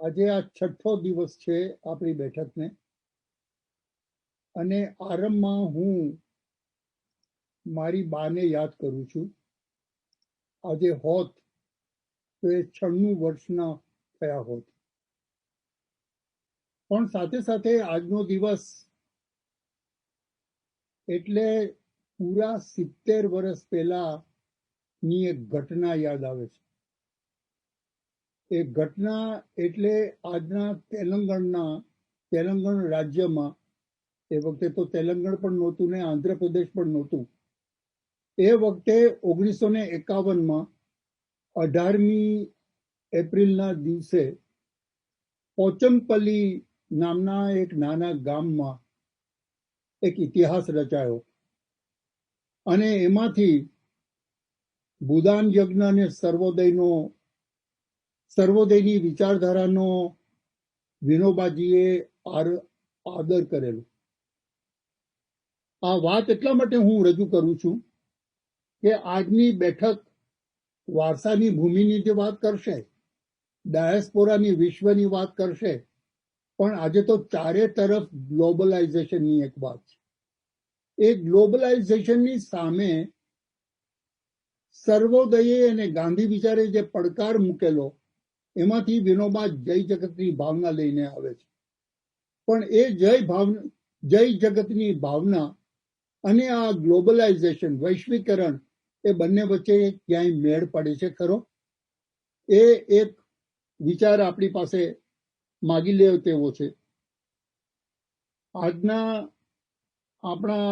આજે આ છઠ્ઠો દિવસ છે આપણી બેઠકને, અને આરંભમાં હું મારી બાને યાદ કરું છું. આજે હોત તો એ 96 વર્ષના થયા હોત. પણ સાથે સાથે આજનો દિવસ એટલે પૂરા 70 વર્ષ પહેલાની એક ઘટના યાદ આવે છે. એ ઘટના એટલે આજના તેલંગણ રાજ્યમાં, એ વખતે તો તેલંગણ પણ નહોતું ને આંધ્રપ્રદેશ પણ નહોતું. એ વખતે 1951માં 18મી એપ્રિલના દિવસે પોચમપલ્લી નામના એક નાના ગામમાં એક ઇતિહાસ રચાયો, અને એમાંથી ભૂદાન યજ્ઞ અને સર્વોદયની વિચારધારાનો વિનોબાજીએ આદર કરેલો. આ વાત એટલા માટે હું રજૂ કરું છું કે આજની બેઠક વારસાની ભૂમિની જે વાત કરશે, ડાયસ્પોરાની વિશ્વની વાત કરશે, પણ આજે તો ચારે તરફ ગ્લોબલાઇઝેશનની એક વાત છે. એ ગ્લોબલાઇઝેશનની સામે સર્વોદયે અને ગાંધી વિચારે જે પડકાર મૂકેલો, એમાંથી વિનોબા જય જગતની ભાવના લઈને આવે છે. પણ એ જય જગતની ભાવના અને આ ગ્લોબલાઇઝેશન, વૈશ્વિકરણ, એ બંને વચ્ચે ક્યાંય મેળ પડે છે ખરો? એ એક વિચાર આપણી પાસે માગી લે તેવો છે. આજના આપણા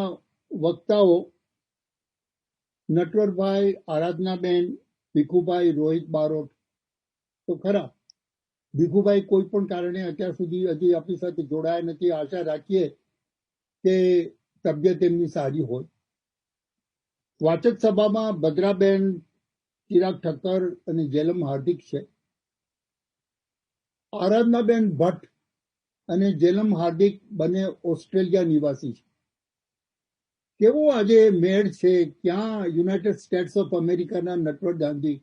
વક્તાઓ નટવરભાઈ, આરાધનાબેન, ભીખુભાઈ, રોહિત બારોટ તો ખરા. ભીખુભાઈ કોઈ પણ કારણે અત્યાર સુધી હજી આપણી સાથે જોડાયા નથી. આશા રાખીએ કે તબિયત એમની સારી હોય. વાચક સભામાં ભદ્રાબેન, ચિરાગ ઠક્કર અને જેલમ હાર્દિક છે. આરાધનાબેન ભટ્ટ અને જેલમ હાર્દિક બંને ઓસ્ટ્રેલિયા નિવાસી છે. કેવો આજે મેળ છે! ક્યાં યુનાઇટેડ સ્ટેટ્સ ઓફ અમેરિકાના નટવર ગાંધી,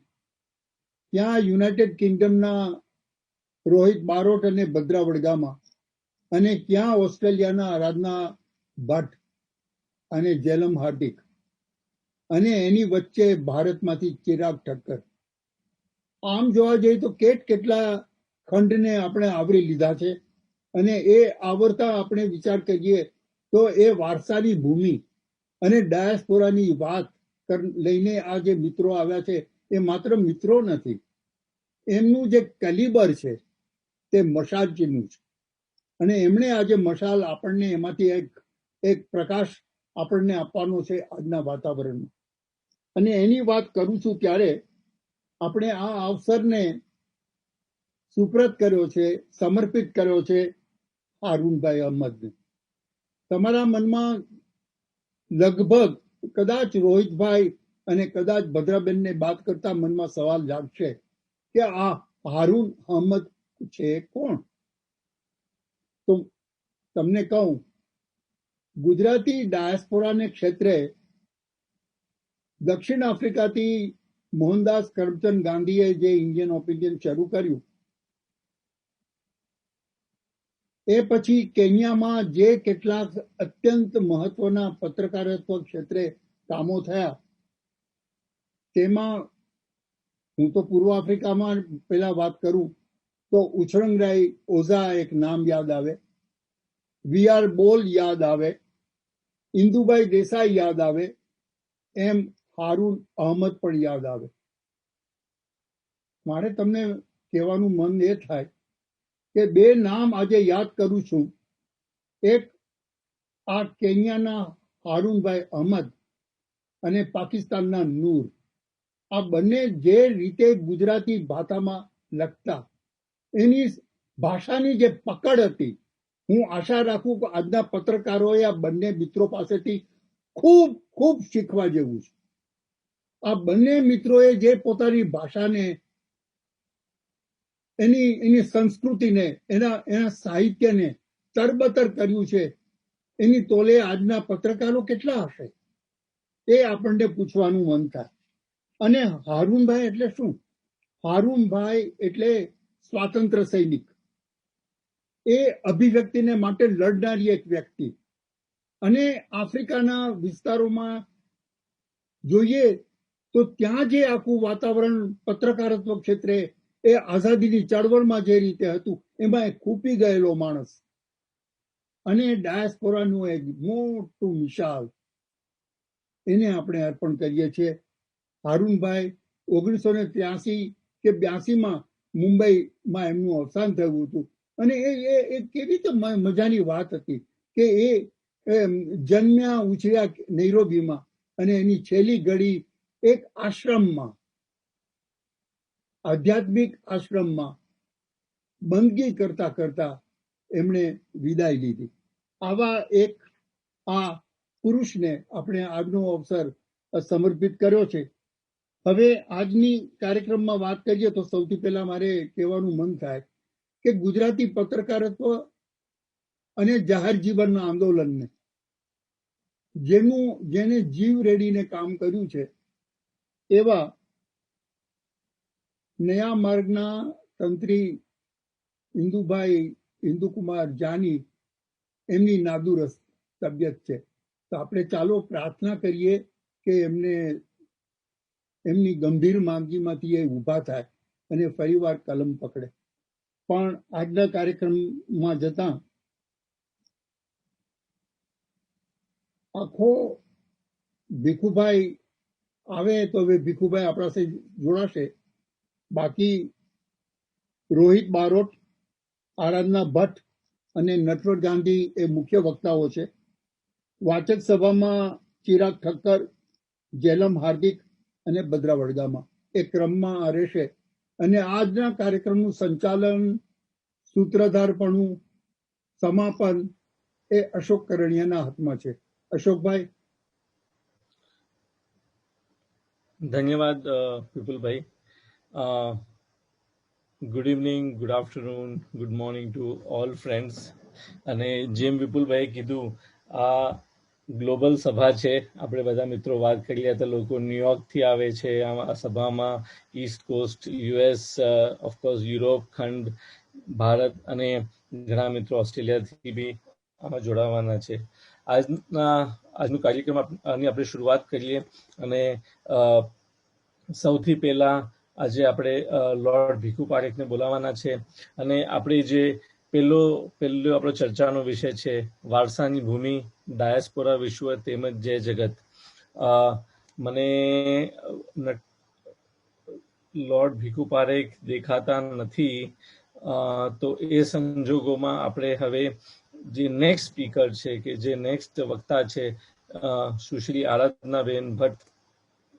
ક્યાં યુનાઇટેડ કિંગડમના રોહિત બારોટ અને ભદ્રા વડગામા, અને ક્યાં ઓસ્ટ્રેલિયાના આરાધના ભટ્ટ અને જેલમ હાર્દિક, અને એની વચ્ચે ભારતમાંથી ચિરાગ ઠક્કર. આમ જોવા જઈએ તો કેટલા ખંડને આપણે આવરી લીધા છે, અને એ આવરતા આપણે વિચાર કરીએ તો એ વારસાની ભૂમિ અને ડાયસ્પોરાની વાત લઈને આ જે મિત્રો આવ્યા છે, એ માત્ર મિત્રો નથી. એમનું જે કેલિબર છે તે મશાલચીનું છે, અને એમણે આજે મશાલ આપણને એમાંથી એક પ્રકાશ આપણને આપવાનો છે આજના વાતાવરણમાં. અને એની વાત કરું છું ત્યારે આપણે આ અવસરને સુપ્રત કર્યો છે, સમર્પિત કર્યો છે હારૂનભાઈ અહમદને. તમારા મનમાં લગભગ કદાચ રોહિતભાઈ અને કદાચ ભદ્રાબેનને બાત કરતા મનમાં સવાલ જાગશે કે આ હારૂન અહમદ છે કોણ? તો તમને કહું, ગુજરાતી ડાયસ્પોરાને ક્ષેત્રે દક્ષિણ આફ્રિકાથી મોહનદાસ કરમચંદ ગાંધીએ જે ઇન્ડિયન ઓપિનિયન શરૂ કર્યું, એ પછી કેન્યામાં જે કેટલાક અત્યંત મહત્વના પત્રકારત્વ ક્ષેત્રે કામો થયા, તેમાં હું તો પૂર્વ આફ્રિકામાં પેલા વાત કરું તો ઉછરંગરાય ઓઝા એક નામ યાદ આવે, વી.આર. બોલ યાદ આવે, ઇન્દુભાઈ દેસાઈ યાદ આવે, એમ હારૂન અહમદ પણ યાદ આવે. મારે તમને કહેવાનું મન એ થાય કે બે નામ આજે યાદ કરું છું. એક આ કેન્યાના હારૂનભાઈ અહમદ અને પાકિસ્તાનના નૂર. આ બંને જે રીતે ગુજરાતી ભાષામાં લખતા, એની ભાષાની જે પકડ હતી, હું આશા રાખું કે આજના પત્રકારોએ આ બંને મિત્રો પાસેથી ખૂબ ખૂબ શીખવા જેવું છે. આ બંને મિત્રોએ જે પોતાની ભાષાને, એની સંસ્કૃતિને, એના સાહિત્યને તરબતર કર્યું છે, એની તોલે આજના પત્રકારો કેટલા હશે એ આપણને પૂછવાનું મન થાય. અને હારૂનભાઈ એટલે શું? હારૂનભાઈ એટલે સ્વાતંત્ર્ય સૈનિક. એ અભિવ્યક્તિને માટે લડનારી એક વ્યક્તિ. અને આફ્રિકાના વિસ્તારોમાં જોઈએ તો ત્યાં જે આખું વાતાવરણ પત્રકારત્વ ક્ષેત્રે એ આઝાદીની ચળવળમાં જે રીતે હતું એમાં એક ખૂપી ગયેલો માણસ અને ડાયસ્પોરાનું એક મોટું મિસાલ એને આપણે અર્પણ કરીએ છીએ. હારૂનભાઈ 1983 કે 82માં મુંબઈમાં એમનું અવસાન થયું હતું. અને એ કેવી રીતે મજાની વાત હતી કે એ જન્મ્યા ઉછર્યા નૈરોબીમાં અને એની છેલ્લી ઘડી એક આશ્રમમાં, આધ્યાત્મિક આશ્રમમાં બંદગી કરતા કરતા એમણે વિદાય લીધી. આવા એક આ પુરુષને આપણે આજનો અવસર સમર્પિત કર્યો છે. હવે આજની કાર્યક્રમમાં વાત કરીએ તો સૌથી પહેલા મારે કહેવાનું મન થાય કે ગુજરાતી પત્રકારત્વ અને જાહેર જીવનના આંદોલનને જેને જીવ રેડીને કામ કર્યું છે એવા નયા માર્ગના તંત્રી ઇન્દુકુમાર જાની એમની નાદુરસ્ત તબિયત છે. તો આપણે ચાલો પ્રાર્થના કરીએ કે એમની ગંભીર માંદગીમાંથી એ ઊભા થાય અને ફરીવાર કલમ પકડે. પણ આજના કાર્યક્રમમાં જતા આખો ભીખુભાઈ આવે તો હવે ભીખુભાઈ આપણા સાથે જોડાશે. બાકી રોહિત બારોટ, આરાધના ભટ્ટ અને નટવર ગાંધી એ મુખ્ય વક્તાઓ છે. વાચક સભામાં ચિરાગ ઠક્કર, જેલમ હાર્દિક અને ભદ્રા વડગામા એ ક્રમમાં આ રહેશે. અને આજના કાર્યક્રમનું સંચાલન, સૂત્રધારપણું, સમાપન એ અશોક કરણિયાના હાથમાં છે. અશોકભાઈ. ધન્યવાદ Vipulbhai. Good evening, good afternoon, good morning to all friends. અને જેમ વિપુલભાઈએ કીધું, આ ગ્લોબલ સભા છે. આપણે બધા મિત્રો વાત કરી રહ્યા હતા, લોકો ન્યુયોર્કથી આવે છે આ સભામાં, East cost, US, of course Europe ખંડ, ભારત અને ઘણા મિત્રો ઓસ્ટ્રેલિયાથી બી આમાં જોડાવાના છે. આજનું કાર્યક્રમ આની આપણે શરૂઆત કરીએ. અને સૌથી પહેલા આજે આપણે લોર્ડ ભીખુ પારેખને બોલાવવાના છે. અને આપણે જે પહેલો આપણો ચર્ચાનો વિષય છે વારસાની ભૂમિ, ડાયસ્પોરા વિશ્વ તેમજ જય જગત. મને લોર્ડ ભીખુ પારેખ દેખાતા નથી, તો એ સંજોગોમાં આપણે હવે જે નેક્સ્ટ સ્પીકર છે કે જે નેક્સ્ટ વક્તા છે સુશ્રી આરાધનાબેન ભટ્ટ,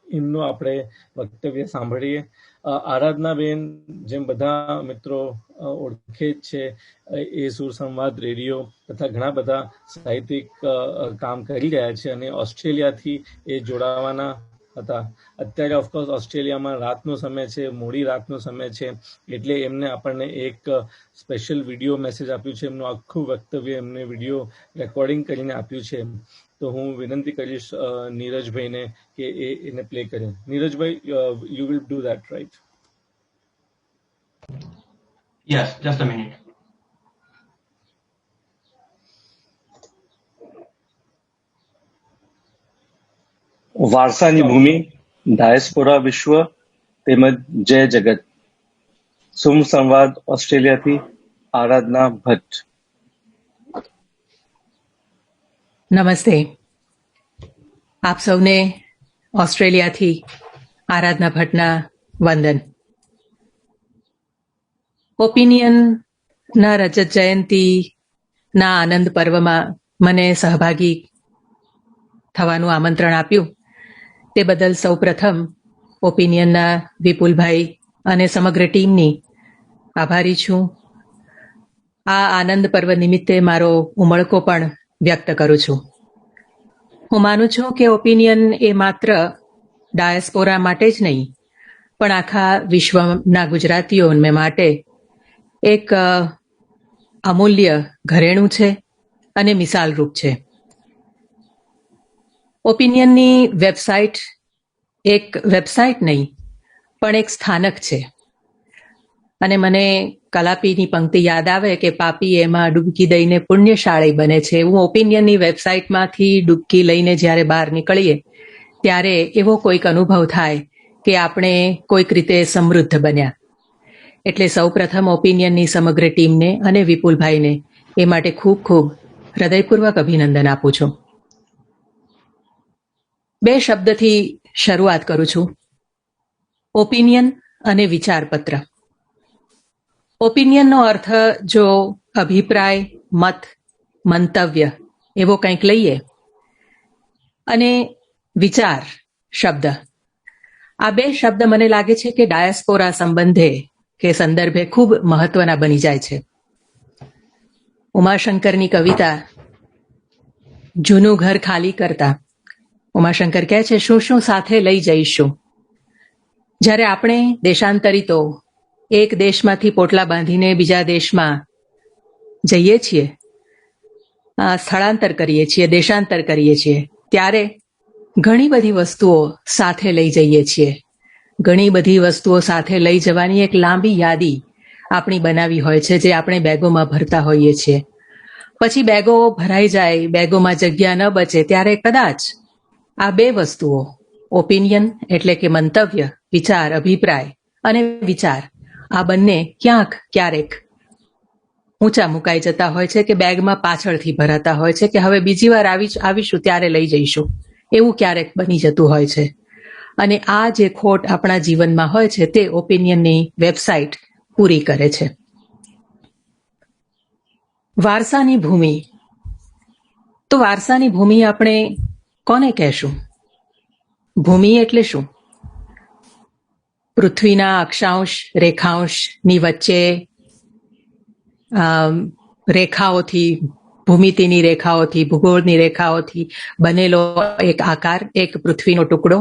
એમનું આપણે વક્તવ્ય સાંભળીએ. આરાધનાબેન જેમ બધા મિત્રો ઓળખે જ છે, એ સુર સંવાદ રેડિયો તથા ઘણા બધા સાહિત્યિક કામ કરી રહ્યા છે અને ઓસ્ટ્રેલિયાથી એ જોડાવાના હતા. અત્યારે ઓફકોર્સ ઓસ્ટ્રેલિયામાં રાતનો સમય છે, મોડી રાતનો સમય છે, એટલે એમને આપણને એક સ્પેશિયલ વિડીયો મેસેજ આપ્યું છે. એમનું આખું વક્તવ્ય એમને વિડીયો રેકોર્ડિંગ કરીને આપ્યું છે. તો હું વિનંતી કરીશ નીરજભાઈને કે એને પ્લે કરે. નીરજભાઈ, you will do that, right? Yes, just a minute. વારસાની ભૂમિ, ડાયસ્પોરા વિશ્વ તેમજ જય જગત. સુમ સંવાદ ઓસ્ટ્રેલિયાથી આરાધના ભટ્ટ. નમસ્તે. આપ સૌને ઓસ્ટ્રેલિયાથી આરાધના ભટ્ટના વંદન. ઓપિનિયનના રજત જયંતીના આનંદ પર્વમાં મને સહભાગી થવાનું આમંત્રણ આપ્યું તે બદલ સૌ પ્રથમ ઓપિનિયનના વિપુલભાઈ અને સમગ્ર ટીમની આભારી છું. આ આનંદ પર્વ નિમિત્તે મારો ઉમળકો પણ વ્યક્ત કરું છું. હું માનું છું કે ઓપિનિયન એ માત્ર ડાયસ્પોરા માટે જ નહીં પણ આખા વિશ્વના ગુજરાતીઓ માટે એક અમૂલ્ય ઘરેણું છે અને મિસાલરૂપ છે. ઓપિનિયનની વેબસાઇટ એક વેબસાઇટ નહીં પણ એક સ્થાનક છે. અને મને કલાપીની પંક્તિ યાદ આવે કે પાપી એમાં ડૂબકી દઈને પુણ્યશાળી બને છે. એવું ઓપિનિયનની વેબસાઇટમાંથી ડૂબકી લઈને જ્યારે બહાર નીકળીએ ત્યારે એવો કોઈક અનુભવ થાય કે આપણે કોઈક રીતે સમૃદ્ધ બન્યા. એટલે સૌપ્રથમ ઓપિનિયનની સમગ્ર ટીમને અને વિપુલભાઈને એ માટે ખૂબ ખૂબ હૃદયપૂર્વક અભિનંદન આપું છું. 2 શબ્દથી શરૂઆત કરું છું. ઓપિનિયન અને વિચારપત્ર. ઓપિનિયનનો અર્થ જો અભિપ્રાય, મત, મંતવ્ય એવો કંઈક લઈએ અને વિચાર શબ્દ, આ 2 શબ્દ મને લાગે છે કે ડાયસ્પોરા સંબંધે કે સંદર્ભે ખૂબ મહત્વના બની જાય છે. ઉમાશંકરની કવિતા જૂનું ઘર ખાલી કરતા ઉમાશંકર કહે છે, શું શું સાથે લઈ જઈશું. જ્યારે આપણે દેશાંતરિતો એક દેશમાંથી પોટલા બાંધીને બીજા દેશમાં જઈએ છીએ, સ્થળાંતર કરીએ છીએ, દેશાંતર કરીએ છીએ, ત્યારે ઘણી બધી વસ્તુઓ સાથે લઈ જઈએ છીએ. ઘણી બધી વસ્તુઓ સાથે લઈ જવાની એક લાંબી યાદી આપણી બનાવી હોય છે, જે આપણે બેગોમાં ભરતા હોઈએ છીએ. પછી બેગો ભરાઈ જાય, બેગોમાં જગ્યા ન બચે, ત્યારે કદાચ આ 2 વસ્તુઓ, ઓપિનિયન એટલે કે મંતવ્ય, વિચાર, અભિપ્રાય અને વિચાર, આ બંને ક્યાંક ક્યારેક ઊંચા મુકાઈ જતા હોય છે કે બેગમાં પાછળથી ભરાતા હોય છે કે હવે બીજી વાર આવીશું ત્યારે લઈ જઈશું, એવું ક્યારેક બની જતું હોય છે. અને આ જે ખોટ આપણા જીવનમાં હોય છે તે ઓપિનિયનની વેબસાઇટ પૂરી કરે છે. વારસાની ભૂમિ. તો વારસાની ભૂમિ આપણે કોને કહેશું? ભૂમિ એટલે શું? પૃથ્વીના અક્ષાંશ રેખાંશની વચ્ચે રેખાઓથી, ભૂમિતિની રેખાઓથી, ભૂગોળની રેખાઓથી બનેલો એક આકાર, એક પૃથ્વીનો ટુકડો,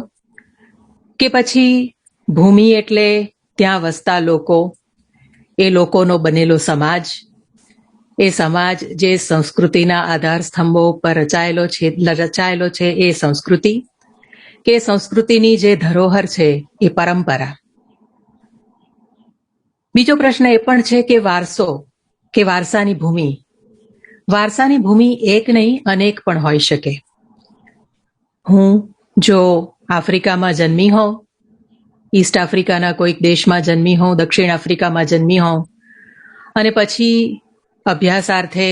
કે પછી ભૂમિ એટલે ત્યાં વસતા લોકો, એ લોકોનો બનેલો સમાજ, એ સમાજ જે સંસ્કૃતિના આધાર સ્તંભો પર રચાયેલો છે એ સંસ્કૃતિ, કે સંસ્કૃતિની જે ધરોહર છે એ પરંપરા. બીજો પ્રશ્ન એ પણ છે કે વારસો કે વારસાની ભૂમિ. વારસાની ભૂમિ એક નહીં અનેક પણ હોઈ શકે. હું જો આફ્રિકામાં જન્મી હોઉં, ઈસ્ટ આફ્રિકાના કોઈક દેશમાં જન્મી હોઉં, દક્ષિણ આફ્રિકામાં જન્મી હોઉં, અને પછી અભ્યાસાર્થે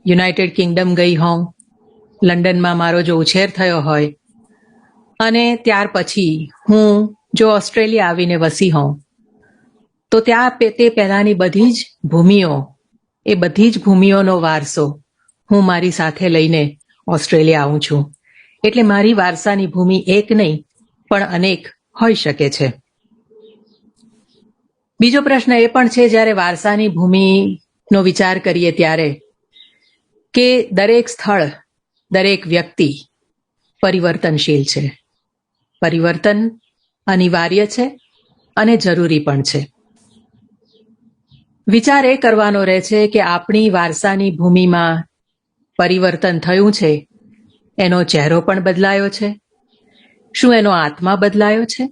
યુનાઇટેડ કિંગડમ ગઈ હોઉં, લંડનમાં મારો જો ઉછેર થયો હોય, અને ત્યાર પછી હું જો ઓસ્ટ્રેલિયા આવીને વસી હોઉં, તો ત્યાં તે પહેલાની બધી જ ભૂમિઓ, એ બધી જ ભૂમિઓનો વારસો હું મારી સાથે લઈને ઓસ્ટ્રેલિયા આવું છું. એટલે મારી વારસાની ભૂમિ એક નહીં પણ અનેક હોઈ શકે છે. બીજો પ્રશ્ન એ પણ છે જ્યારે વારસાની ભૂમિનો વિચાર કરીએ ત્યારે કે દરેક સ્થળ, દરેક વ્યક્તિ પરિવર્તનશીલ છે. પરિવર્તન અનિવાર્ય છે અને જરૂરી પણ છે. વિચાર એ કરવાનો રહે છે કે આપણી વારસાની ભૂમિમાં પરિવર્તન થયું છે, એનો ચહેરો પણ બદલાયો છે? શું એનો આત્મા બદલાયો છે?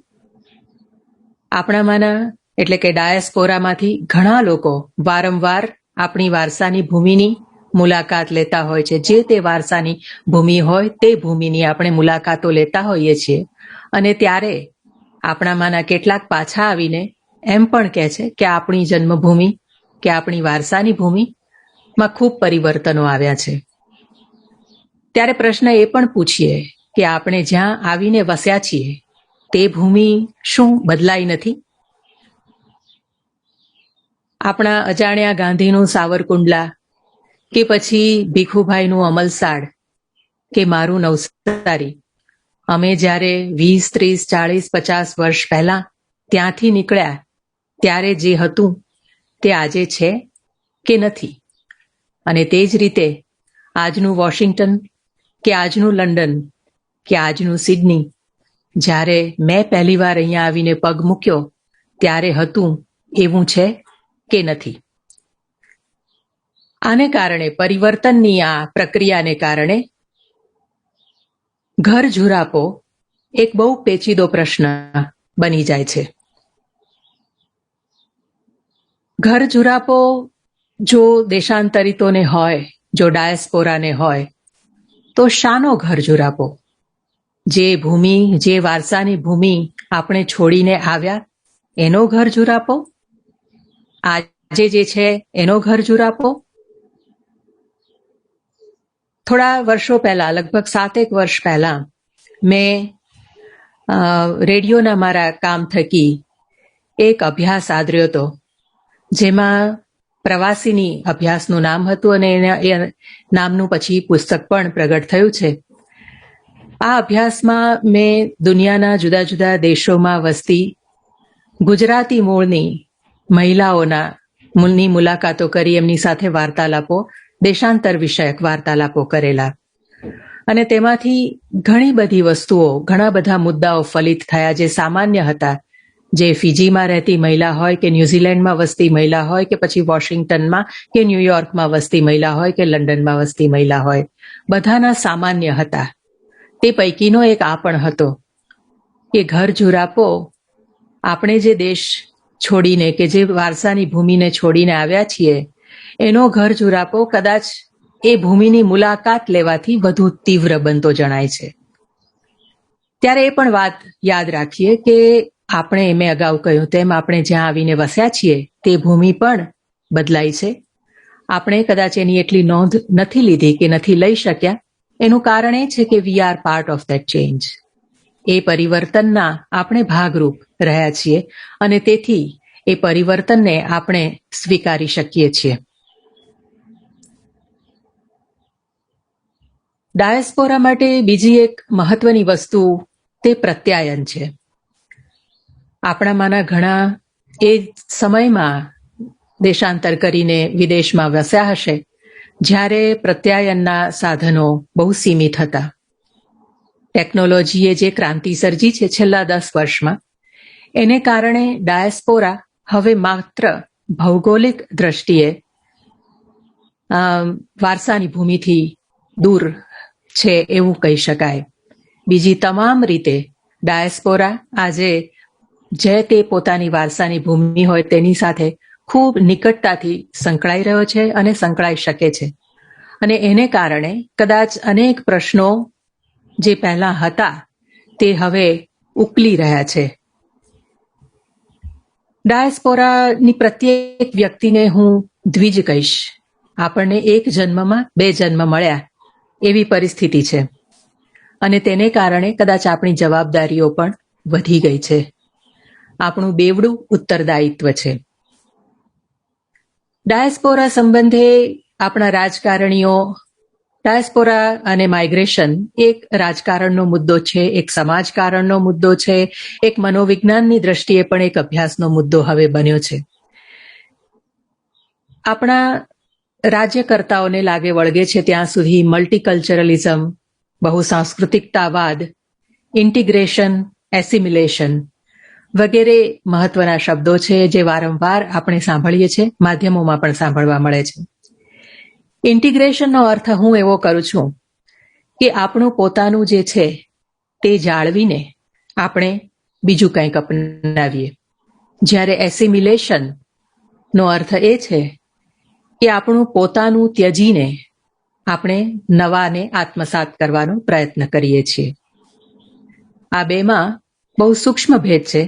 આપણામાંના એટલે કે ડાયસ્પોરામાંથી ઘણા લોકો વારંવાર આપણી વારસાની ભૂમિની મુલાકાત લેતા હોય છે. જે તે વારસાની ભૂમિ હોય તે ભૂમિની આપણે મુલાકાતો લેતા હોઈએ છીએ, અને ત્યારે આપણામાંના કેટલાક પાછા આવીને એમ પણ કહે છે કે આપણી જન્મભૂમિ કે આપણી વારસાની ભૂમિમાં ખૂબ પરિવર્તનો આવ્યા છે. ત્યારે પ્રશ્ન એ પણ પૂછીએ કે આપણે જ્યાં આવીને વસ્યા છીએ તે ભૂમિ શું બદલાઈ નથી? આપણા અજાણ્યા ગાંધીનું સાવરકુંડલા, કે પછી ભીખુભાઈનું અમલસાડ, કે મારું નવસારી, અમે જ્યારે 20, 30, 40, 50 વર્ષ પહેલા ત્યાંથી નીકળ્યા ત્યારે જે હતું તે આજે છે કે નથી? અને તે જ રીતે આજનું વોશિંગ્ટન કે આજનું લંડન કે આજનું સિડની જ્યારે મેં પહેલીવાર અહીંયા આવીને પગ મૂક્યો ત્યારે હતું એવું છે કે નથી? આને કારણે, પરિવર્તનની આ પ્રક્રિયાને કારણે ઘર ઝુરાપો એક બહુ પેચીદો પ્રશ્ન બની જાય છે. ઘર જુરાપો જો દેશાંતરિતોને હોય, જો ડાયસ્પોરાને હોય, તો શાનો ઘર જુરાપો? જે ભૂમિ, જે વારસાની ભૂમિ આપણે છોડીને આવ્યા એનો ઘર જુરાપો? આજે જે છે એનો ઘર જુરાપો? થોડા વર્ષો પહેલા, લગભગ 7-1 વર્ષ પહેલા, મેં રેડિયોના મારા કામ થકી એક અભ્યાસ આદર્યો હતો, જેમાં પ્રવાસીની અભ્યાસનું નામ હતું અને એ નામનું પછી પુસ્તક પણ પ્રગટ થયું છે. આ અભ્યાસમાં મેં દુનિયાના જુદા જુદા દેશોમાં વસતી ગુજરાતી મૂળની મહિલાઓની મુલાકાતો કરી, એમની સાથે વાર્તાલાપો, દેશાંતર વિષયક વાર્તાલાપો કરેલા. અને તેમાંથી ઘણી બધી વસ્તુઓ, ઘણા બધા મુદ્દાઓ ફલિત થયા જે સામાન્ય હતા. જે ફિજીમાં રહેતી મહિલા હોય કે ન્યુઝીલેન્ડમાં વસતી મહિલા હોય કે પછી વોશિંગ્ટનમાં કે ન્યુયોર્કમાં વસતી મહિલા હોય કે લંડનમાં વસતી મહિલા હોય, બધાના સામાન્ય હતા. તે પૈકીનો એક આ પણ હતો કે ઘર જુરાપો આપણે જે દેશ છોડીને કે જે વારસાની ભૂમિને છોડીને આવ્યા છીએ એનો ઘર જુરાપો કદાચ એ ભૂમિની મુલાકાત લેવાથી વધુ તીવ્ર બનતો જણાય છે. ત્યારે એ પણ વાત યાદ રાખીએ કે આપણે, મેં અગાઉ કહ્યું તેમ, આપણે જ્યાં આવીને વસ્યા છીએ તે ભૂમિ પણ બદલાઈ છે. આપણે કદાચ એની એટલી નોંધ નથી લીધી કે નથી લઈ શક્યા. એનું કારણ એ છે કે we are part of that change. એ પરિવર્તનના આપણે ભાગરૂપ રહ્યા છીએ અને તેથી એ પરિવર્તનને આપણે સ્વીકારી શકીએ છીએ. ડાયસ્પોરા માટે બીજી એક મહત્વની વસ્તુ તે પ્રત્યાયન છે. આપણામાંના ઘણા એ સમયમાં દેશાંતર કરીને વિદેશમાં વસ્યા હશે જ્યારે પ્રત્યાયનના સાધનો બહુ સીમિત હતા. ટેકનોલોજીએ જે ક્રાંતિ સર્જી છે છેલ્લા 10 વર્ષમાં, એને કારણે ડાયસ્પોરા હવે માત્ર ભૌગોલિક દ્રષ્ટિએ વારસાની ભૂમિથી દૂર છે એવું કહી શકાય. બીજી તમામ રીતે ડાયસ્પોરા આજે જે તે પોતાની વારસાની ભૂમિ હોય તેની સાથે ખૂબ નિકટતાથી સંકળાઈ રહ્યો છે અને સંકળાઈ શકે છે. અને એને કારણે કદાચ અનેક પ્રશ્નો જે પહેલા હતા તે હવે ઉકલી રહ્યા છે. ડાયસ્પોરાની પ્રત્યેક વ્યક્તિને હું દ્વિજ કહીશ. આપણને એક જન્મમાં 2 જન્મ મળ્યા એવી પરિસ્થિતિ છે અને તેને કારણે કદાચ આપણી જવાબદારીઓ પણ વધી ગઈ છે. આપણું બેવડું ઉત્તરદાયિત્વ છે. ડાયસ્પોરા સંબંધે આપણા રાજકારણીઓ, ડાયસ્પોરા અને માઇગ્રેશન એક રાજકારણનો મુદ્દો છે, એક સમાજકારણનો મુદ્દો છે, એક મનોવિજ્ઞાનની દ્રષ્ટિએ પણ એક અભ્યાસનો મુદ્દો હવે બન્યો છે. આપણા રાજ્યકર્તાઓને લાગે વળગે છે ત્યાં સુધી મલ્ટીકલ્ચરલિઝમ, બહુસાંસ્કૃતિકતાવાદ, ઇન્ટિગ્રેશન, એસિમિલેશન વગેરે મહત્વના શબ્દો છે જે વારંવાર આપણે સાંભળીએ છીએ, માધ્યમોમાં પણ સાંભળવા મળે છે. ઇન્ટિગ્રેશનનો અર્થ હું એવો કરું છું કે આપણું પોતાનું જે છે તે જાળવીને આપણે બીજું કંઈક અપનાવીએ. જ્યારે એસિમિલેશનનો અર્થ એ છે કે આપણું પોતાનું ત્યજીને આપણે નવાને આત્મસાત કરવાનો પ્રયત્ન કરીએ છીએ. આ બેમાં બહુ સૂક્ષ્મ ભેદ છે,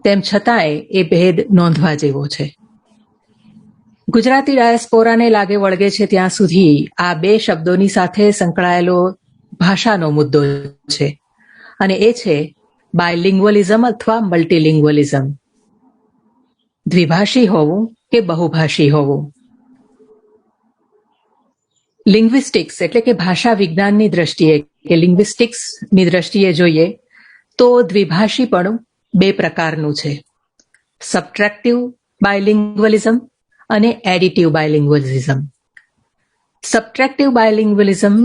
તેમ છતાંય એ ભેદ નોંધવા જેવો છે. ગુજરાતી ડાયસ્પોરાને લાગે વળગે છે ત્યાં સુધી આ 2 શબ્દોની સાથે સંકળાયેલો ભાષાનો મુદ્દો છે અને એ છે બાયલિંગ્વલિઝમ અથવા મલ્ટીલિંગ્વલિઝમ. દ્વિભાષી હોવું કે બહુભાષી હોવું. લિંગ્વિસ્ટિક્સ એટલે કે ભાષા વિજ્ઞાનની દ્રષ્ટિએ કે લિંગ્વિસ્ટિક્સની દ્રષ્ટિએ જોઈએ તો દ્વિભાષીપણું 2 પ્રકારનું છે. સબટ્રેક્ટિવ બાયલિંગ્વલિઝમ અને એડિટિવ બાયલિંગ્વલિઝમ. સબટ્રેક્ટિવ બાયલિંગ્વલિઝમ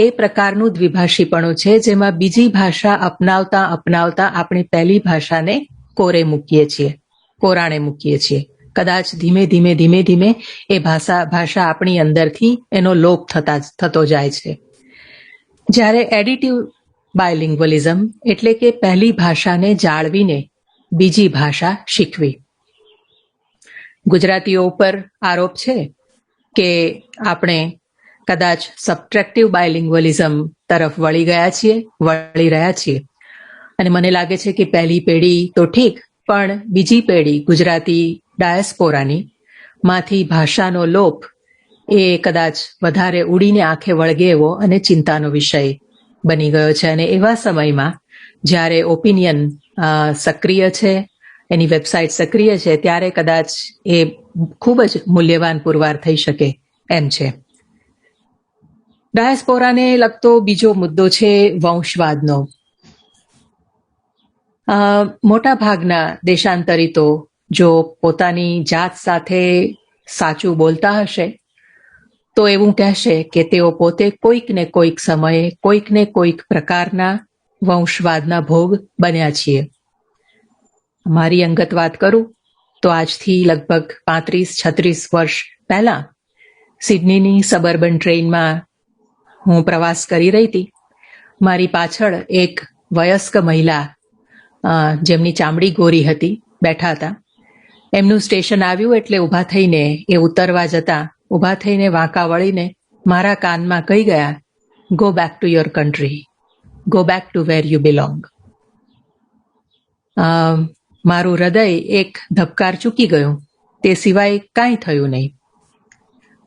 એ પ્રકારનું દ્વિભાષીપણું છે જેમાં બીજી ભાષા અપનાવતા આપણી પહેલી ભાષાને કોરાણે મૂકીએ છીએ. કદાચ ધીમે ધીમે એ ભાષા આપણી અંદરથી એનો લોપ થતો જાય છે. જ્યારે એડિટિવ બાયલિંગ્વલિઝમ એટલે કે પહેલી ભાષાને જાળવીને બીજી ભાષા શીખવી. ગુજરાતીઓ ઉપર આરોપ છે કે આપણે કદાચ સબટ્રેક્ટિવ બાયલિંગ્વલિઝમ તરફ વળી રહ્યા છીએ. અને મને લાગે છે કે પહેલી પેઢી તો ઠીક, પણ બીજી પેઢી ગુજરાતી ડાયસ્પોરાની માંથી ભાષાનો લોપ એ કદાચ વધારે ઉડીને આંખે વળગે એવો અને ચિંતાનો વિષય બની ગયો છે. અને એવા સમયમાં જ્યારે ઓપિનિયન સક્રિય છે, એની વેબસાઇટ સક્રિય છે, ત્યારે કદાચ એ ખૂબ જ મૂલ્યવાન પુરવાર થઈ શકે એમ છે. ડાયસ્પોરાને લગતો બીજો મુદ્દો છે વંશવાદનો. મોટા ભાગના દેશાંતરિતો જો પોતાની જાત સાથે સાચું બોલતા હશે તો એવું કહેશે કે તેઓ પોતે કોઈક ને કોઈક સમયે કોઈક ને કોઈક પ્રકારના વંશવાદના ભોગ બન્યા છીએ. મારી અંગત વાત કરું તો આજથી લગભગ 35-36 વર્ષ પહેલા સિડનીની સબર્બન ટ્રેનમાં હું પ્રવાસ કરી રહી હતી. મારી પાછળ એક વયસ્ક મહિલા જેમની ચામડી ગોરી હતી બેઠા હતા. એમનું સ્ટેશન આવ્યું એટલે ઊભા થઈને એ ઉતરવા જતા ઊભા થઈને વાંકા વળીને મારા કાનમાં કહી ગયા, go back to your country, go back to where you belong. મારું હૃદય એક ધબકાર ચૂકી ગયું, તે સિવાય કાંઈ થયું નહીં.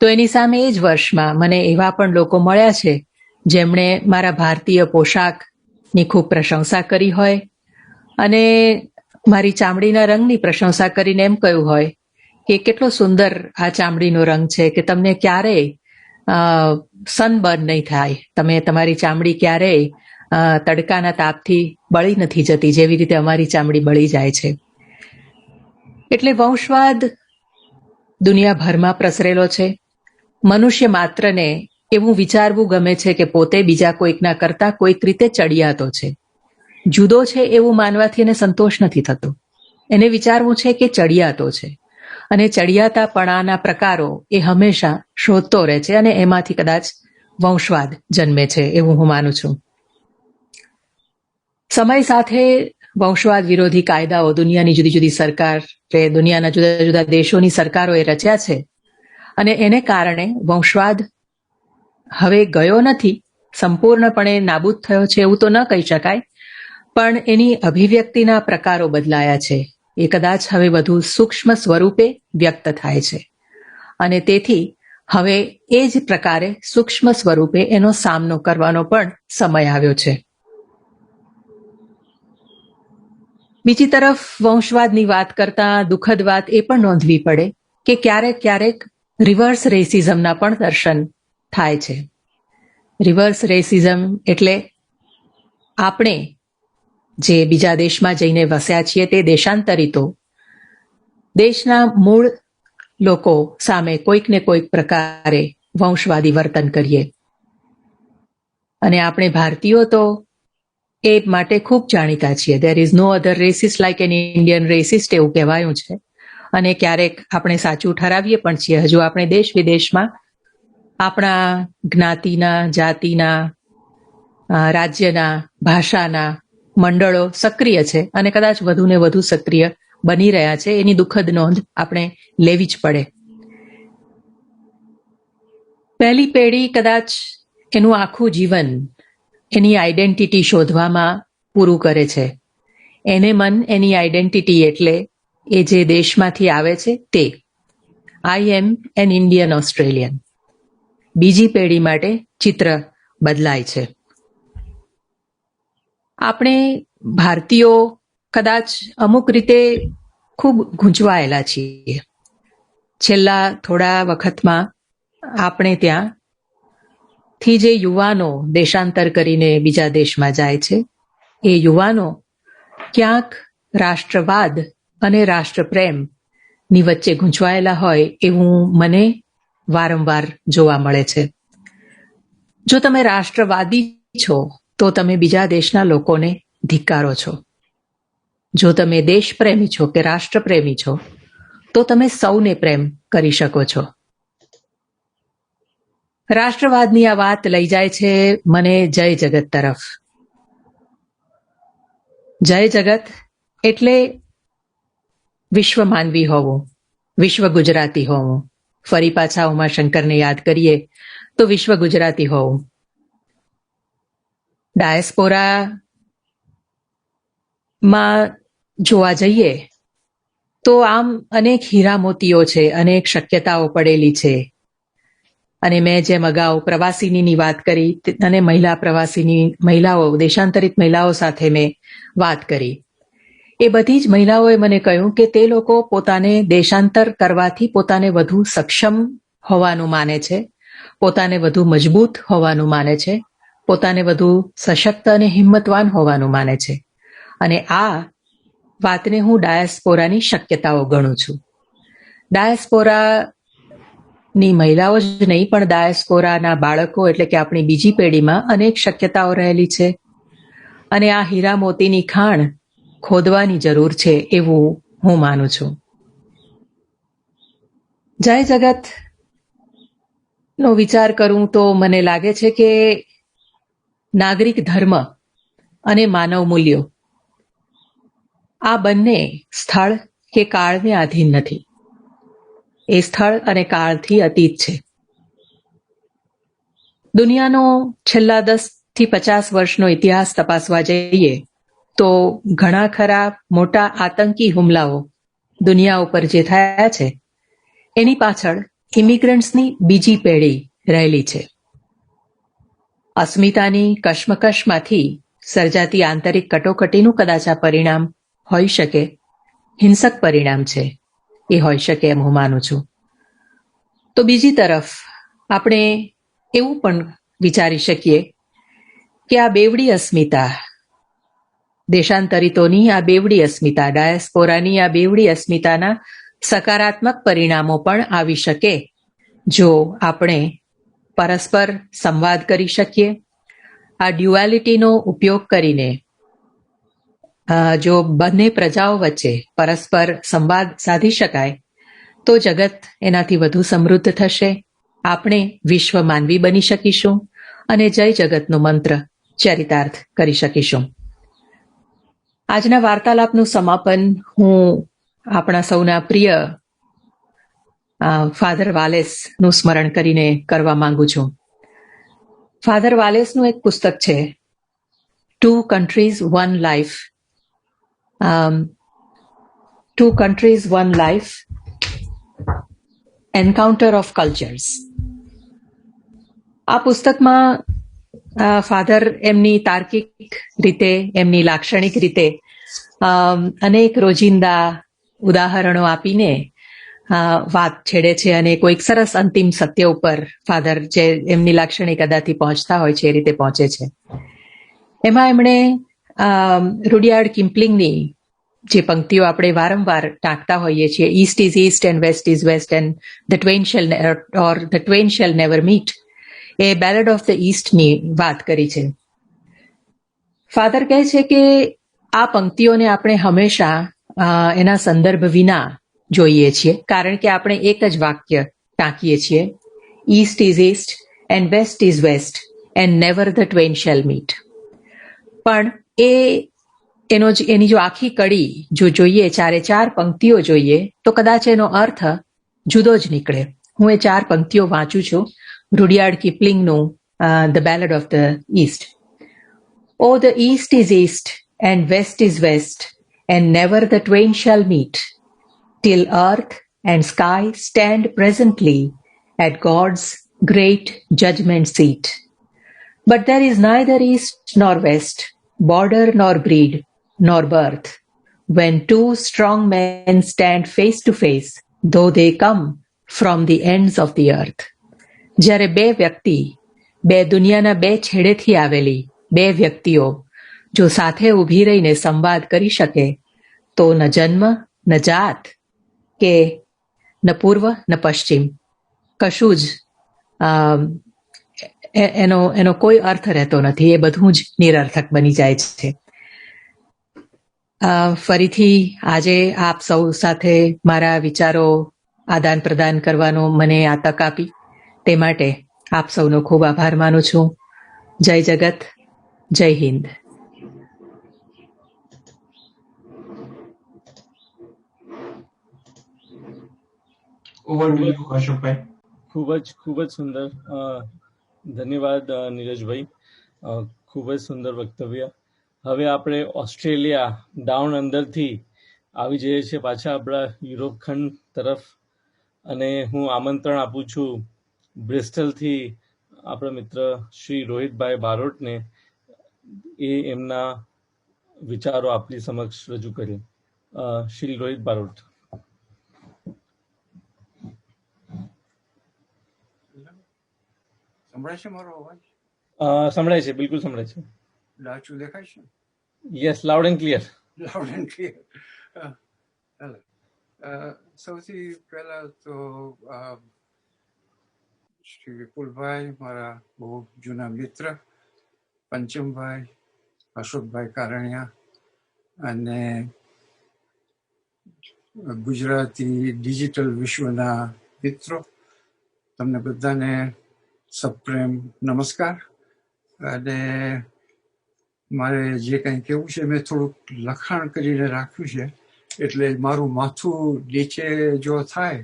તો એની સામે એ જ વર્ષમાં મને એવા પણ લોકો મળ્યા છે જેમણે મારા ભારતીય પોશાકની ખૂબ પ્રશંસા કરી હોય અને મારી ચામડીના રંગની પ્રશંસા કરીને એમ કહ્યું હોય કે કેટલો સુંદર આ ચામડીનો રંગ છે, કે તમને ક્યારેય સનબર્ન નહીં થાય, તમારી ચામડી ક્યારેય તડકાના તાપથી બળી નથી જતી જેવી રીતે અમારી ચામડી બળી જાય છે. એટલે વંશવાદ દુનિયાભરમાં પ્રસરેલો છે. મનુષ્ય માત્રને એવું વિચારવું ગમે છે કે પોતે બીજા કોઈકના કરતા કોઈક રીતે ચડિયાતો છે, જુદો છે એવું માનવાથી એને સંતોષ નથી થતો. એને વિચારવું છે કે ચડિયાતો છે, અને ચડિયાતાપણાના પ્રકારો એ હંમેશા શોધતો રહે છે અને એમાંથી કદાચ વંશવાદ જન્મે છે એવું હું માનું છું. સમય સાથે વંશવાદ વિરોધી કાયદાઓ દુનિયાની જુદી જુદી દુનિયાના જુદા જુદા દેશોની સરકારોએ રચ્યા છે અને એને કારણે વંશવાદ હવે ગયો નથી, સંપૂર્ણપણે નાબૂદ થયો છે એવું તો ન કહી શકાય, પણ એની અભિવ્યક્તિના પ્રકારો બદલાયા છે. એ કદાચ હવે વધુ સૂક્ષ્મ સ્વરૂપે વ્યક્ત થાય છે અને તેથી હવે એ જ પ્રકારે સૂક્ષ્મ સ્વરૂપે એનો સામનો કરવાનો પણ સમય આવ્યો છે. બીજી તરફ વંશવાદની વાત કરતા દુઃખદ વાત એ પણ નોંધવી પડે કે ક્યારેક રિવર્સ રેસિઝમના પણ દર્શન થાય છે. રિવર્સ રેસિઝમ એટલે આપણે જે બીજા દેશમાં જઈને વસ્યા છીએ તે દેશાંતરિતો દેશના મૂળ લોકો સામે કોઈક ને કોઈક પ્રકારે વંશવાદી વર્તન કરીએ. અને આપણે ભારતીયો તો એ માટે ખૂબ જાણીતા છીએ. There is no other racist like an Indian racist એવું કહેવાયું છે અને ક્યારેક આપણે સાચું ઠરાવીએ પણ છીએ. હજુ આપણે દેશ વિદેશમાં આપણા જ્ઞાતિના, જાતિના, રાજ્યના, ભાષાના મંડળો સક્રિય છે અને કદાચ વધુ ને વધુ સક્રિય બની રહ્યા છે. એની દુઃખદ નોંધ આપણે લેવી જ પડે. પહેલી પેઢી કદાચ એનું આખું જીવન એની આઈડેન્ટિટી શોધવામાં પૂરું કરે છે. એને મન એની આઈડેન્ટિટી એટલે એ જે દેશમાંથી આવે છે તે. આઈ એમ એન ઇન્ડિયન ઓસ્ટ્રેલિયન. બીજી પેઢી માટે ચિત્ર બદલાય છે. આપણે ભારતીયો કદાચ અમુક રીતે ખૂબ ગૂંચવાયેલા છીએ. છેલ્લા થોડા વખતમાં આપણે ત્યાંથી જે યુવાનો દેશાંતર કરીને બીજા દેશમાં જાય છે એ યુવાનો ક્યાંક રાષ્ટ્રવાદ અને રાષ્ટ્રપ્રેમની વચ્ચે ગૂંચવાયેલા હોય એવું મને વારંવાર જોવા મળે છે. જો તમે રાષ્ટ્રવાદી છો તો તમે બીજા દેશના લોકોને ધિક્કારો છો. જો તમે દેશપ્રેમી છો કે રાષ્ટ્રપ્રેમી છો તો તમે સૌને પ્રેમ કરી શકો છો. રાષ્ટ્રવાદની આ વાત લઈ જાય છે મને જય જગત તરફ. જય જગત એટલે વિશ્વ માનવી હોવું, વિશ્વ ગુજરાતી હોવું. ફરી પાછા ઉમાશંકરને યાદ કરીએ તો વિશ્વ ગુજરાતી હોવું. ડાયસ્પોરામાં જોવા જઈએ તો આમ અનેક હીરા મોતીઓ છે, અનેક શક્યતાઓ પડેલી છે. અને મેં જેમ અગાઉ પ્રવાસીની વાત કરી અને મહિલાઓ, દેશાંતરિત મહિલાઓ સાથે મેં વાત કરી. એ બધી જ મહિલાઓએ મને કહ્યું કે તે લોકો પોતાને દેશાંતર કરવાથી પોતાને વધુ સક્ષમ હોવાનું માને છે, પોતાને વધુ મજબૂત હોવાનું માને છે, પોતાને વધુ સશક્ત અને હિંમતવાન હોવાનું માને છે. અને આ વાતને હું ડાયસ્પોરાની શક્યતાઓ ગણું છું. ડાયસ્પોરાની મહિલાઓ જ નહીં, પણ ડાયસ્પોરાના બાળકો એટલે કે આપણી બીજી પેઢીમાં અનેક શક્યતાઓ રહેલી છે. અને આ હીરા મોતીની ખાણ ખોદવાની જરૂર છે એવું હું માનું છું. જય જગત નો વિચાર કરું તો મને લાગે છે કે નાગરિક ધર્મ અને માનવ મૂલ્યો આ બંને સ્થળ કે કાળને આધીન નથી. એ સ્થળ અને કાળથી અતીત છે. દુનિયાનો છેલ્લા 10 થી 50 વર્ષનો ઇતિહાસ તપાસવા જઈએ તો ઘણા ખરા મોટા આતંકી હુમલાઓ દુનિયા ઉપર જે થયા છે એની પાછળ ઇમિગ્રન્ટ્સની બીજી પેઢી રહેલી છે. અસ્મિતાની કશ્મકશમાંથી સર્જાતી આંતરિક કટોકટીનું કદાચ આ પરિણામ હોઈ શકે, હિંસક પરિણામ છે એ હોઈ શકે એમ હું માનું છું. તો બીજી તરફ આપણે એવું પણ વિચારી શકીએ કે આ બેવડી અસ્મિતા, દેશાંતરિતોની આ બેવડી અસ્મિતા, ડાયસ્પોરાની આ બેવડી અસ્મિતાના સકારાત્મક પરિણામો પણ આવી શકે જો આપણે પરસ્પર સંવાદ કરી શકીએ. આ ડ્યુઆલિટીનો ઉપયોગ કરીને જો બંને પ્રજાઓ વચ્ચે પરસ્પર સંવાદ સાધી શકાય તો જગત એનાથી વધુ સમૃદ્ધ થશે. આપણે વિશ્વ માનવી બની શકીશું અને જય જગતનો મંત્ર ચરિતાર્થ કરી શકીશું. આજના વાર્તાલાપનું સમાપન હું આપણા સૌના પ્રિય ફાધર વાલેસનું સ્મરણ કરીને કરવા માંગુ છું. ફાધર વાલેસનું એક પુસ્તક છે, 2 countries, 1 life. 2 countries, 1 life, Encounter of Cultures. આ પુસ્તકમાં ફાધર એમની તાર્કિક રીતે, એમની લાક્ષણિક રીતે અનેક રોજિંદા ઉદાહરણો આપીને વાત છેડે છે અને કોઈક સરસ અંતિમ સત્ય ઉપર ફાધર જે એમની લાક્ષણિક અદાથી પહોંચતા હોય છે એ રીતે પહોંચે છે. એમાં એમણે રૂડિયાર્ડ કિપલિંગની જે પંક્તિઓ આપણે વારંવાર ટાંકતા હોઈએ છીએ, east is east and west is west and the twain shall never meet, એ બેલેડ ઓફ ધ ઈસ્ટની વાત કરી છે. ફાધર કહે છે કે આ પંક્તિઓને આપણે હંમેશા એના સંદર્ભ વિના જોઈએ છીએ, કારણ કે આપણે એક જ વાક્ય ટાંકીએ છીએ, east is east and west is west and never the twain shall meet. પણ એની જો આખી કડી જો જોઈએ, 4 પંક્તિઓ જોઈએ તો કદાચ એનો અર્થ જુદો જ નીકળે. હું એ 4 પંક્તિઓ વાંચું છું રૂડિયાર્ડ કિપલિંગનું the ballad of the east. Oh, the east is east and west is west and never the twain shall meet till earth and sky stand presently at God's great judgment seat. But there is neither east nor west, border nor breed nor birth, when 2 strong men stand face to face, though they come from the ends of the earth. જ્યારે 2 વ્યક્તિ, 2 દુનિયાના 2 છેડેથી આવેલી 2 વ્યક્તિઓ જો સાથે ઊભી રહીને સંવાદ કરી શકે તો ન જન્મ ન જાત કે ન પૂર્વ ન પશ્ચિમ, કશું જ એનો કોઈ અર્થ રહેતો નથી. એ બધું જ નિરર્થક બની જાય છે. ફરીથી આજે આપ સૌ સાથે મારા વિચારો આદાન પ્રદાન કરવાનો મને આ તક આપી તે માટે આપ સૌનો ખૂબ આભાર માનું છું. જય જગત, જય Hind. Over to you, Ashokbhai. ખૂબ જ સુંદર. ધન્યવાદ નીરજભાઈ. ખૂબ જ સુંદર વક્તવ્ય. હવે આપણે ઓસ્ટ્રેલિયા ડાઉન અંદરથી આવી જઈએ છીએ પાછા આપણા યુરોપ ખંડ તરફ, અને હું આમંત્રણ આપું છું બ્રિસ્ટલથી આપણા મિત્ર શ્રી રોહિતભાઈ બારોટને. એ એમના વિચારો આપની સમક્ષ રજૂ કરે. શ્રી રોહિત બારોટ. સંભળાય છે મારો અવાજ? સંભળાય છે, બિલકુલ સંભળાય છે. લાચું દેખાય છે? Yes, loud and clear. Loud and clear. સૌથી પહેલા તો શ્રી વિપુલભાઈ, મારા બહુ જૂના મિત્ર, પંચમભાઈ, અશોકભાઈ કારણિયા અને ગુજરાતી ડિજિટલ વિશ્વના મિત્રો, તમને બધાને સપ્રેમ નમસ્કાર. અને મારે જે કંઈ કહેવું છે મેં થોડુંક લખાણ કરીને રાખ્યું છે, એટલે મારું માથું નીચે જો થાય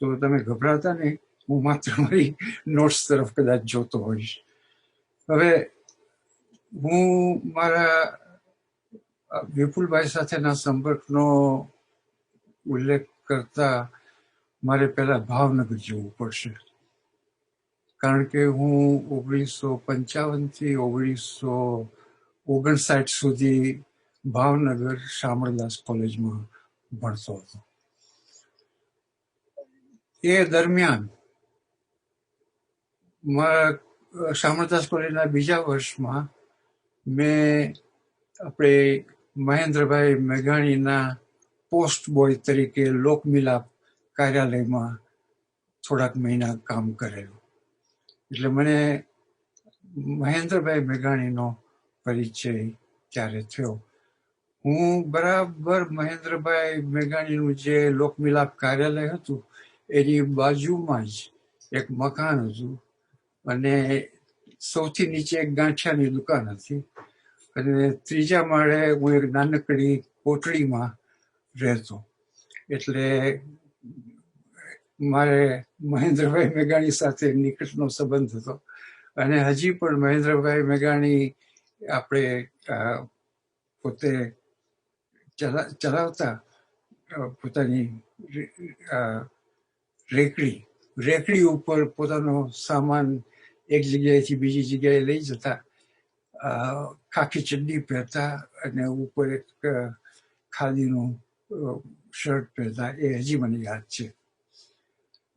તો તમે ગભરાતા નહીં, હું માત્ર મારી નોટ્સ તરફ કદાચ જોતો હોઈશ. હવે હું મારા વિપુલભાઈ સાથેના સંપર્કનો ઉલ્લેખ કરતા મારે પહેલા ભાવનગર જવું પડશે, કારણ કે હું 1955થી 1959 સુધી ભાવનગર શામળદાસ કોલેજમાં ભણતો હતો. એ દરમિયાન મારા શામળદાસ કોલેજના બીજા વર્ષમાં મેં આપણે મહેન્દ્રભાઈ મેઘાણીના પોસ્ટ બોય તરીકે લોકમિલાપ કાર્યાલયમાં થોડાક મહિના કામ કરેલું. એટલે મને મહેન્દ્રભાઈ મેઘાણીનો પરિચય ત્યારે થયો. હું બરાબર મહેન્દ્રભાઈ મેઘાણીનું જે લોકમિલાપ કાર્યાલય હતું એની બાજુમાં જ એક મકાન હતું, અને સૌથી નીચે એક ગાંઠિયાની દુકાન હતી, અને ત્રીજા માળે હું એક નાનકડી કોટડીમાં રહેતો. એટલે મારે મહેન્દ્રભાઈ મેઘાણી સાથે નિકટનો સંબંધ હતો. અને હજી પણ મહેન્દ્રભાઈ મેઘાણી આપણે પોતે ચલાવતા પોતાની રેકડી ઉપર પોતાનો સામાન એક જગ્યાએથી બીજી જગ્યાએ લઈ જતા, ખાખી ચડ્ડી પહેરતા અને ઉપર એક ખાદીનું શર્ટ પહેરતા. એ હજી મને યાદ છે.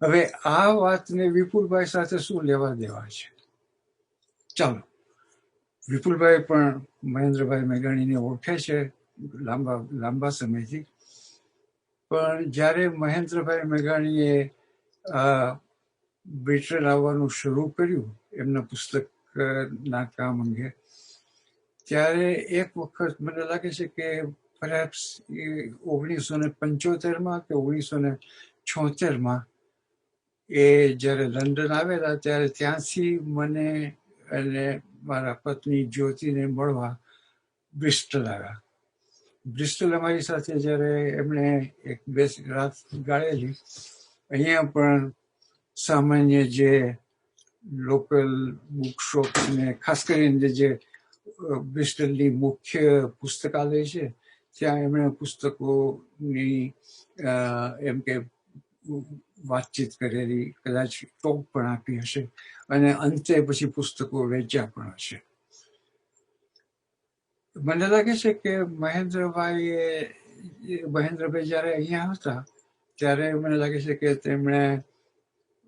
હવે આ વાતને વિપુલભાઈ સાથે શું લેવા દેવા છે? ચાલો, વિપુલભાઈ પણ મહેન્દ્રભાઈ મેઘાણીને ઓળખે છે લાંબા સમયથી. પણ જ્યારે મહેન્દ્રભાઈ મેઘાણીએ બ્રિટન આવવાનું શરૂ કર્યું એમના પુસ્તકના કામ અંગે, ત્યારે એક વખત મને લાગે છે કે પરહેપ્સ 1975માં કે 1976માં એ જ્યારે લંડન આવેલા ત્યારે ત્યાંથી મને અને મારા પત્ની જ્યોતિને મળવા બ્રિસ્ટલ આવ્યા. બ્રિસ્ટલ અમારી સાથે જ્યારે એમણે એક બે રાત ગાળેલી, અહીંયા પણ સામાન્ય જે લોકલ બુકશોપ ને ખાસ કરીને જે બ્રિસ્ટલની મુખ્ય પુસ્તકાલય છે ત્યાં એમણે પુસ્તકોની એમ કે વાતચીત કરેલી, કદાચ ટોક પણ આપી હશે, અને અંતે પછી પુસ્તકો વેચ્યા પણ હશે. મને લાગે છે કે મહેન્દ્રભાઈ જ્યારે અહીંયા હતા ત્યારે મને લાગે છે કે તેમણે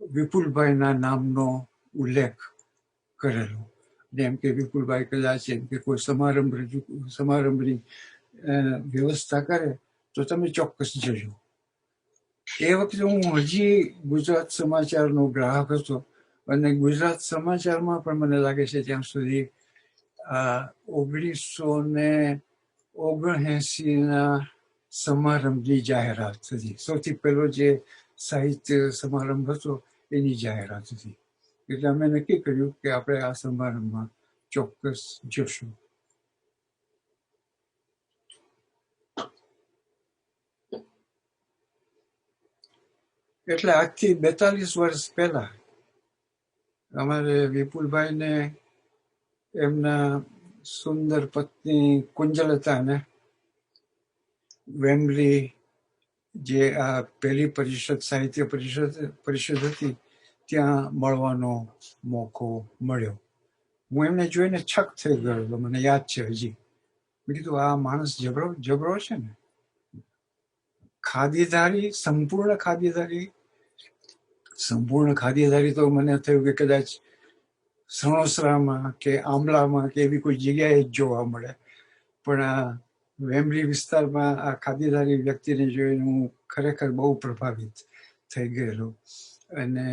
વિપુલભાઈના નામનો ઉલ્લેખ કરેલો. જેમ કે વિપુલભાઈ કદાચ એમ કે કોઈ સમારંભની વ્યવસ્થા કરે તો તમે ચોક્કસ જજો. એ વખતે હું હજી ગુજરાત સમાચારનો ગ્રાહક હતો, અને ગુજરાત સમાચારમાં પણ મને લાગે છે ત્યાં સુધી 1979ના સમારંભની જાહેરાત હતી. સૌથી પહેલો જે સાહિત્ય સમારંભ હતો એની જાહેરાત હતી. એટલે અમે નક્કી કર્યું કે આપણે આ સમારંભમાં ચોક્કસ જશું. એટલે આજથી 42 વર્ષ પહેલા અમારે વિપુલભાઈને એમના સુંદર પત્ની કુંજલતાને વેમ્બલી જે આ પહેલી પરિષદ સાહિત્ય પરિષદ હતી ત્યાં મળવાનો મોકો મળ્યો. હું એમને જોઈને છક થઈ ગયો હતો. મને યાદ છે હજી. મેં કીધું આ માણસ જબરો છે ને, ખાદીધારી, સંપૂર્ણ ખાદીધારી તો મને થયું કે કદાચ સણોસરામાં કે આંબલામાં કે એવી કોઈ જગ્યાએ જ જોવા મળે, પણ આ વેમ્બલી વિસ્તારમાં આ ખાદીધારી વ્યક્તિને જોઈને હું ખરેખર બહુ પ્રભાવિત થઈ ગયેલો. અને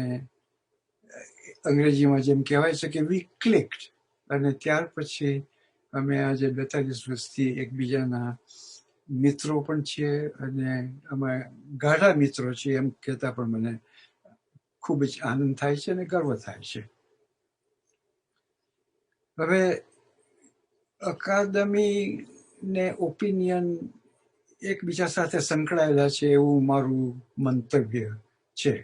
અંગ્રેજીમાં જેમ કહેવાય છે કે વી ક્લિક્ડ. અને ત્યાર પછી અમે આજે 42 વર્ષથી એકબીજાના મિત્રો પણ છીએ અને અમે ગાઢા મિત્રો છીએ એમ કહેતા પણ મને ખૂબ જ આનંદ થાય છે અને ગર્વ થાય છે. હવે અકાદમી ને ઓપિનિયન એકબીજા સાથે સંકળાયેલા છે એવું મારું મંતવ્ય છે.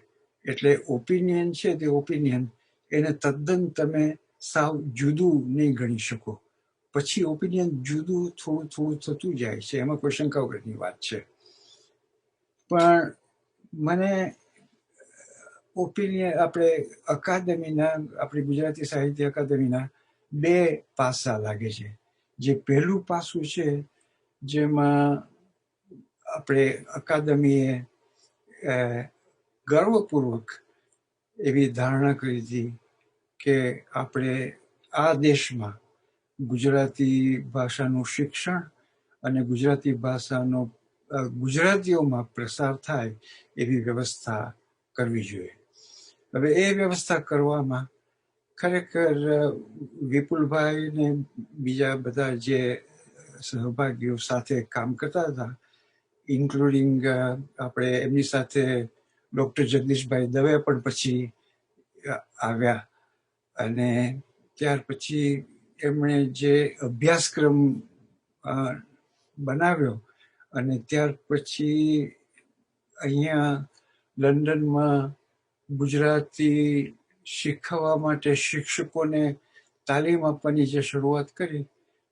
એટલે ઓપિનિયન છે તે ઓપિનિયન, એને તદ્દન તમે સાવ જુદું નહીં ગણી શકો. પછી ઓપિનિયન જુદું થોડું થતું જાય છે, એમાં કોઈ શંકા વગરની વાત છે. પણ મને ઓપિનિયન આપણે આપણી ગુજરાતી સાહિત્ય અકાદમીના 2 પાસા લાગે છે. જે પહેલું પાસું છે જેમાં આપણે અકાદમીએ ગર્વપૂર્વક એવી ધારણા કરી હતી કે આપણે આ દેશમાં ગુજરાતી ભાષાનું શિક્ષણ અને ગુજરાતી ભાષાનો ગુજરાતીઓમાં પ્રસાર થાય એવી વ્યવસ્થા કરવી જોઈએ. હવે એ વ્યવસ્થા કરવામાં ખરેખર વિપુલભાઈ ને બીજા બધા જે સહભાગીઓ સાથે કામ કરતા હતા, ઇન્ક્લુડિંગ આપણે એમની સાથે ડૉક્ટર જગદીશભાઈ દવે પણ પછી આવ્યા. અને ત્યાર પછી એમણે જે અભ્યાસક્રમ બનાવ્યો અને ત્યાર પછી અહીંયા લંડનમાં ગુજરાતી શીખવવા માટે શિક્ષકોને તાલીમ આપવાની જે શરૂઆત કરી,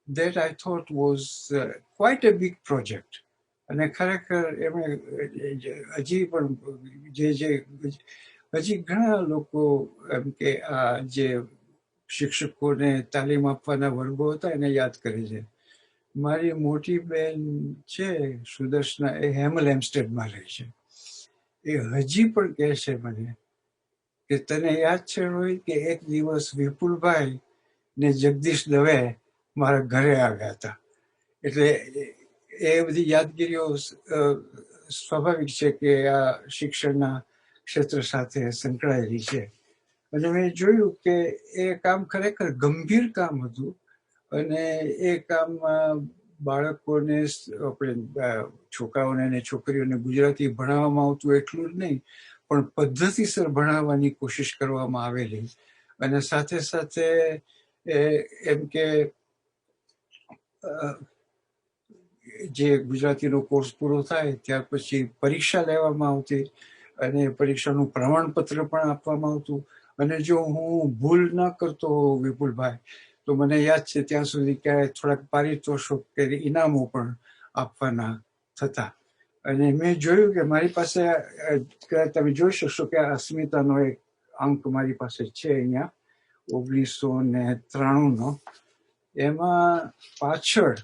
that I thought was quite a big project. અને ખરેખર એમણે હજી પણ હજી ઘણા લોકો એમ કે આ જે શિક્ષકોને તાલીમ આપવાના વર્ગો હતા એને યાદ કરે છે. મારી મોટી બેન છે સુદર્શના, એ હેમલ હેમ્સ્ટેડમાં રહે છે. એ હજી પણ કહે છે મને કે તને યાદ છે રોહિત કે એક દિવસ વિપુલભાઈ ને જગદીશ દવે મારા ઘરે આવ્યા હતા. એટલે એ બધી યાદગીરીઓ સ્વાભાવિક છે કે આ શિક્ષણના ક્ષેત્ર સાથે સંકળાયેલી છે. અને મેં જોયું કે એ કામ ખરેખર ગંભીર કામ હતું. અને એ કામમાં બાળકોને, આપણે છોકરાઓને અને છોકરીઓને ગુજરાતી ભણાવવામાં આવતું એટલું જ નહીં, પણ પદ્ધતિસર ભણાવવાની કોશિશ કરવામાં આવેલી. અને સાથે સાથે એમ કે જે ગુજરાતીનો કોર્સ પૂરો થાય ત્યાર પછી પરીક્ષા લેવામાં આવતી અને પરીક્ષાનું પ્રમાણપત્ર પણ આપવામાં આવતું. અને જો હું ભૂલ ન કરતો વિપુલભાઈ, તો મને યાદ છે ત્યાં સુધી ક્યાંય થોડાક પારિતોષિક કે ઇનામો પણ આપવાના થતા. અને મેં જોયું કે મારી પાસે, તમે જોઈ શકશો કે આ અસ્મિતાનો એક અંક મારી પાસે છે અહીંયા 1993નો. એમાં પાછળ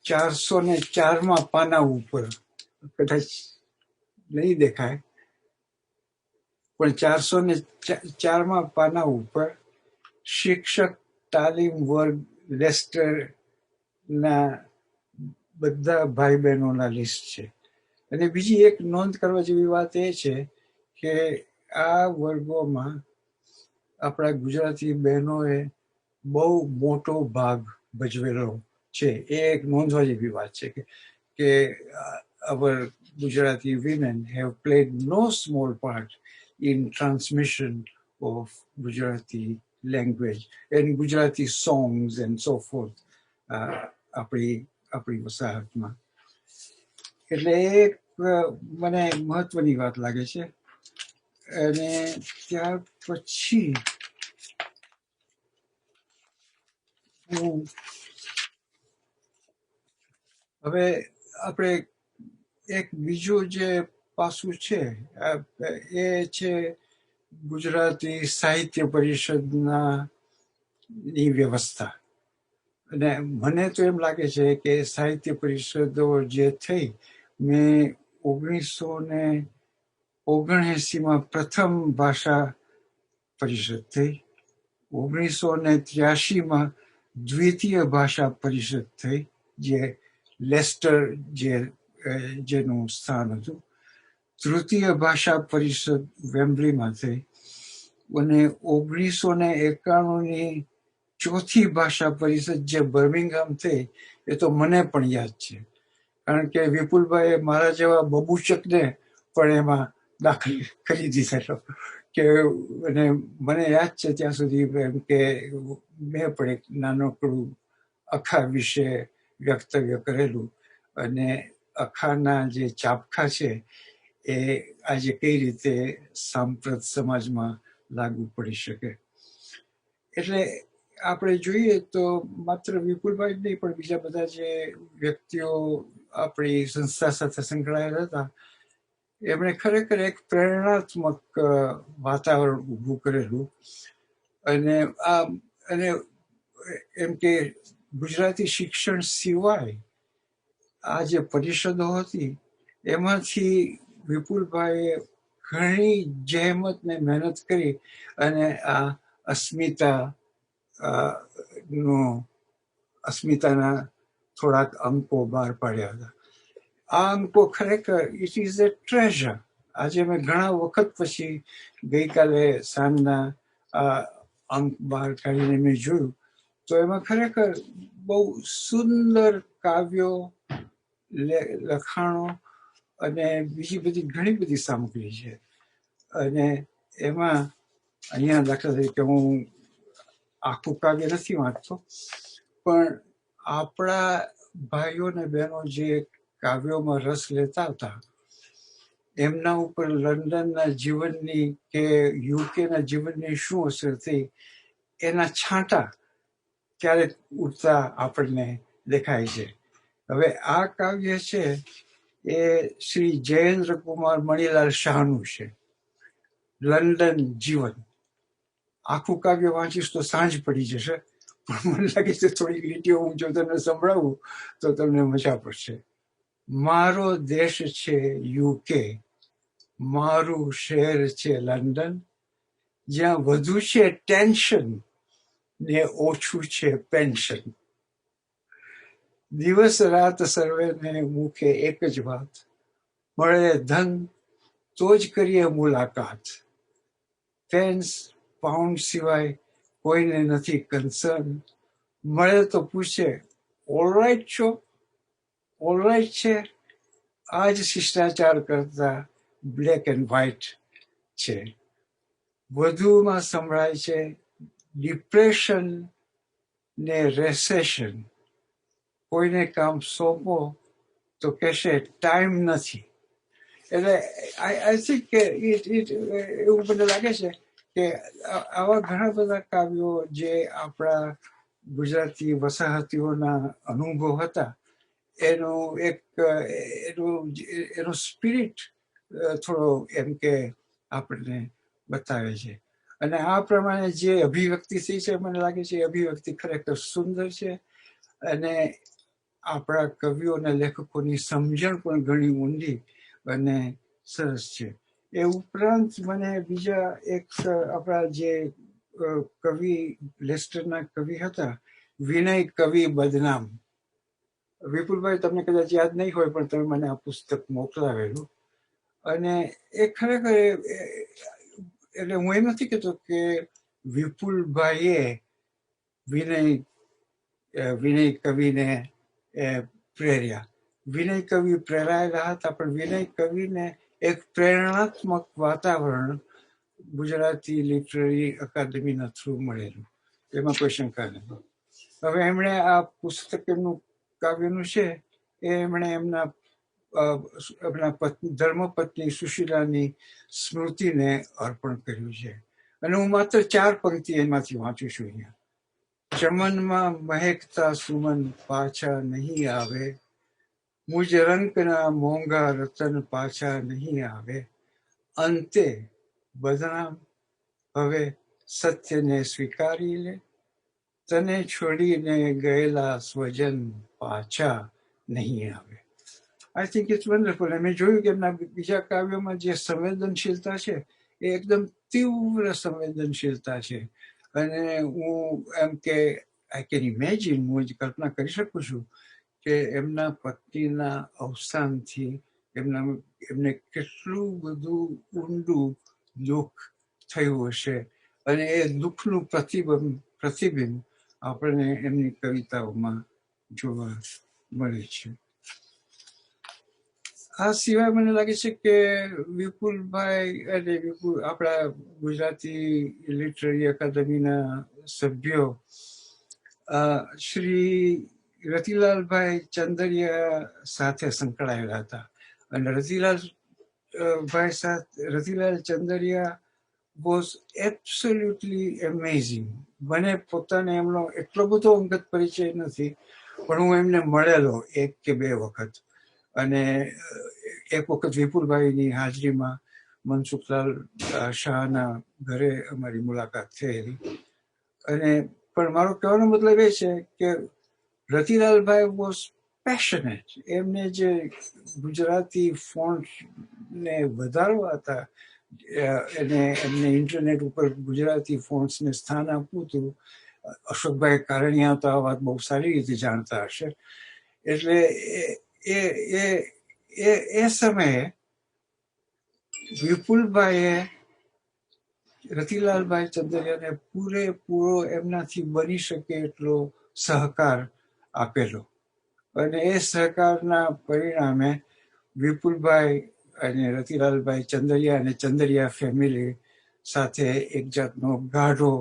404માં પાના ઉપર, કદાચ નહીં દેખાય, પણ 404માં પાના ઉપર શિક્ષક તાલીમ વર્ગ લેસ્ટરના બધા ભાઈ બહેનોના લિસ્ટ છે. અને બીજી એક નોંધ કરવા જેવી વાત એ છે કે આ વર્ગોમાં આપણા ગુજરાતી બહેનોએ બહુ મોટો ભાગ ભજવેલો છે. એ એક નોંધવા જેવી વાત છે કે our Gujarati women have played no small part in transmission of Gujarati language and Gujarati songs and so forth આપણી વસાહતમાં. એટલે એ મને મહત્વની વાત લાગે છે. અને ત્યાર પછી હું હવે આપણે એક બીજું જે પાસું છે એ છે ગુજરાતી સાહિત્ય પરિષદના ની વ્યવસ્થા. અને મને તો એમ લાગે છે કે સાહિત્ય પરિષદો જે થઈ, મેં 1979 પ્રથમ ભાષા પરિષદ થઈ, 1983 દ્વિતીય ભાષા પરિષદ થઈ, જે લેસ્ટર જેનું સ્થાન હતું. તૃતીય ભાષા પરિષદ વેમ્બલીમાં થઈ, અને 1991 ચોથી ભાષા પરિષદ જે બર્મિંગહામ થઈ, એ તો મને પણ યાદ છે, કારણ કે વિપુલભાઈએ મારા જેવા બબુચકને પણ એમાં દાખલ કરી દીધેલો. કે અને મને યાદ છે ત્યાં સુધી એમ કે મેં પણ એક નાનકડું અખા વિશે વક્તવ્ય કરેલું, અને અખાના જે ચાપખા છે એ આજે કઈ રીતે સાંપ્રત સમાજમાં લાગુ પડી શકે. એટલે આપણે જોઈએ તો માત્ર વિપુલભાઈ જ નહીં, પણ બીજા બધા જે વ્યક્તિઓ આપણી સંસ્થા સાથે સંકળાયેલા હતા, એમણે ખરેખર એક પ્રેરણાત્મક વાતાવરણ ઊભું કરેલું. અને એમ કે ગુજરાતી શિક્ષણ સિવાય આ જે પરિષદો હતી એમાંથી વિપુલભાઈએ ઘણી જહેમત ને મહેનત કરી અને આ અસ્મિતાના થોડાક અંકો બહાર પાડ્યા હતા. આ અંકો ખરેખર ઇટ ઇઝ એ ટ્રેઝર. આજે મેં ઘણા વખત પછી ગઈકાલે સાંજના અંક બહાર કાઢીને મેં જોયું, તો એમાં ખરેખર બહુ સુંદર કાવ્યો, લખાણો અને બીજી બધી ઘણી બધી સામગ્રી છે. અને એમાં અહીંયા દાખલા તરીકે હું આખું કાવ્ય નથી વાંચતો, પણ આપણા ભાઈઓ ને બહેનો જે કાવ્યોમાં રસ લેતા હતા, એમના ઉપર લંડનના જીવનની કે યુકેના જીવનની શું અસર થઈ એના છાંટા ક્યારેક ઉઠતા આપણને દેખાય છે. હવે આ કાવ્ય છે એ શ્રી જયેન્દ્ર કુમાર મણિલાલ શાહનું છે, લંડન જીવન. આખું કાવ્ય વાંચીશ તો સાંજ પડી જશે, પણ મને લાગે છે થોડીક લીટીઓ હું જો તમને સંભળાવું તો તમને મજા પડશે. મારો દેશ છે યુકે, મારું શહેર છે લંડન, જ્યાં વધુ છે ટેન્શન ને ઓછું છે પેન્શન. દિવસ રાત સર્વેને મુખે એક જ વાત, મળે ધન તો જ કરીએ મુલાકાત. પેન્સ પાઉન્ડ સિવાય કોઈને નથી કન્સર્ન, મળે તો પૂછે ઓલરાઈટ છો, ઓલરાઈટ છે. આ જ શિષ્ટાચાર કરતા બ્લેક એન્ડ વ્હાઈટ છે. વધુમાં સંભળાય છે ડિપ્રેશન ને રેસેશન, કોઈને કામ સોંપો તો કહેશે ટાઈમ નથી. એટલે આઈ થિંક કે એવું મને લાગે છે કે આવા ઘણા બધા કાવ્યો જે આપણા ગુજરાતી વસાહતીઓના અનુભવ હતા, એનો સ્પિરિટ થોડો એમ કે આપણને બતાવે છે. અને આ પ્રમાણે જે અભિવ્યક્તિ થઈ છે, મને લાગે છે અભિવ્યક્તિ ખરેખર સુંદર છે, અને આપણા કવિઓ અને લેખકોની સમજણ પણ ઘણી ઊંડી અને સરસ છે. એ ઉપરાંત મને બીજા એક આપણા જે કવિ લેસ્ટરના કવિ હતા, વિનય કવિ બદનામ. વિપુલભાઈ તમને કદાચ યાદ નહીં હોય, પણ તમે મને આ પુસ્તક મોકલાવેલું. અને એ ખરેખર એટલે હું એમ નથી કહેતો કે વિપુલભાઈએ વિનય કવિને પ્રેર્યા. વિનય કવિ પ્રેરાયેલા હતા, પણ વિનય કવિને એક પ્રેરણાત્મક વાતાવરણ ગુજરાતી લિટરરી અકાદમીના થ્રુ મળેલું, એમાં કોઈ શંકા નથી. હવે એમણે આ પુસ્તક એમનું કાવ્યનું છે એ એમણે એમના એમના ધર્મપત્ની સુશીલાની સ્મૃતિને અર્પણ કર્યું છે. અને હું માત્ર 4 પંક્તિ એમાંથી વાંચું છું અહીંયા. ચમનમાં મહેકતા સુમન પાછા નહીં આવે, મુજ રંકના મોંઘા રતન પાછા નહીં આવે, અંતે બદનામ હવે સત્યને સ્વીકારી લે, તને છોડીને ગયેલા સ્વજન પાછા નહીં આવે. I think it's wonderful. મેં જોયું કે એમના બીજા કાવ્યોમાં જે સંવેદનશીલતા છે એ એકદમ તીવ્ર સંવેદનશીલતા છે. અને હું એમ કે આઈ કેન ઇમેજિન, હું જ કલ્પના કરી શકું છું કે એમના પત્નીના અવસાનથી એમને કેટલું બધું ઊંડું દુઃખ થયું હશે. અને એ દુઃખનું પ્રતિબિંબ આપણને એમની કવિતાઓમાં જોવા મળે છે. આ સિવાય મને લાગે છે કે વિપુલભાઈ અને આપણા ગુજરાતી લિટરરી અકાદમીના સભ્યો શ્રી રતિલાલભાઈ ચંદરિયા સાથે સંકળાયેલા હતા. અને રતિલાલ ચંદરિયા વોઝ એબ્સોલ્યુટલી એમેઝિંગ. મને પોતાને એમનો એટલો બધો અંગત પરિચય નથી, પણ હું એમને મળેલો 1 કે 2 વખત. અને એક વખત વિપુલભાઈની હાજરીમાં મનસુખલાલ શાહના ઘરે અમારી મુલાકાત થયેલી. અને પણ મારો કહેવાનો મતલબ એ છે કે રતિલાલભાઈ વોઝ પેશનેટ. એમને જે ગુજરાતી ફોન્ટ્સને વધારવા હતા, અને એમને ઇન્ટરનેટ ઉપર ગુજરાતી ફોન્ટ્સને સ્થાન આપવું હતું. અશોકભાઈ કારણિયા તો આ વાત બહુ સારી રીતે જાણતા હશે. એટલે એ સમયે વિપુલભાઈએ રતિલાલભાઈ ચંદરિયાને પૂરેપૂરો એમનાથી બની શકે એટલો સહકાર આપેલો. અને એ સહકારના પરિણામે વિપુલભાઈ અને રતિલાલભાઈ ચંદરિયા અને ચંદરિયા ફેમિલી સાથે એક જાતનો ગાઢો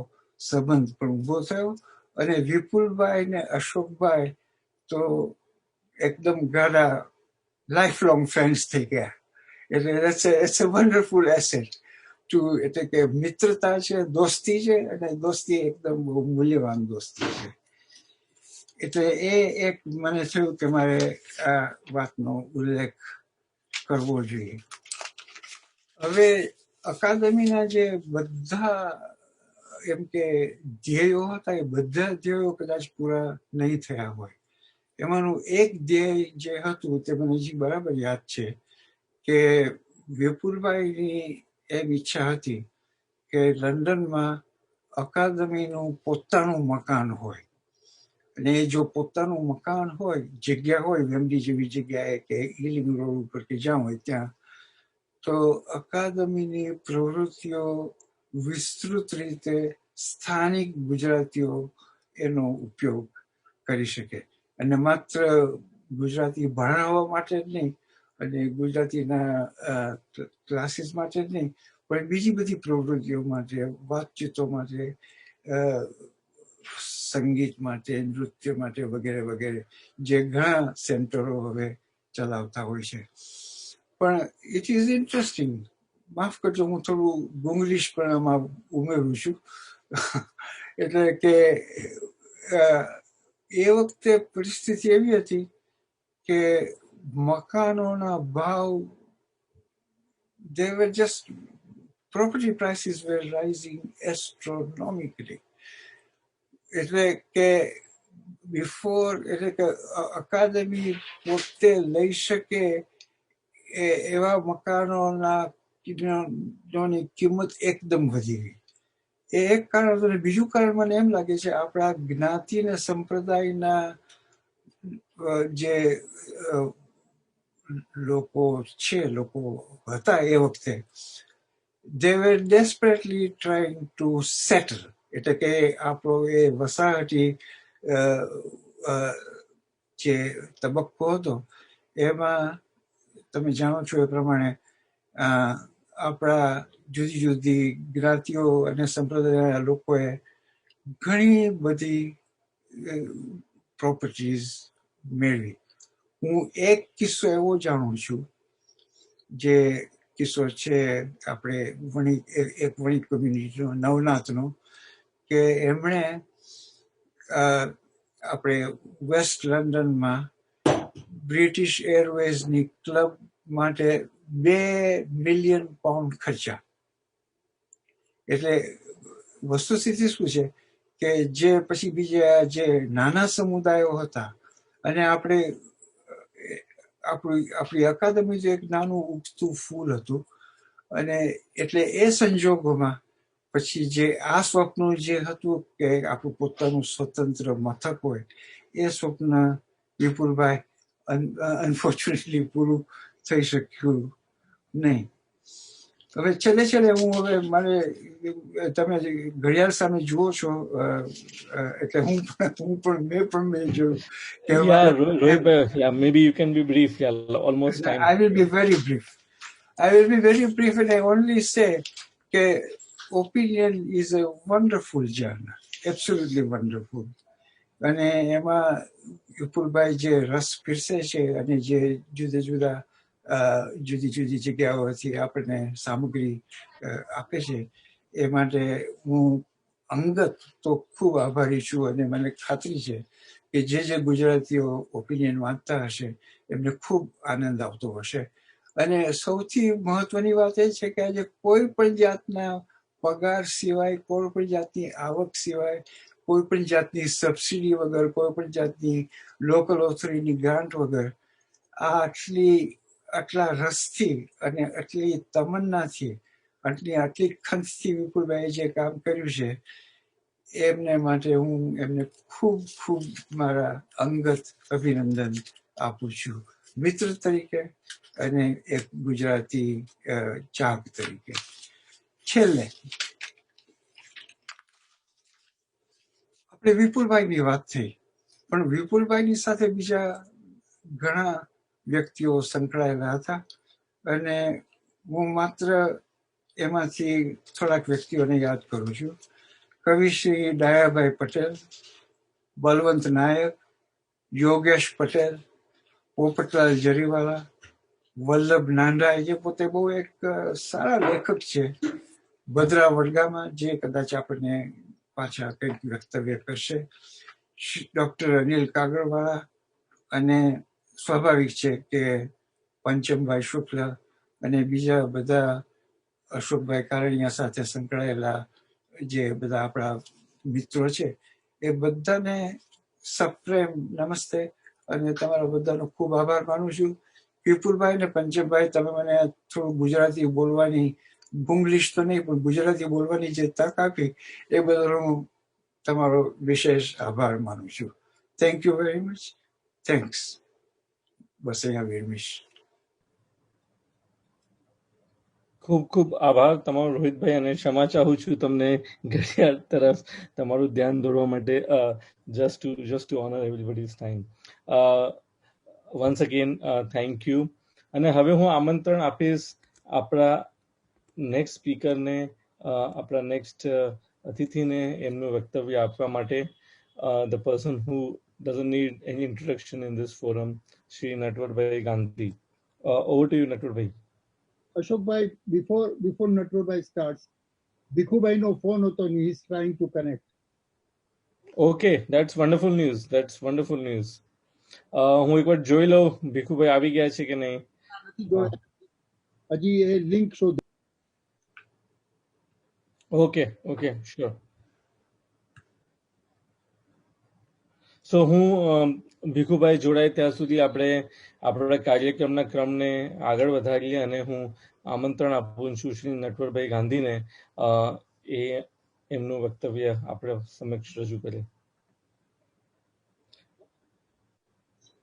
સંબંધ પણ ઊભો થયો. અને વિપુલભાઈ ને અશોકભાઈ તો એકદમ ગાઢા લાઈફ લોંગ ફ્રેન્ડ્સ થઈ ગયા. એટલે it's a wonderful asset to, એટલે કે મિત્રતા છે, દોસ્તી છે, અને દોસ્તી એકદમ બહુ મૂલ્યવાન દોસ્તી છે. એટલે એ એક મને થયું કે મારે આ વાતનો ઉલ્લેખ કરવો જોઈએ. હવે અકાદમીના જે બધા એમ કે ધ્યેયો હતા, એ બધા ધ્યેયો કદાચ પૂરા નહીં થયા હોય. એમાંનું એક ધ્યેય જે હતું તે મને હજી બરાબર યાદ છે કે વિપુલભાઈની એમ ઈચ્છા હતી કે લંડનમાં અકાદમીનું પોતાનું મકાન હોય. અને જો પોતાનું મકાન હોય, જગ્યા હોય, વેમ્બલી જેવી જગ્યાએ કે ઈલિંગ રોડ ઉપર કે જ્યાં હોય ત્યાં, તો અકાદમીની પ્રવૃત્તિઓ વિસ્તૃત રીતે સ્થાનિક ગુજરાતીઓ એનો ઉપયોગ કરી શકે. અને માત્ર ગુજરાતી ભણાવવા માટે જ નહીં, અને ગુજરાતીના ક્લાસીસ માટે જ નહીં, પણ બીજી બધી પ્રવૃત્તિઓ માટે, વાતચીતો માટે, સંગીત માટે, નૃત્ય માટે વગેરે વગેરે, જે ઘણા સેન્ટરો હવે ચલાવતા હોય છે. પણ ઇટ ઇઝ ઇન્ટરેસ્ટિંગ, માફ કરજો હું થોડું ગુંગલીશ પણ આમાં ઉમેરું છું. એટલે કે એ વખતે પરિસ્થિતિ એવી હતી કે મકાનોના ભાવ, they were just, property prices were rising astronomically. એટલે કે અકાદમી પોતે લઈ શકે એવા મકાનોની કિંમત એકદમ વધી ગઈ. એ એક કારણ હતું. બીજું કારણ મને એમ લાગે છે, આપણા જ્ઞાતિ અને સંપ્રદાયના જે લોકો હતા એ વખતે, they were desperately trying to settle. એટલે કે આપણો એ વસાહતી જે તબક્કો હતો એમાં તમે જાણો છો એ પ્રમાણે આપણા જુદી જુદી જ્ઞાતિઓ અને સંપ્રદાયના લોકોએ ઘણી બધી પ્રોપર્ટીઝ મેળવી. હું એક કિસ્સો એવો જાણું છું, જે કિસ્સો છે આપણે એક વણિક કમ્યુનિટીનો, નવનાથનો, કે એમણે આપણે વેસ્ટ લંડનમાં બ્રિટિશ એરવેઝની ક્લબ માટે £2 મિલિયન ખર્ચા. એટલે વસ્તુસ્થિતિ શું છે કે જે પછી બીજા જે નાના સમુદાયો હતા, અને આપણી અકાદમી જે એક નાનું ઉગતું ફૂલ હતું, અને એટલે એ સંજોગોમાં પછી જે આ સ્વપ્ન જે હતું કે આપણું પોતાનું સ્વતંત્ર મથક હોય, એ સ્વપ્ન વિપુલભાઈ અનફોર્ચ્યુનેટલી પૂરું થઈ શક્યું નહીં. હવે છેલ્લે હું હવે મારે તમે ઘડિયાળ સામે જુઓ છો, એટલે મેં જોયું કે maybe you can be brief. Almost time. I will be very brief. And I only say કે opinion is a wonderful journal, absolutely wonderful. અને એમાં વિપુલભાઈ જે રસ પીરસે છે અને જે જુદી જુદી જગ્યાઓથી આપણને સામગ્રી આપે છે, એ માટે હું અંગત તો ખૂબ આભારી છું. અને મને ખાતરી છે કે જે ગુજરાતીઓ ઓપિનિયન વાંચતા હશે એમને ખૂબ આનંદ આવતો હશે. અને સૌથી મહત્વની વાત એ છે કે આજે કોઈ પણ જાતના પગાર સિવાય, કોઈ પણ જાતની આવક સિવાય, કોઈ પણ જાતની સબસિડી વગર, કોઈ પણ જાતની લોકલ ઓથોરિટીની ગ્રાન્ટ વગર આટલા રસથી અને આટલી તમન્નાથી, આટલી ખંતથી વિપુલભાઈએ જે કામ કર્યું છે, એમને માટે હું એમને ખૂબ ખૂબ મારા અંગત અભિનંદન આપું છું, મિત્ર તરીકે અને એક ગુજરાતી ચાહક તરીકે. છેલ્લે આપણે વિપુલભાઈની વાત થઈ, પણ વિપુલભાઈની સાથે બીજા ઘણા વ્યક્તિઓ સંકળાયેલા હતા, અને હું માત્ર એમાંથી થોડાક વ્યક્તિઓને યાદ કરું છું. કવિ શ્રી ડાયાભાઈ પટેલ, બલવંત નાયક, યોગેશ પટેલ, પોપટલાલ જરીવાલા, વલ્લભ નાંડાઈ, જે પોતે બહુ એક સારા લેખક છે, ભદ્રા વડગામા, જે કદાચ આપણને પાછા કંઈક વક્તવ્ય કરશે, ડોક્ટર અનિલ કાગળવાળા, અને સ્વાભાવિક છે કે પંચમભાઈ શુક્લ અને બીજા બધા અશોકભાઈ કારણિયા સાથે સંકળાયેલા જે બધા આપણા મિત્રો છે, એ બધાને સપ્રેમ નમસ્તે અને તમારા બધાનો ખૂબ આભાર માનું છું. વિપુલભાઈ ને પંચમભાઈ, તમે મને થોડું ગુજરાતી બોલવાની, ગુંગલીશ તો નહીં પણ ગુજરાતી બોલવાની જે તક આપી, એ બદલ હું તમારો વિશેષ આભાર માનું છું. Thank you very much. Thanks. બસ અહીંયા વિરમીશ. ખૂબ ખૂબ આભાર તમારો રોહિતભાઈ, અને ક્ષમા ચાહું છું તમને ઘડિયાળ તરફ તમારું ધ્યાન દોરવા માટે. just to honor everybody's time. Once again, thank you. અને હવે હું આમંત્રણ આપીશ આપણા નેક્સ્ટ સ્પીકરને, આપણા નેક્સ્ટ અતિથિને એમનું વક્તવ્ય આપવા માટે. The person who doesn't need any introduction in this forum, Shri Natwarbhai Gandhi. Over to you, Natwarbhai. Ashokbhai, before Natwarbhai starts, Bhikkubhai no phone hoto, he is trying to connect. Okay, that's wonderful news. હું એકવાર જોઈ લઉં ભીખુભાઈ આવી ગયા છે કે નહીં. હજી એ લિંક શોધ. Okay, sure. સો હું ભીખુભાઈ જોડાય ત્યાં સુધી આપણે આપણા કાર્યક્રમના ક્રમને આગળ વધારીએ, અને હું આમંત્રણ આપું છું શ્રી નટવરભાઈ ગાંધીને એ એમનું વક્તવ્ય આપણે સમક્ષ રજૂ કરે.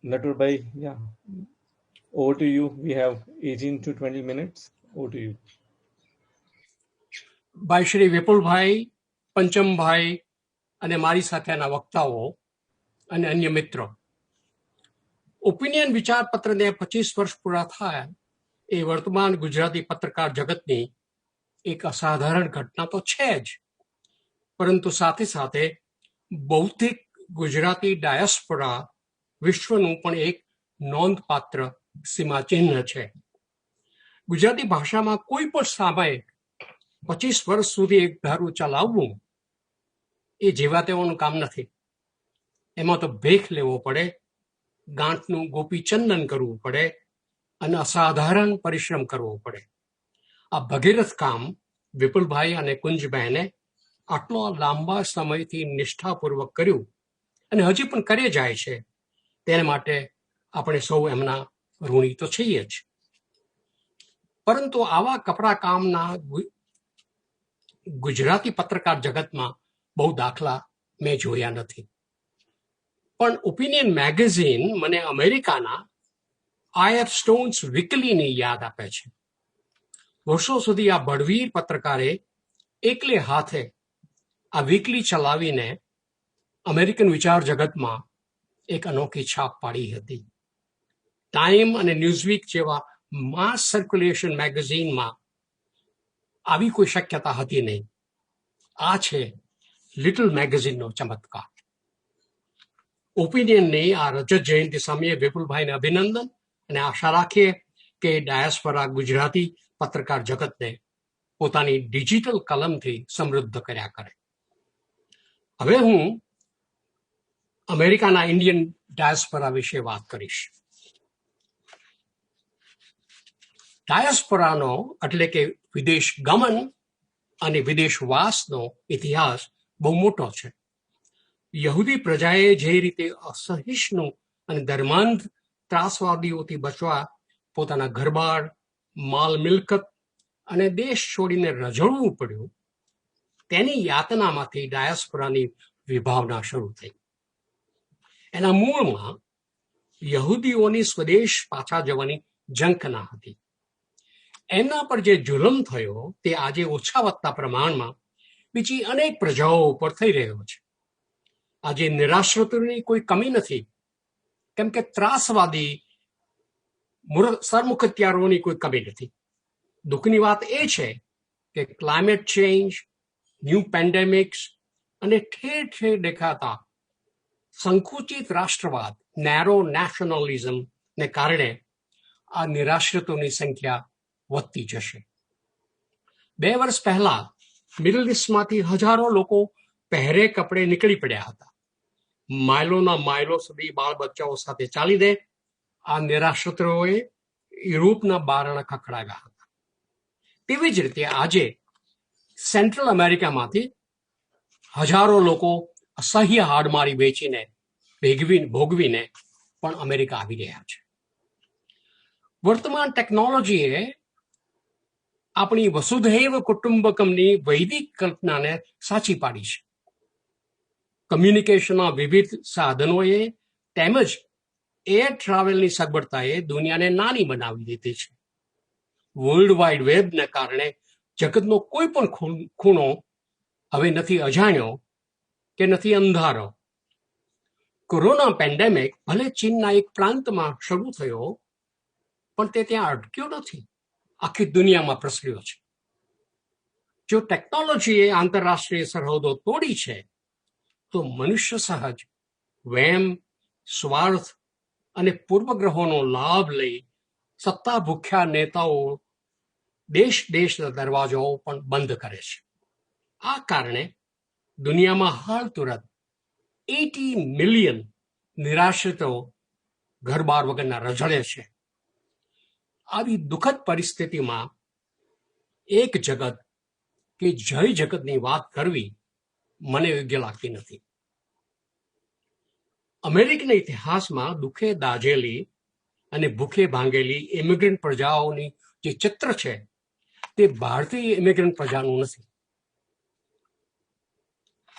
Natwarbhai, yeah, over to you. We have 18 to 20 minutes. Over to you. ભાઈ શ્રી વિપુલભાઈ, પંચમભાઈ અને મારી સાથેના વક્તાઓ અને અન્ય મિત્રો, ઓપિનિયન વિચારપત્રને 25 વર્ષ પૂરા થયા એ વર્તમાન ગુજરાતી પત્રકાર જગતની એક અસાધારણ ઘટના તો છે જ, પરંતુ સાથે સાથે બૌદ્ધિક ગુજરાતી ડાયસ્પોરા વિશ્વનું પણ એક નોંધપાત્ર સીમાચિહ્ન છે. ગુજરાતી ભાષામાં કોઈ પણ સામયિક 25 વર્ષ સુધી એક ધારું ચલાવવું એ જેવા તેવાનું કામ નથી. એમાં તો ભેખ લેવો પડે, ગાંઠનું ગોપીચંદન કરવું પડે અને અસાધારણ પરિશ્રમ કરવો પડે. આ ભગીરથ કામ વિપુલભાઈ અને કુંજબહેને આટલો લાંબા સમયથી નિષ્ઠાપૂર્વક કર્યું અને હજી પણ કરે જાય છે. તેને માટે આપણે સૌ એમના ઋણી તો છીએ જ. પરંતુ આવા કપરા કામના ગુજરાતી પત્રકાર જગતમાં બહુ દાખલા મેં જોયા નથી. પણ ઓપિનિયન મેગેઝિન મને અમેરિકાના IF સ્ટોન્સ વીકલીની યાદ આપે છે. વર્ષો સુધી આ બળવીર પત્રકારે એકલે હાથે આ વીકલી ચલાવીને અમેરિકન વિચાર જગતમાં એક અનોખી છાપ પાડી હતી. ટાઈમ અને ન્યૂઝવીક જેવા માસ સર્ક્યુલેશન મેગેઝિનમાં આવી કોઈ શક્યતા હતી નહીં. આ છે લિટલ મેગેઝિનનો ચમત્કાર. ઓપિનિયનની આ રજત જયંતિ સમયે વિપુલભાઈને અભિનંદન અને આશા રાખીએ કે ડાયસ્પોરા ગુજરાતી પત્રકાર જગતને પોતાની ડિજિટલ કલમથી સમૃદ્ધ કર્યા કરે. હવે હું અમેરિકાના ઇન્ડિયન ડાયસ્પોરા વિશે વાત કરીશ. ડાયસ્પોરાનો એટલે કે વિદેશ ગમન અને વિદેશવાસનો ઇતિહાસ બહુ મોટો છે. યહૂદી પ્રજાએ જે રીતે અસહિષ્ણુ અને ધર્માંધ ત્રાસવાદીઓથી બચવા પોતાના ઘરબાર, માલ મિલકત અને દેશ છોડીને રઝળવું પડ્યું, તેની યાતનામાંથી ડાયસ્પોરાની વિભાવના શરૂ થઈ. એના મૂળમાં યહૂદીઓની સ્વદેશ પાછા જવાની ઝંખના હતી. એમના પર જે જુલમ થયો તે આજે ઓછા વધતા પ્રમાણમાં બીજી અનેક પ્રજાઓ ઉપર થઈ રહ્યો છે. આજે નિરાશ્રિતોની કોઈ કમી નથી, કેમ કે ત્રાસવાદી સરમુખત્યારોની કોઈ કમી નથી. દુઃખની વાત એ છે કે ક્લાઇમેટ ચેન્જ, ન્યૂ પેન્ડેમિક્સ અને ઠેર ઠેર દેખાતા સંકુચિત રાષ્ટ્રવાદ, નેરો નેશનલિઝમને કારણે આ નિરાશ્રિતોની સંખ્યા વધતી જશે. 2 વર્ષ પહેલા મિડલ ઇસ્ટમાંથી હજારો લોકો પહેરે કપડે નીકળી પડ્યા હતા. માઇલોના માઇલો સુધી બાળ બચ્ચાઓ સાથે ચાલી દે આ નિરાશ્રિતોએ યુરોપના બારણા ખખડાવ્યા હતા. તેવી જ રીતે આજે સેન્ટ્રલ અમેરિકામાંથી હજારો લોકો અસહ્ય હાડમારી વેચીને ભોગવીને પણ અમેરિકા આવી રહ્યા છે. વર્તમાન ટેકનોલોજીએ આપણી વસુધૈવ કુટુંબકમની વૈદિક કલ્પનાને સાચી પાડી છે. કમ્યુનિકેશનના વિવિધ સાધનોએ તેમજ એર ટ્રાવેલની સગવડતાએ દુનિયાને નાની બનાવી દીધી છે. વર્લ્ડ વાઇડ વેબને કારણે જગતનો કોઈ પણ ખૂણો હવે નથી અજાણ્યો કે નથી અંધારો. કોરોના પેન્ડેમિક ભલે ચીનના એક પ્રાંતમાં શરૂ થયો, પણ તે ત્યાં અટક્યો નથી, આખી દુનિયામાં પ્રસર્યો છે. જો ટેકનોલોજીએ આંતરરાષ્ટ્રીય સરહદો તોડી છે, તો મનુષ્ય સહજ વહેમ, સ્વાર્થ અને પૂર્વગ્રહોનો લાભ લઈ સત્તા ભૂખ્યા નેતાઓ દેશના દરવાજાઓ પણ બંધ કરે છે. આ કારણે દુનિયામાં હાલ તુરંત 80 મિલિયન નિરાશ્રિતો ઘરબાર વગરના રઝળે છે. આવી દુઃખદ પરિસ્થિતિમાં એક જગત કે જય જગતની વાત કરવી મને યોગ્ય લાગતી નથી. અમેરિકન ઇતિહાસમાં દુઃખે દાઝેલી અને ભૂખે ભાંગેલી ઇમિગ્રન્ટ પ્રજાઓની જે ચિત્ર છે તે ભારતીય ઇમિગ્રન્ટ પ્રજાનું નથી.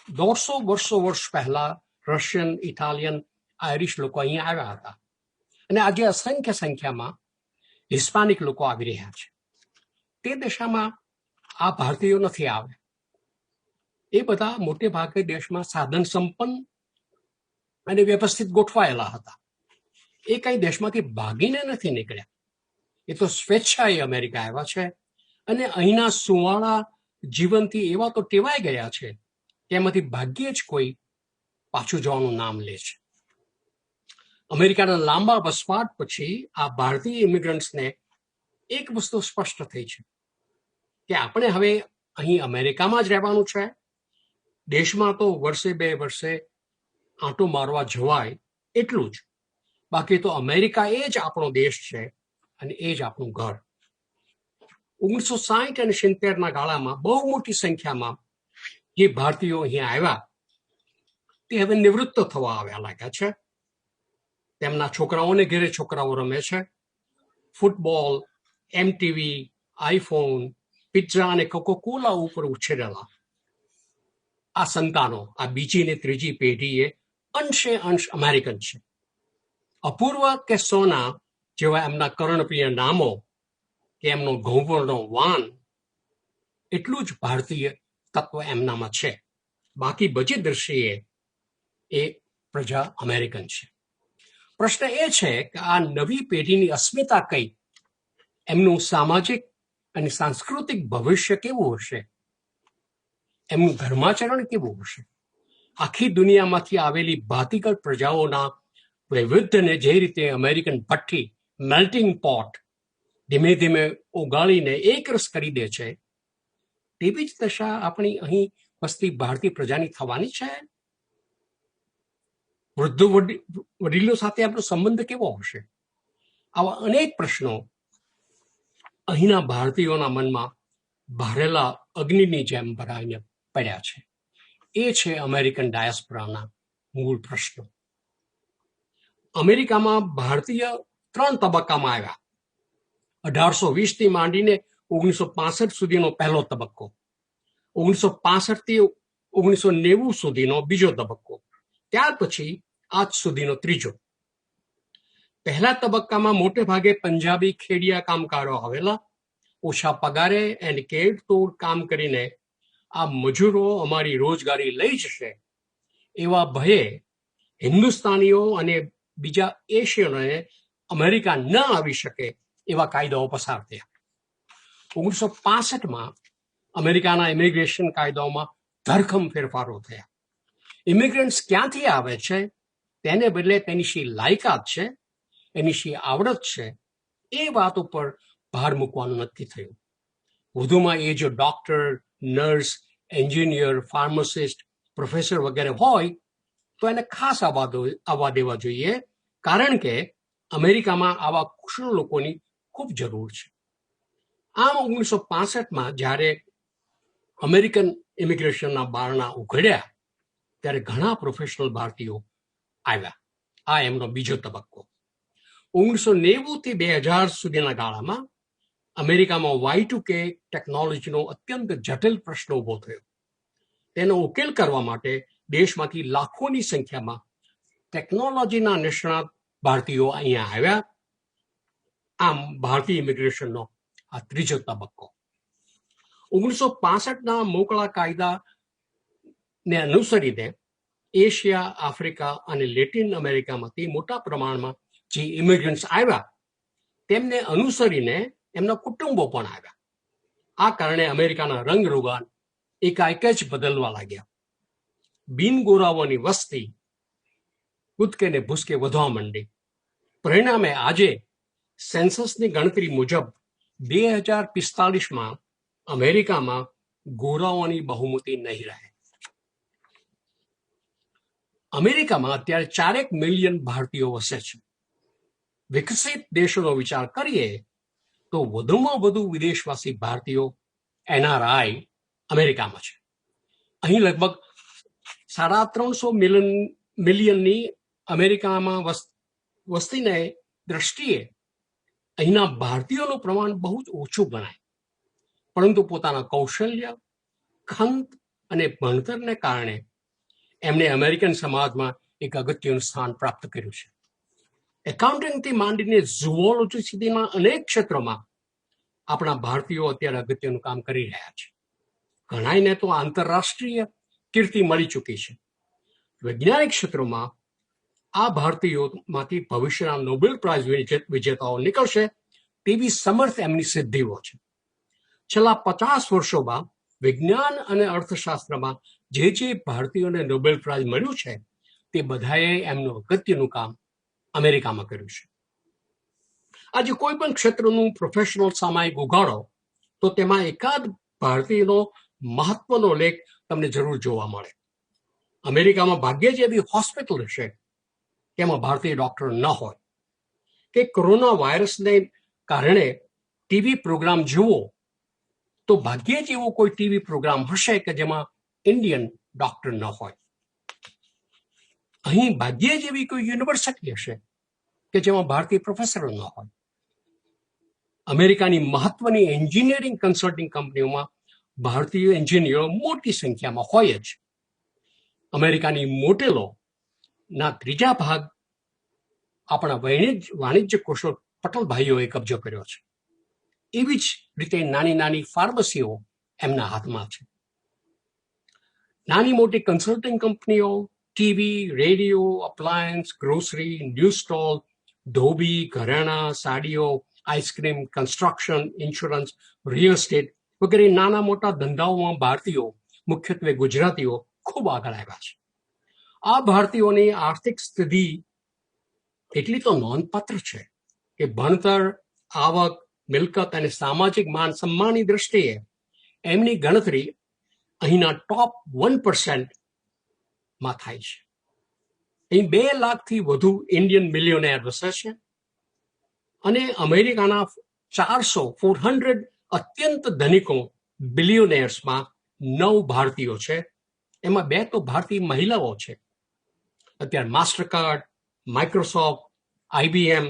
150 વર્ષ પહેલા રશિયન, ઇટાલિયન, આયરિશ લોકો અહીંયા આવ્યા હતા અને આજે અસંખ્ય સંખ્યામાં હિસ્પાનિક લોકો આવી રહ્યા છે. તે દિશામાં આ ભારતીયો નથી આવ્યા. એ બધા મોટે ભાગે દેશમાં સાધન સંપન્ન અને વ્યવસ્થિત ગોઠવાયેલા હતા. એ કઈ દેશમાંથી ભાગીને નથી નીકળ્યા. એ તો સ્વેચ્છાએ અમેરિકા આવ્યા છે અને અહીંના સુવાળા જીવનથી એવા તો ટેવાઈ ગયા છે કે એમાંથી ભાગ્યે જ કોઈ પાછું જવાનું નામ લે છે. અમેરિકાના લાંબા વસવાટ પછી આ ભારતીય ઇમિગ્રન્ટ્સને એક વસ્તુ સ્પષ્ટ થઈ છે કે આપણે હવે અહીં અમેરિકામાં જ રહેવાનું છે. દેશમાં તો વર્ષે 2 વર્ષે આંટો મારવા જવાય એટલું જ, બાકી તો અમેરિકા એ જ આપણો દેશ છે અને એ જ આપણું ઘર. 1960 અને 70ના ગાળામાં બહુ મોટી સંખ્યામાં જે ભારતીયો અહીં આવ્યા તે હવે નિવૃત્ત થવા આવ્યા લાગ્યા છે. તેમના છોકરાઓને ઘેરે છોકરાઓ રમે છે. ફૂટબોલ, એમટીવી, આઈફોન, પિઝા અને કોકોકોલા ઉપર ઉછેરેલા આ સંતાનો, આ બીજી ને ત્રીજી પેઢી એ અંશ અમેરિકન છે. અપૂર્વ કે સોના જેવા એમના કર્ણપ્રિય નામો કે એમનો ઘઉંવર્ણો વાન, એટલું જ ભારતીય તત્વ એમનામાં છે. બાકી બધી દ્રષ્ટિએ એ પ્રજા અમેરિકન છે. પ્રશ્ન એ છે કે આ નવી પેઢીની અસ્મિતા કઈ, એમનું સામાજિક અને સાંસ્કૃતિક ભવિષ્ય કેવું હશે, એમનું ધર્માચરણ કેવું હશે. આખી દુનિયામાંથી આવેલી ભાતીગળ પ્રજાઓના વૈવિધ્યને જે રીતે અમેરિકન ભઠ્ઠી, મેલ્ટિંગ પોટ, ધીમે ધીમે ઓગાળીને એકરસ કરી દે છે, તેવી જ દશા આપણી અહીં વસતી ભારતીય પ્રજાની થવાની છે. વૃદ્ધો વડીલો સાથે આપણો સંબંધ કેવો હશે? આવા અનેક પ્રશ્નો અહીંના ભારતીયોના મનમાં ભારેલા અગ્નિની જેમ ભરાઈને પડ્યા છે. એ છે અમેરિકન ડાયસ્પોરાના મૂળ પ્રશ્નો. અમેરિકામાં ભારતીય 3 તબક્કામાં આવ્યા. 1820થી માંડીને 1965 સુધીનો પહેલો તબક્કો, 1965થી 1990 સુધીનો બીજો તબક્કો, ત્યાર પછી આજ સુધીનો ત્રીજો. પહેલા તબક્કામાં મોટે ભાગે પંજાબી ખેડિયા કામદારો આવેલા. ઓછા પગારે અને કેડતોડ કામ કરીને આ મજૂરો અમારી રોજગારી લઈ જશે એવા ભયે હિન્દુસ્તાનીઓ અને બીજા એશિયનોને અમેરિકા ન આવી શકે એવા કાયદાઓ પસાર થયા. 1965માં અમેરિકાના ઇમિગ્રેશન કાયદાઓમાં ધરખમ ફેરફારો થયા. ઇમિગ્રન્ટ્સ ક્યાંથી આવે છે તેને બદલે તેની શી લાયકાત છે, એની શી આવડત છે, એ વાત ઉપર ભાર મૂકવાનું નક્કી થયું. વધુમાં એ જો doctor, nurse, engineer, pharmacist, professor વગેરે હોય તો એને ખાસ આવવા દેવા જોઈએ, કારણ કે અમેરિકામાં આવા કુશળ લોકોની ખૂબ જરૂર છે. આમ 1965માં જ્યારે અમેરિકન ઇમિગ્રેશનના બારણા ઉઘડ્યા ત્યારે ઘણા પ્રોફેશનલ ભારતીયો આવ્યા. આ એમનો બીજો તબક્કો. 1990થી 2000 સુધીના ગાળામાં અમેરિકામાં Y2K ટેકનોલોજીનો અત્યંત જટિલ પ્રશ્ન ઉભો થયો. તેનો ઉકેલ કરવા માટે દેશમાંથી લાખોની સંખ્યામાં ટેકનોલોજીના નિષ્ણાત ભારતીયો અહીંયા આવ્યા. આમ ભારતીય ઇમિગ્રેશનનો આ ત્રીજો તબક્કો. 1965ના મોકળા કાયદાને અનુસરીને એશિયા, આફ્રિકા અને લેટિન અમેરિકામાંથી મોટા પ્રમાણમાં જે ઇમિગ્રન્ટ્સ આવ્યા તેમને અનુસરીને એમના કુટુંબો પણ આવ્યા. આ કારણે અમેરિકાના રંગરૂગાન એકાએક જ બદલવા લાગ્યા. બિનગોરાઓની વસ્તી કૂદકે ને ભૂસકે વધવા માંડી. પરિણામે આજે સેન્સસની ગણતરી મુજબ 2045માં અમેરિકામાં ગોરાઓની બહુમતી નહીં રહે. અમેરિકામાં અત્યારે 4 મિલિયન ભારતીયો વસે છે. વિકસિત દેશોનો વિચાર કરીએ તો વધુમાં વધુ વિદેશવાસી ભારતીયો NRI અમેરિકામાં છે. અહીં લગભગ 350 મિલિયનની અમેરિકામાં વસ્તીને દ્રષ્ટિએ અહીંના ભારતીયોનું પ્રમાણ બહુ જ ઓછું ગણાય, પરંતુ પોતાના કૌશલ્ય, ખંત અને ભણતરને કારણે એમણે અમેરિકન સમાજમાં એક અગત્યનું સ્થાન પ્રાપ્ત કર્યું છે. એકાઉન્ટિંગથી માંડીને ઝૂઓલોજી સુધીના અનેક ક્ષેત્રોમાં આપણા ભારતીયો અત્યારે અગત્યનું કામ કરી રહ્યા છે. ઘણાઈને તો આંતરરાષ્ટ્રીય કીર્તિ મળી ચૂકી છે. વૈજ્ઞાનિક ક્ષેત્રોમાં આ ભારતીયોમાંથી ભવિષ્યના નોબેલ પ્રાઇઝ વિજેતાઓ નીકળશે તેવી સમર્થ એમની સિદ્ધિઓ છે. છેલ્લા 50 વર્ષોમાં વિજ્ઞાન અને અર્થશાસ્ત્રમાં જે ભારતીયોને નોબેલ પ્રાઇઝ મળ્યું છે તે બધાએ એમનું અગત્યનું કામ અમેરિકામાં કર્યું છે. આજે કોઈ પણ ક્ષેત્રનું પ્રોફેશનલ સામાયિક ઉગાડો તો તેમાં એકાદ ભારતીયનો મહત્વનો લેખ તમને જરૂર જોવા મળે. અમેરિકામાં ભાગ્યે જ એવી હોસ્પિટલ હશે તેમાં ભારતીય ડોક્ટર ન હોય, કે કોરોના વાયરસને કારણે ટીવી પ્રોગ્રામ જુઓ તો ભાગ્યે જ એવો કોઈ ટીવી પ્રોગ્રામ હશે કે જેમાં ઇન્ડિયન ડોક્ટર ન હોય. અહીં ભાગ્યે જ એવી કોઈ યુનિવર્સિટી હશે કે જેમાં ભારતીય પ્રોફેસરો ન હોય. અમેરિકાની મહત્વની એન્જિનિયરિંગ કન્સલ્ટિંગ કંપનીઓમાં ભારતીય એન્જિનિયરો મોટી સંખ્યામાં હોય જ. અમેરિકાની મોટેલોના ત્રીજા ભાગ આપણા વાણિજ્ય કુશળ પટેલભાઈઓએ કબજો કર્યો છે. એવી જ રીતે નાની નાની ફાર્મસીઓ એમના હાથમાં છે. નાની મોટી કન્સલ્ટિંગ કંપનીઓ, TV, radio, appliance, grocery, news stall, ધોબી, ઘરેણાં, સાડીઓ, ice cream, construction, insurance, real estate વગેરે નાના મોટા ધંધાઓમાં ભારતીયો, મુખ્યત્વે ગુજરાતીઓ, ખૂબ આગળ આવ્યા છે. આ ભારતીયોની આર્થિક સ્થિતિ એટલી તો નોંધપાત્ર છે કે ભણતર, આવક, મિલકત અને સામાજિક માન સન્માનની દ્રષ્ટિએ એમની ગણતરી અહીંના ટોપ 1% માં થાય છે. અહીં 2 લાખથી વધુ ઇન્ડિયન મિલિયોનેર વસે છે અને અમેરિકાના 400 અત્યંત ધનિકો બિલિયોનેર્સમાં 9 ભારતીયો છે. એમાં 2 તો ભારતીય મહિલાઓ છે. અત્યારે માસ્ટરકાર્ડ, માઇક્રોસોફ્ટ, IBM,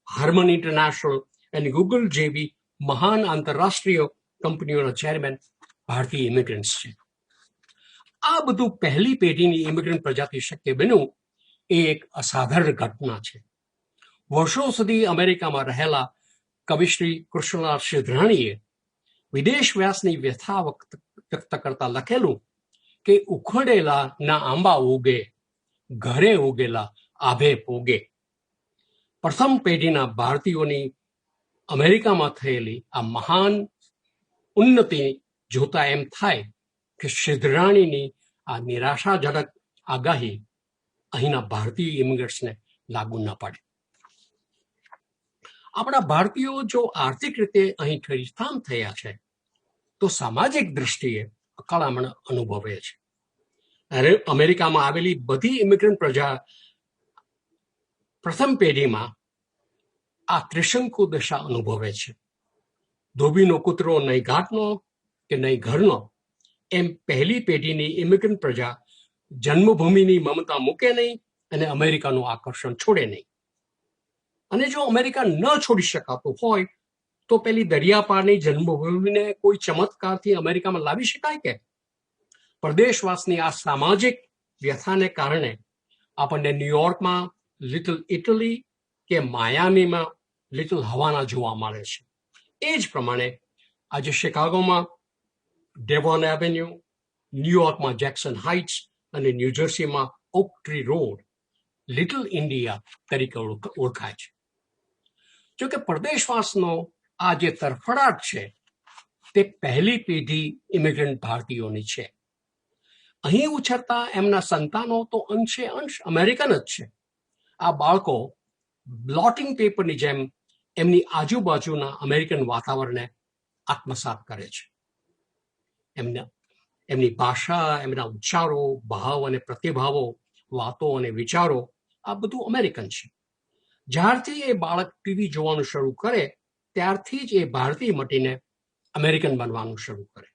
હાર્મન ઇન્ટરનેશનલ અને ગૂગલ જેવી મહાન આંતરરાષ્ટ્રીય કંપનીઓના ચેરમેન ભારતીય ઇમિગ્રન્ટ્સ છે. આ બધું પહેલી પેઢીની ઇમિગ્રન્ટ પ્રજાથી શક્ય બન્યું એ એક અસાધારણ ઘટના છે. વર્ષો સુધી અમેરિકામાં રહેલા કવિશ્રી કૃષ્ણલાલ શિધરાણીએ વિદેશ વ્યાસની વ્યથા વ્યક્ત કરતા લખેલું કે ઉખડેલા ના આંબા ઉગે, ઘરે ઉગેલા આભે પોગે. પ્રથમ પેઢીના ભારતીયોની અમેરિકામાં થયેલી આ મહાન ઉન્નતિ જોતા એમ થાય કે શિધરાણીની આ નિરાશાજનક આગાહી અહીંના ભારતીય ઇમિગ્રન્ટ્સને લાગુ ન પડે. આપણા ભારતીયો જો આર્થિક રીતે અહીં ઠરીસ્થાન થયા છે તો સામાજિક દ્રષ્ટિએ અકળામણ અનુભવે છે. અમેરિકામાં આવેલી બધી ઇમિગ્રન્ટ પ્રજા પ્રથમ પેઢીમાં આ ત્રિશંકુ દશા અનુભવે છે. ધોબીનો કૂતરો નહીં ઘાટનો કે નહીં ઘરનો, એમ પહેલી પેઢીની ઇમિગ્રન્ટ પ્રજા જન્મભૂમિની મમતા મૂકે નહીં અને અમેરિકાનું આકર્ષણ છોડે નહીં. અને જો અમેરિકા ન છોડી શકાતું હોય તો પેલી દરિયાપારની જન્મભૂમિને કોઈ ચમત્કારથી અમેરિકામાં લાવી શકાય કે? પ્રદેશવાસની આ સામાજિક વ્યથાને કારણે આપણને ન્યુયોર્કમાં લિટલ ઇટલી કે માયામીમાં લિટલ હવાના જોવા મળે છે. એ જ પ્રમાણે આજે શિકાગોમાં ડેવોન એવેન્યુ, ન્યુયોર્કમાં જેક્સન હાઇટ્સ અને ન્યૂજર્સીમાં Oak Tree Road Little India તરીકે ઓળખાય છે. જોકે પ્રદેશવાસનો આ જે તરફડાટ છે તે પહેલી પેઢી ઇમિગ્રન્ટ ભારતીયોની છે. અહીં ઉછરતા એમના સંતાનો તો અંશે અંશ અમેરિકન જ છે. આ બાળકો બ્લોટિંગ પેપરની જેમ એમની આજુબાજુના અમેરિકન વાતાવરણને આત્મસાત કરે છે. એમની ભાષા, એમના ઉચ્ચારો, ભાવ અને પ્રતિભાવો, વાતો અને વિચારો આ બધું અમેરિકન છે. જ્યારથી એ બાળક ટીવી જોવાનું શરૂ કરે ત્યારથી જ એ ભારતીય મટીને અમેરિકન બનવાનું શરૂ કરે.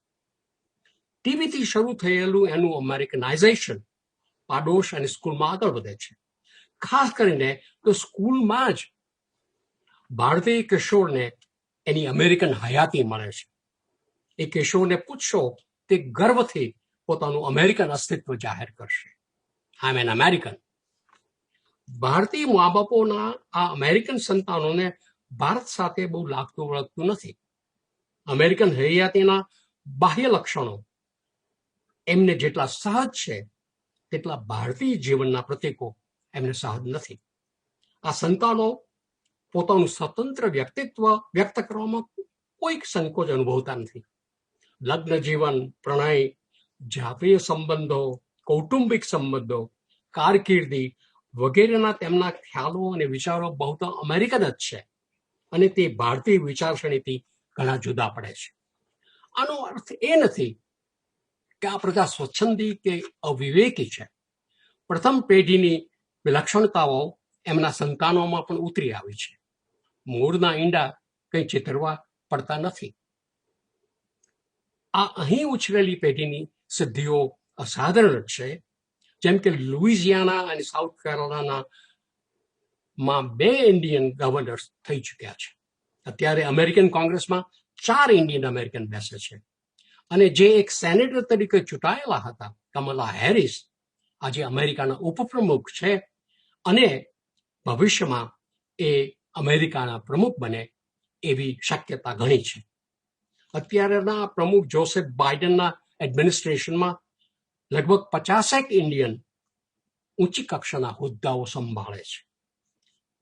ટીવીથી શરૂ થયેલું એનું અમેરિકનાઇઝેશન પાડોશ અને સ્કૂલમાં આગળ વધે છે. ખાસ કરીને તો સ્કૂલમાં જ ભારતીય કિશોરને એની અમેરિકન હયાતી મળે છે. એ કિશોરને પૂછશો તે ગર્વથી પોતાનું અમેરિકન અસ્તિત્વ જાહેર કરશે. આઈ એમ એન અમેરિકન. ભારતીય મા બાપોના આ અમેરિકન સંતાનોને ભારત સાથે બહુ લાગતું વળગતું નથી. અમેરિકન હયાતીના બાહ્ય લક્ષણો એમને જેટલા સહજ છે તેટલા ભારતીય જીવનના પ્રતીકો એમને સહજ નથી. આ સંતાનો પોતાનું સ્વતંત્ર વ્યક્તિત્વ વ્યક્ત કરવામાં કોઈ સંકોચ અનુભવતા નથી. લગ્ન જીવન, પ્રણય, જાતીય સંબંધો, કૌટુંબિક સંબંધો, કારકિર્દી વગેરેના તેમના ખ્યાલો અને વિચારો બહુ તો અમેરિકન જ છે અને તે ભારતીય વિચારસરણીથી ઘણા જુદા પડે છે. આનો અર્થ એ નથી કે આ પ્રજા સ્વચ્છંદી કે અવિવેકી છે. પ્રથમ પેઢીની વિલક્ષણતાઓ એમના સંતાનોમાં પણ ઉતરી આવી છે. મૂળના ઈંડા કંઈ ચિતરવા પડતા નથી. આ અહીં ઉછરેલી પેઢીની સિદ્ધિઓ અસાધારણ છે. જેમ કે લુઇઝિયાના અને સાઉથ કેરોલિનામાં 2 ઇન્ડિયન ગવર્નર્સ થઈ ચૂક્યા છે. અત્યારે અમેરિકન કોંગ્રેસમાં 4 ઇન્ડિયન અમેરિકન બેસે છે. અને જે એક સેનેટર તરીકે ચૂંટાયેલા હતા કમલા હેરિસ આજે અમેરિકાના ઉપપ્રમુખ છે અને ભવિષ્યમાં એ અમેરિકાના પ્રમુખ બને એવી શક્યતા ઘણી છે. અત્યારના પ્રમુખ જોસેફ બાઇડનના એડમિનિસ્ટ્રેશનમાં લગભગ 50 ઇન્ડિયન ઊંચી કક્ષાના હોદ્દાઓ સંભાળે છે.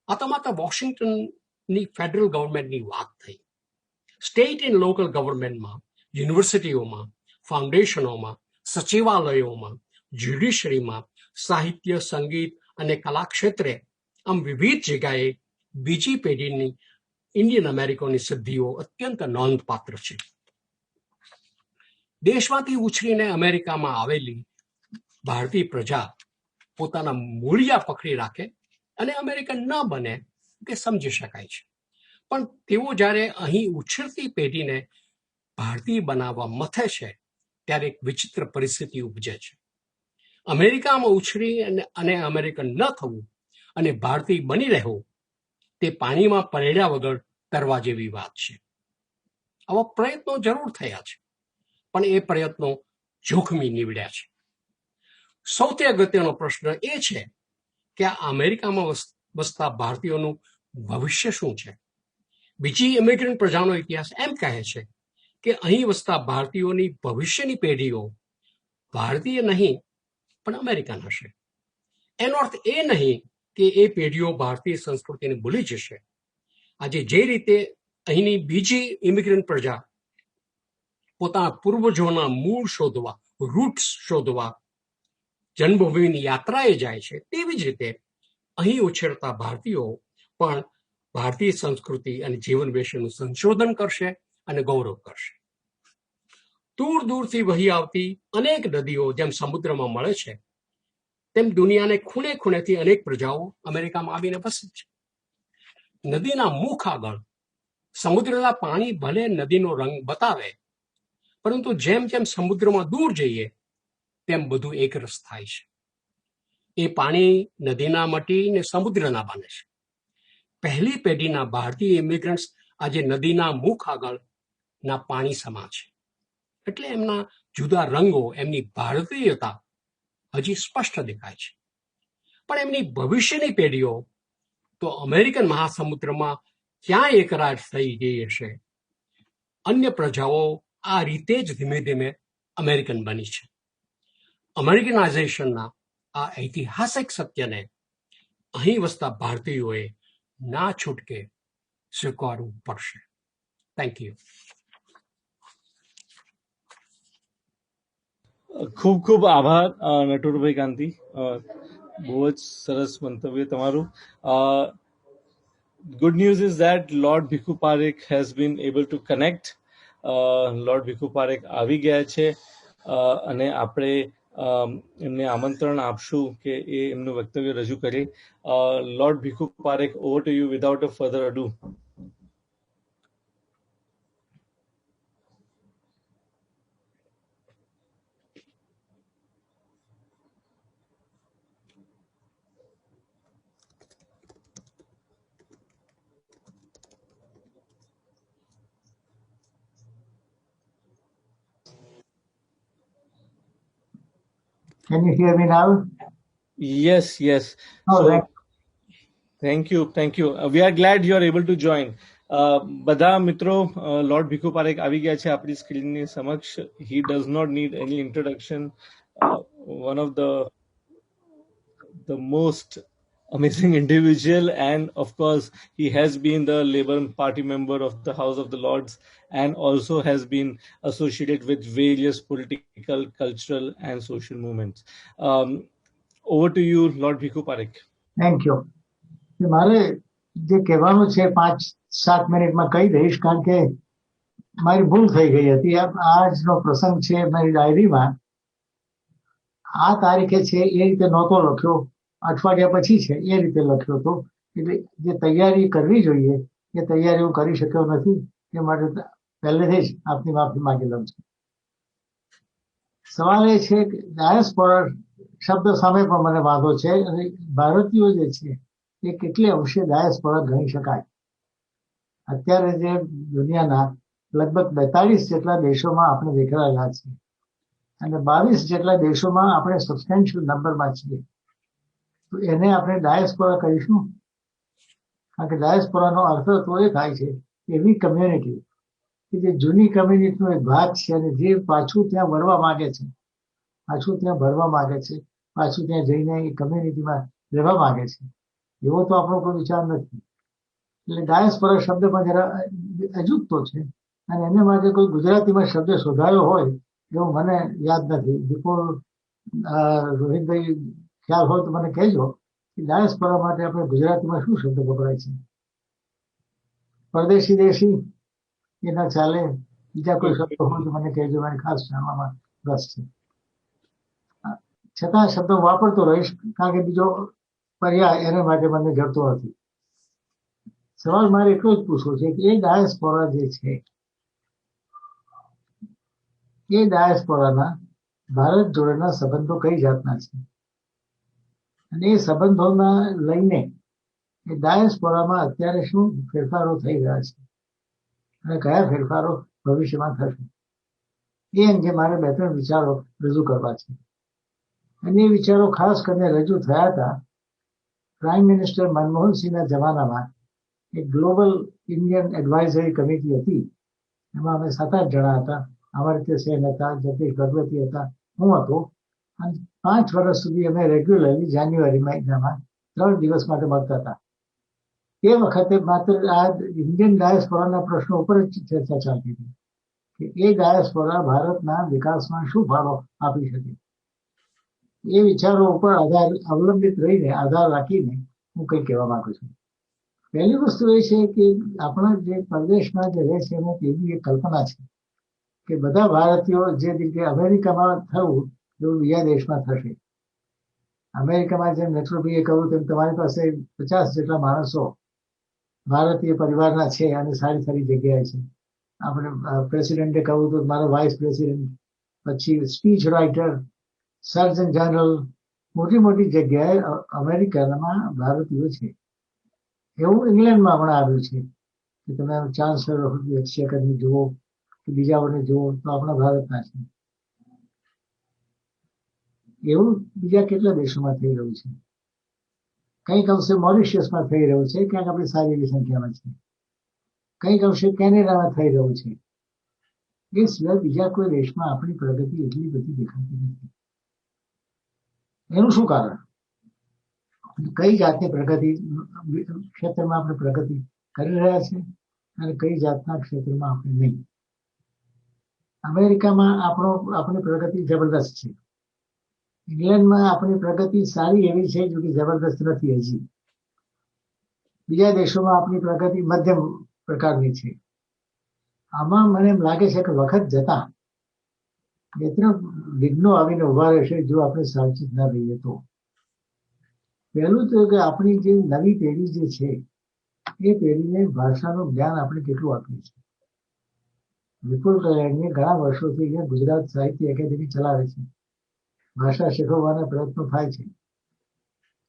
આ તો માત્ર વોશિંગ્ટનની ફેડરલ ગવર્મેન્ટની વાત થઈ. સ્ટેટ એન્ડ લોકલ ગવર્મેન્ટમાં, યુનિવર્સિટીઓમાં, ફાઉન્ડેશનોમાં, સચિવાલયોમાં, જ્યુડિશરીમાં, સાહિત્ય, સંગીત અને કલા ક્ષેત્રે આમ વિવિધ જગ્યાએ બીજી પેઢીની ઇન્ડિયન અમેરિકનની સિદ્ધિઓ અત્યંત નોંધપાત્ર છે. દેશમાંથી ઉછરીને અમેરિકામાં આવેલી ભારતીય પ્રજા પોતાના મૂળિયા પકડી રાખે અને અમેરિકન ન બને તે સમજી શકાય છે. પણ તેઓ જ્યારે અહીં ઉછરતી પેઢીને ભારતીય બનાવવા મથે છે ત્યારે એક વિચિત્ર પરિસ્થિતિ ઉપજે છે. અમેરિકામાં ઉછરી અને અમેરિકન ન થવું અને ભારતીય બની રહેવું તે પાણીમાં પલળ્યા વગર તરવા જેવી વાત છે. આવા પ્રયત્નો જરૂર થયા છે પણ એ પ્રયત્નો જોખમી નીવડ્યા છે. સૌથી અગત્યનો પ્રશ્ન એ છે કે આ અમેરિકામાં વસતા ભારતીયોનું ભવિષ્ય શું છે. બીજી ઇમિગ્રન્ટ પ્રજાનો ઇતિહાસ એમ કહે છે કે અહીં વસતા ભારતીયોની ભવિષ્યની પેઢીઓ ભારતીય નહીં પણ અમેરિકન હશે. એનો અર્થ એ નહીં કે એ પેઢીઓ ભારતીય સંસ્કૃતિને ભૂલી જશે. આજે જે રીતે અહીંની બીજી ઇમિગ્રન્ટ પ્રજા પોતાના પૂર્વજોના મૂળ શોધવા, રૂટ્સ શોધવા જન્મભૂમિની યાત્રાએ જાય છે, તેવી જ રીતે અહીં ઉછેરતા ભારતીયો પણ ભારતીય સંસ્કૃતિ અને જીવન વિશેનું સંશોધન કરશે અને ગૌરવ કરશે. દૂર દૂરથી વહી આવતી અનેક નદીઓ જેમ સમુદ્રમાં મળે છે તેમ દુનિયાને ખૂણે ખૂણેથી અનેક પ્રજાઓ અમેરિકામાં આવીને વસે છે. નદીના મુખ આગળ સમુદ્રના પાણી ભલે નદીનો રંગ બતાવે, પરંતુ જેમ જેમ સમુદ્રમાં દૂર જઈએ તેમ બધું એકરસ થાય છે. એ પાણી નદીના મટીને સમુદ્રના બને છે. પહેલી પેઢીના ભારતીય ઇમિગ્રન્ટ્સ આજે નદીના મુખ આગળના પાણી સમા છે. એટલે એમના જુદા રંગો, એમની ભારતીયતા હજી સ્પષ્ટ દેખાય છે. પણ એમની ભવિષ્યની પેઢીઓ તો અમેરિકન મહાસમુદ્રમાં ક્યાં એકરાર થઈ ગઈ હશે. અન્ય પ્રજાઓ આ રીતે જ ધીમે ધીમે અમેરિકન બની છે. અમેરિકનાઇઝેશનના આ ઐતિહાસિક સત્યને અહીં વસતા ભારતીયોએ ના છૂટકે સ્વીકારવું પડશે. Thank you. ખૂબ ખૂબ આભાર નટુરભાઈ કાંતિ. બહુ જ સરસ મંતવ્ય તમારું. Good news is that Lord Bhikhu Parekh has been able to connect. Lord Bhikhu Parekh આવી ગયા છે અને આપણે એમને આમંત્રણ આપશું કે એ એમનું વક્તવ્ય રજૂ કરે. Lord Bhikhu Parekh, over to you without a further ado. Can you hear me now? Yes. Oh, So, thank you. We are glad you are able to join. બધા મિત્રો, લોર્ડ ભીખુ પારેખ આવી ગયા છે આપણી સ્ક્રીનની સમક્ષ. He does not need any introduction. One of the most amazing individual, and of course he has been the Labour Party member of the House of the Lords and also has been associated with various political, cultural and social movements. Over to you, Lord Bhikhu Parekh. Thank you. મારે જે કહેવાનું છે 5-7 મિનિટમાં કહી દઈશ, કારણ કે મારી ભૂલ થઈ ગઈ હતી. આજનો પ્રસંગ છે મારી ડાયરીમાં આ તારીખે છે એ રીતે નહોતો લખ્યો, અઠવાડિયા પછી છે એ રીતે લખ્યો હતો. એટલે જે તૈયારી કરવી જોઈએ એ તૈયારી હું કરી શક્યો નથી. એ માટે પહેલેથી જ આપની માફી માંગી લઉં છું. સવાલ એ છે કે ડાયસ્પોરા શબ્દ સામે પણ મને વાંધો છે, અને ભારતીયો જે છે એ કેટલી અંશે ડાયસ્પોરા ગણી શકાય. અત્યારે જે દુનિયાના લગભગ 42 જેટલા દેશોમાં આપણે વિખરાયેલા છીએ, અને 22 જેટલા દેશોમાં આપણે સબસ્ટેન્શિયલ નંબરમાં છીએ. તો એને આપણે ડાયસ્પોરા કહીશું, કારણ કે ડાયસ્પોરાનો અર્થ તો એ થાય છે એવી કમ્યુનિટી કે જે જૂની કમ્યુનિટીનો એક ભાગ છે અને જે પાછું ત્યાં વળવા માંગે છે, પાછું ત્યાં ભરવા માંગે છે, પાછું ત્યાં જઈને એ કમ્યુનિટીમાં રહેવા માંગે છે. એવો તો આપણો કોઈ વિચાર નથી. એટલે ડાયસ્પોરા શબ્દ પણ જરા અજુગતો છે, અને એને માટે કોઈ ગુજરાતીમાં શબ્દ શોધાયો હોય એવું મને યાદ નથી. બિફોર રોહિતભાઈ ખ્યાલ હોય તો મને કહેજો કે ડાયસ્પોરા માટે આપણે ગુજરાતીમાં શું શબ્દ વપરાય છે. પરદેશી દેશી એ ના ચાલે, બીજા કોઈ શબ્દ હોય તો મને કહેજો, મને ખાસ જાણવામાં રસ છે. છતાં શબ્દ વાપરતો રહીશ, કારણ કે બીજો પર્યાય એના માટે મને જડતો નથી. સવાલ મારે એટલો જ પૂછવો છે કે એ ડાયસ્પોરા જે છે એ ડાયસ્પોરાના ભારત જોડેના સંબંધો કઈ જાતના છે, અને એ સંબંધોના લઈને એ ડાયસ્પોરામાં અત્યારે શું ફેરફારો થઈ રહ્યા છે અને કયા ફેરફારો ભવિષ્યમાં થશે, એ અંગે મારે 2-3 વિચારો રજૂ કરવા છે. અને એ વિચારો ખાસ કરીને રજૂ થયા હતા પ્રાઇમ મિનિસ્ટર મનમોહનસિંહના જમાનામાં. એક ગ્લોબલ ઇન્ડિયન એડવાઇઝરી કમિટી હતી, એમાં અમે 7-8 જણા હતા. અમર્ત્ય સેન હતા, જગદીશ ભગવતી હતા, હું હતો. અને 5 વર્ષ સુધી અમે રેગ્યુલરલી જાન્યુઆરી મહિનામાં 3 દિવસ માટે મળતા હતા. તે વખતે માત્ર આ ઇન્ડિયન ડાયસ્પોરાના પ્રશ્નો ઉપર જ ચર્ચા ચાલતી હતી કે એ ડાયસ્પોરા ભારતના વિકાસમાં શું ફાળો આપી શકે. એ વિચારો ઉપર અવલંબિત રહીને, આધાર રાખીને હું કંઈ કહેવા માંગુ છું. પહેલી વસ્તુ એ છે કે આપણા જે પ્રદેશમાં જે રહે છે એને એવી એક કલ્પના છે કે બધા ભારતીયો જે રીતે અમેરિકામાં થયું એવું બીજા દેશમાં થશે. અમેરિકામાં જેમ નેત્રોભાઈએ કહ્યું તેમ તમારી પાસે 50 જેટલા માણસો ભારતીય પરિવારના છે અને સારી સારી જગ્યાએ છે. આપણે પ્રેસિડેન્ટે કહ્યું તો મારો વાઇસ પ્રેસિડેન્ટ, પછી સ્પીચ રાઇટર, સર્જન જનરલ, મોટી મોટી જગ્યાએ અમેરિકામાં ભારતીયો છે. એવું ઇંગ્લેન્ડમાં હમણાં આવ્યું છે કે તમે ચાન્સલર ઓફ એક્સચેકરને જુઓ કે બીજાઓને જુઓ તો આપણા ભારતના છે. એવું બીજા કેટલા દેશોમાં થઈ રહ્યું છે. કંઈક અંશે મોરિશિયસમાં થઈ રહ્યું છે, ક્યાંક આપણે સારી એવી સંખ્યામાં છે. કંઈક અંશે કેનેડામાં થઈ રહ્યું છે. એ સિવાય બીજા કોઈ દેશમાં આપણી પ્રગતિ એટલી બધી દેખાતી નથી. એનું શું કારણ? કઈ જાતની પ્રગતિ ક્ષેત્રમાં આપણે પ્રગતિ કરી રહ્યા છે અને કઈ જાતના ક્ષેત્રમાં આપણે નહીં. અમેરિકામાં આપણી પ્રગતિ જબરદસ્ત છે. ઇંગ્લેન્ડમાં આપણી પ્રગતિ સારી એવી છે, જો કે જબરદસ્ત નથી હજી. બીજા દેશોમાં આપણી પ્રગતિ મધ્યમ પ્રકારની છે. આમાં મને એમ લાગે છે કે વખત જતા 2-3 વિઘ્નો આવીને ઉભા રહેશે જો આપણે સાવચેત ના રહીએ તો. પહેલું તો કે આપણી જે નવી પેઢી જે છે એ પેઢીને ભાષાનું જ્ઞાન આપણે કેટલું આપીએ છીએ. વિપુલ કલ્યાણીએ ઘણા વર્ષોથી અહીંયા ગુજરાત સાહિત્ય એકેડેમી ચલાવે છે. ભાષા શીખવવાના પ્રયત્નો થાય છે.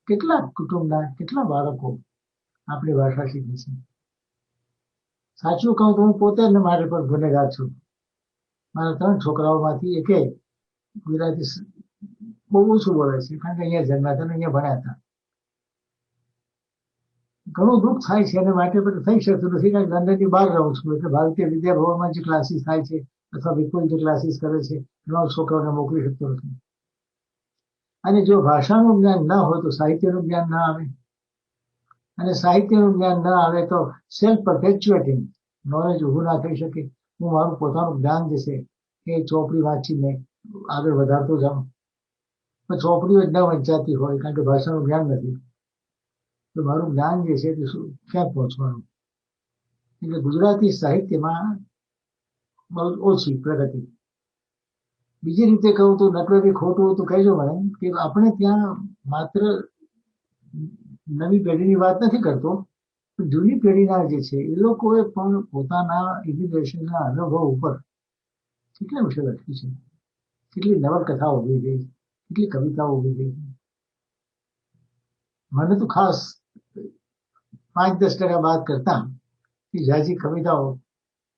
કેટલા કુટુંબના કેટલા બાળકો આપણી ભાષા શીખે છે. સાચું કહું તો હું પોતે મારે પર ગુનેગાર છું. મારા 3 છોકરાઓમાંથી એકે ગુજરાતી બહુ ઓછું બોલે છે, કારણ કે અહીંયા જન્મ્યા હતા, અહીંયા ભણ્યા હતા. ઘણું દુઃખ થાય છે એના માટે, પણ થઈ શકતું નથી કારણ કે લંડનની બહાર રહું છું. એટલે ભારતીય વિદ્યાભવનમાં જે ક્લાસીસ થાય છે અથવા વિપુલ જે ક્લાસીસ કરે છે એમાં છોકરાઓને મોકલી શકતો નથી. અને જો ભાષાનું જ્ઞાન ના હોય તો સાહિત્યનું જ્ઞાન ના આવે, અને સાહિત્યનું જ્ઞાન ના આવે તો સેલ્ફ પરપેચ્યુએટિંગ નોલેજ ઊભું ના થઈ શકે. હું મારું પોતાનું જ્ઞાન જે છે એ ચોપડી વાંચીને આગળ વધારતો જાઉં, પણ ચોપડીઓ જ ન વંચાતી હોય કારણ કે ભાષાનું જ્ઞાન નથી. તો મારું જ્ઞાન જે છે તે શું ક્યાં પહોંચવાનું. એટલે ગુજરાતી સાહિત્યમાં બહુ ઓછી પ્રગતિ. બીજી રીતે કહું તો નટવરજી ખોટું તો કહેજો મને કે આપણે ત્યાં માત્ર નવી પેઢીની વાત નથી કરતો, જૂની પેઢીના જે છે એ લોકોએ પણ પોતાના ઇમિગ્રેશનના અનુભવ ઉપર કેટલા વિષય લખ્યું છે, કેટલી નવલકથાઓ ઉભી થઈ, કેટલી કવિતાઓ ઉભી થઈ. મને તો ખાસ 5-10% બાદ કરતા કે ઝાઝી કવિતાઓ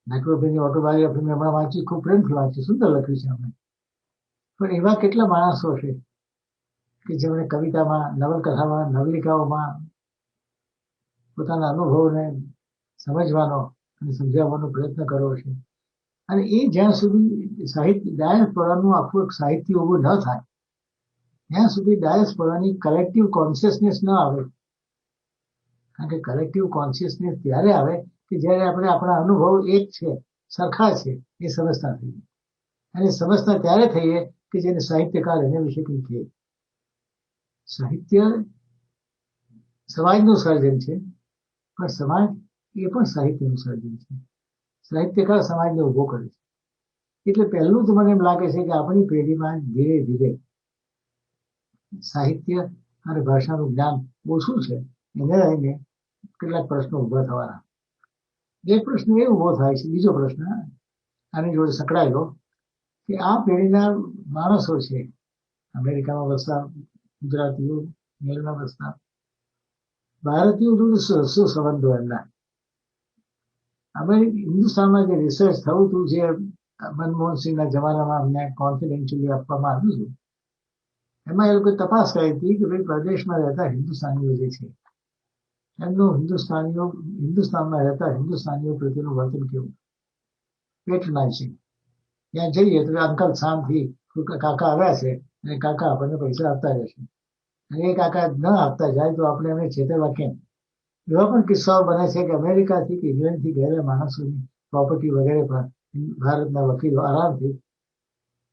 નટવરભાઈની ઓટોબાયોગ્રાફી મેં હમણાં વાંચી, ખૂબ પ્રેમથી વાંચી, સુંદર લખ્યું છે અમે. પણ એવા કેટલા માણસો છે કે જેમણે કવિતામાં, નવલકથામાં, નવલિકાઓમાં પોતાના અનુભવોને સમજવાનો અને સમજાવવાનો પ્રયત્ન કર્યો છે. અને એ જ્યાં સુધી સાહિત્ય ડાયસ્પોરાનું આખું એક સાહિત્ય ઉભું ન થાય ત્યાં સુધી ડાયસ્પોરાની કલેક્ટિવ કોન્શિયસનેસ ન આવે. કારણ કે કલેક્ટિવ કોન્શિયસનેસ ત્યારે આવે કે જ્યારે આપણે આપણા અનુભવ એક છે, સરખા છે, એ સમજતા થઈએ. અને સમજતા ત્યારે થઈએ કે જેને સાહિત્યકાર એના વિશે કંઈ કહે. સાહિત્ય સમાજનું સર્જન છે, પણ સમાજ એ પણ સાહિત્યનું સર્જન છે. સાહિત્યકાર સમાજને ઉભો કરે છે. એટલે પહેલું તો મને એમ લાગે છે કે આપણી પેઢીમાં ધીરે ધીરે સાહિત્ય અને ભાષાનું જ્ઞાન ઓછું છે. એને લઈને કેટલાક પ્રશ્નો ઉભા થવાના. એક પ્રશ્ન એ ઉભો થાય છે, બીજો પ્રશ્ન આની જોડે સંકળાયેલો, કે આ પેઢીના માણસો છે, અમેરિકામાં વસતા ગુજરાતીઓ, ઇંગ્લેન્ડમાં વસતા ભારતીયો જોડે શું સંબંધો એમના. હિન્દુસ્તાનમાં જે રિસર્ચ થયું હતું, જે મનમોહનસિંહના જમાનામાં અમને કોન્ફિડેન્શિયલી આપવામાં આવ્યું હતું, એમાં એ લોકોએ તપાસ કરી હતી કે ભાઈ પ્રદેશમાં રહેતા હિન્દુસ્તાનીઓ જે છે એમનું હિન્દુસ્તાનમાં રહેતા હિન્દુસ્તાનીઓ પ્રત્યેનું વર્તન કેવું. પેટ્રોનાઇઝિંગ. ત્યાં જઈએ તો અંકલ શામથી કાકા આવ્યા છે અને કાકા આપણને પૈસા આપતા રહેશે, અને એ કાકા ન આપતા જાય તો આપણે એમને છેતરવા કેમ. એવા પણ કિસ્સાઓ બને છે કે અમેરિકાથી કે ઇંગ્લેન્ડથી ગયેલા માણસોની પ્રોપર્ટી વગેરે પણ ભારતના વકીલો આરામથી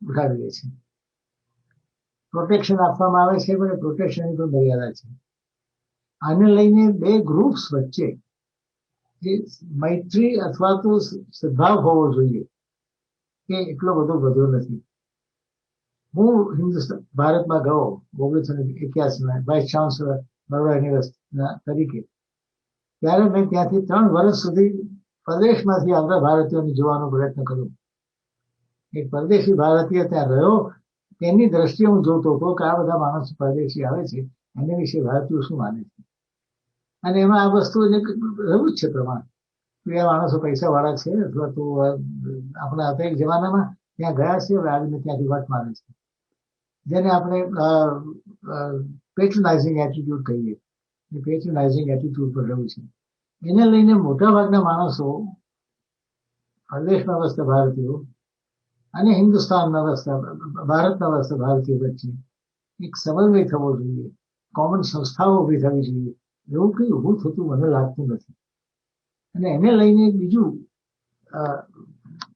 ઉઠાવી લે છે. પ્રોટેક્શન આપવામાં આવે છે, પણ પ્રોટેક્શનની પણ મર્યાદા છે. આને લઈને બે ગ્રુપ્સ વચ્ચે જે મૈત્રી અથવા તો સદભાવ હોવો જોઈએ એ એટલો બધો વધ્યો નથી. હું ભારતમાં ગયો 1981 વાઇસ ચાન્સલર બરોડા યુનિવર્સિટીના તરીકે. ત્યારે મેં ત્યાંથી 3 વર્ષ સુધી પરદેશમાંથી આવતા ભારતીયોને જોવાનો પ્રયત્ન કર્યો. એક પરદેશી ભારતીય ત્યાં રહ્યો, તેની દ્રષ્ટિએ હું જોતો હતો કે આ બધા માણસો પરદેશી આવે છે, એના વિશે ભારતીયો શું માને છે. અને એમાં આ વસ્તુ એવું જ છે પ્રમાણ. એ માણસો પૈસા વાળા છે, અથવા તો આપણા હતા એક જમાનામાં ત્યાં ગયા છે, હવે આવીને ત્યાંથી વટ મારે છે, જેને આપણે પેટ્રોનાઇઝિંગ એટીટ્યુડ કહીએ. પેટ્રોનાઇઝિંગ એટીટ્યુડ પર રહ્યું છે. એને લઈને મોટાભાગના માણસો પરદેશમાં વસતા ભારતીયો અને હિન્દુસ્તાનમાં વસતા ભારતમાં વસતા ભારતીયો વચ્ચે એક સમન્વય થવો જોઈએ, કોમન સંસ્થાઓ ઉભી થવી જોઈએ. એવું કંઈ ઊભું થતું મને લાગતું નથી. અને એને લઈને બીજું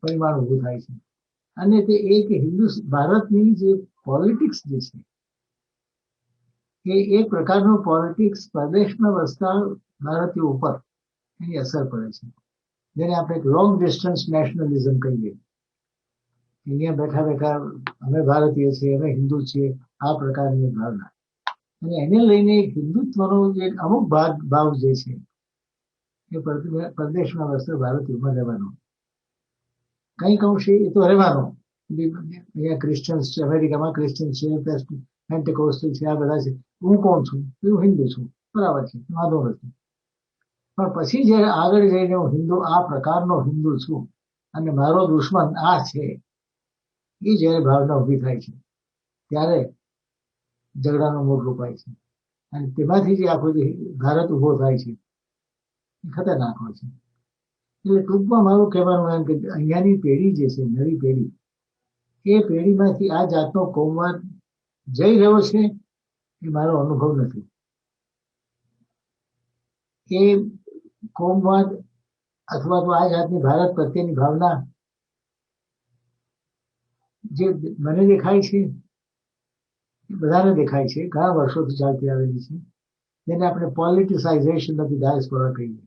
પરિમાણ ઊભું થાય છે, અને તે એ કે ભારતની જે પોલિટિક્સ જે છે એ એક પ્રકારનું પોલિટિક્સ પરદેશમાં વસતા ભારતીયો ઉપર એની અસર પડે છે, જેને આપણે એક લોંગ ડિસ્ટન્સ નેશનલિઝમ કહીએ. અહીંયા બેઠા બેઠા અમે ભારતીય છીએ, અમે હિન્દુ છીએ, આ પ્રકારની ભાવના. અને એને લઈને હિન્દુત્વનો જે અમુક ભાવ જે છે એ પરદેશમાં વસતા ભારતીયોમાં રહેવાનો, કંઈક અંશે એ તો રહેવાનો. અહીંયા ક્રિશ્ચન્સ છે, અમેરિકામાં ક્રિશ્ચન્સ છે, પેન્ટેકોસ્ટલ છે, આ બધા છે. હું કોણ છું? હું હિન્દુ છું, બરાબર છે, વાંધો નથી. પણ પછી જયારે આગળ જઈને હું હિન્દુ, આ પ્રકારનો હિન્દુ છું અને મારો દુશ્મન આ છે, એ જયારે ભાવના ઉભી થાય છે ત્યારે ઝઘડાનો મોડ રોપાય છે. અને તેમાંથી જે આખો જે ભારત ઉભો થાય છે એ ખતરનાક હોય છે. એટલે ટૂંકમાં મારું કહેવાનું એમ કે અહીંયાની પેઢી જે છે, નવી પેઢી, એ પેઢીમાંથી આ જાતનો કોમવાદ જઈ રહ્યો છે એ મારો અનુભવ નથી. એ કોમવાદ અથવા તો આ જાતની ભારત પ્રત્યેની ભાવના જે મને દેખાય છે, એ બધાને દેખાય છે, ઘણા વર્ષોથી ચાલતી આવેલી છે. જેને આપણે પોલિટિસાઇઝેશન ઓફ ધી ડાયસ્પોરા કહીએ,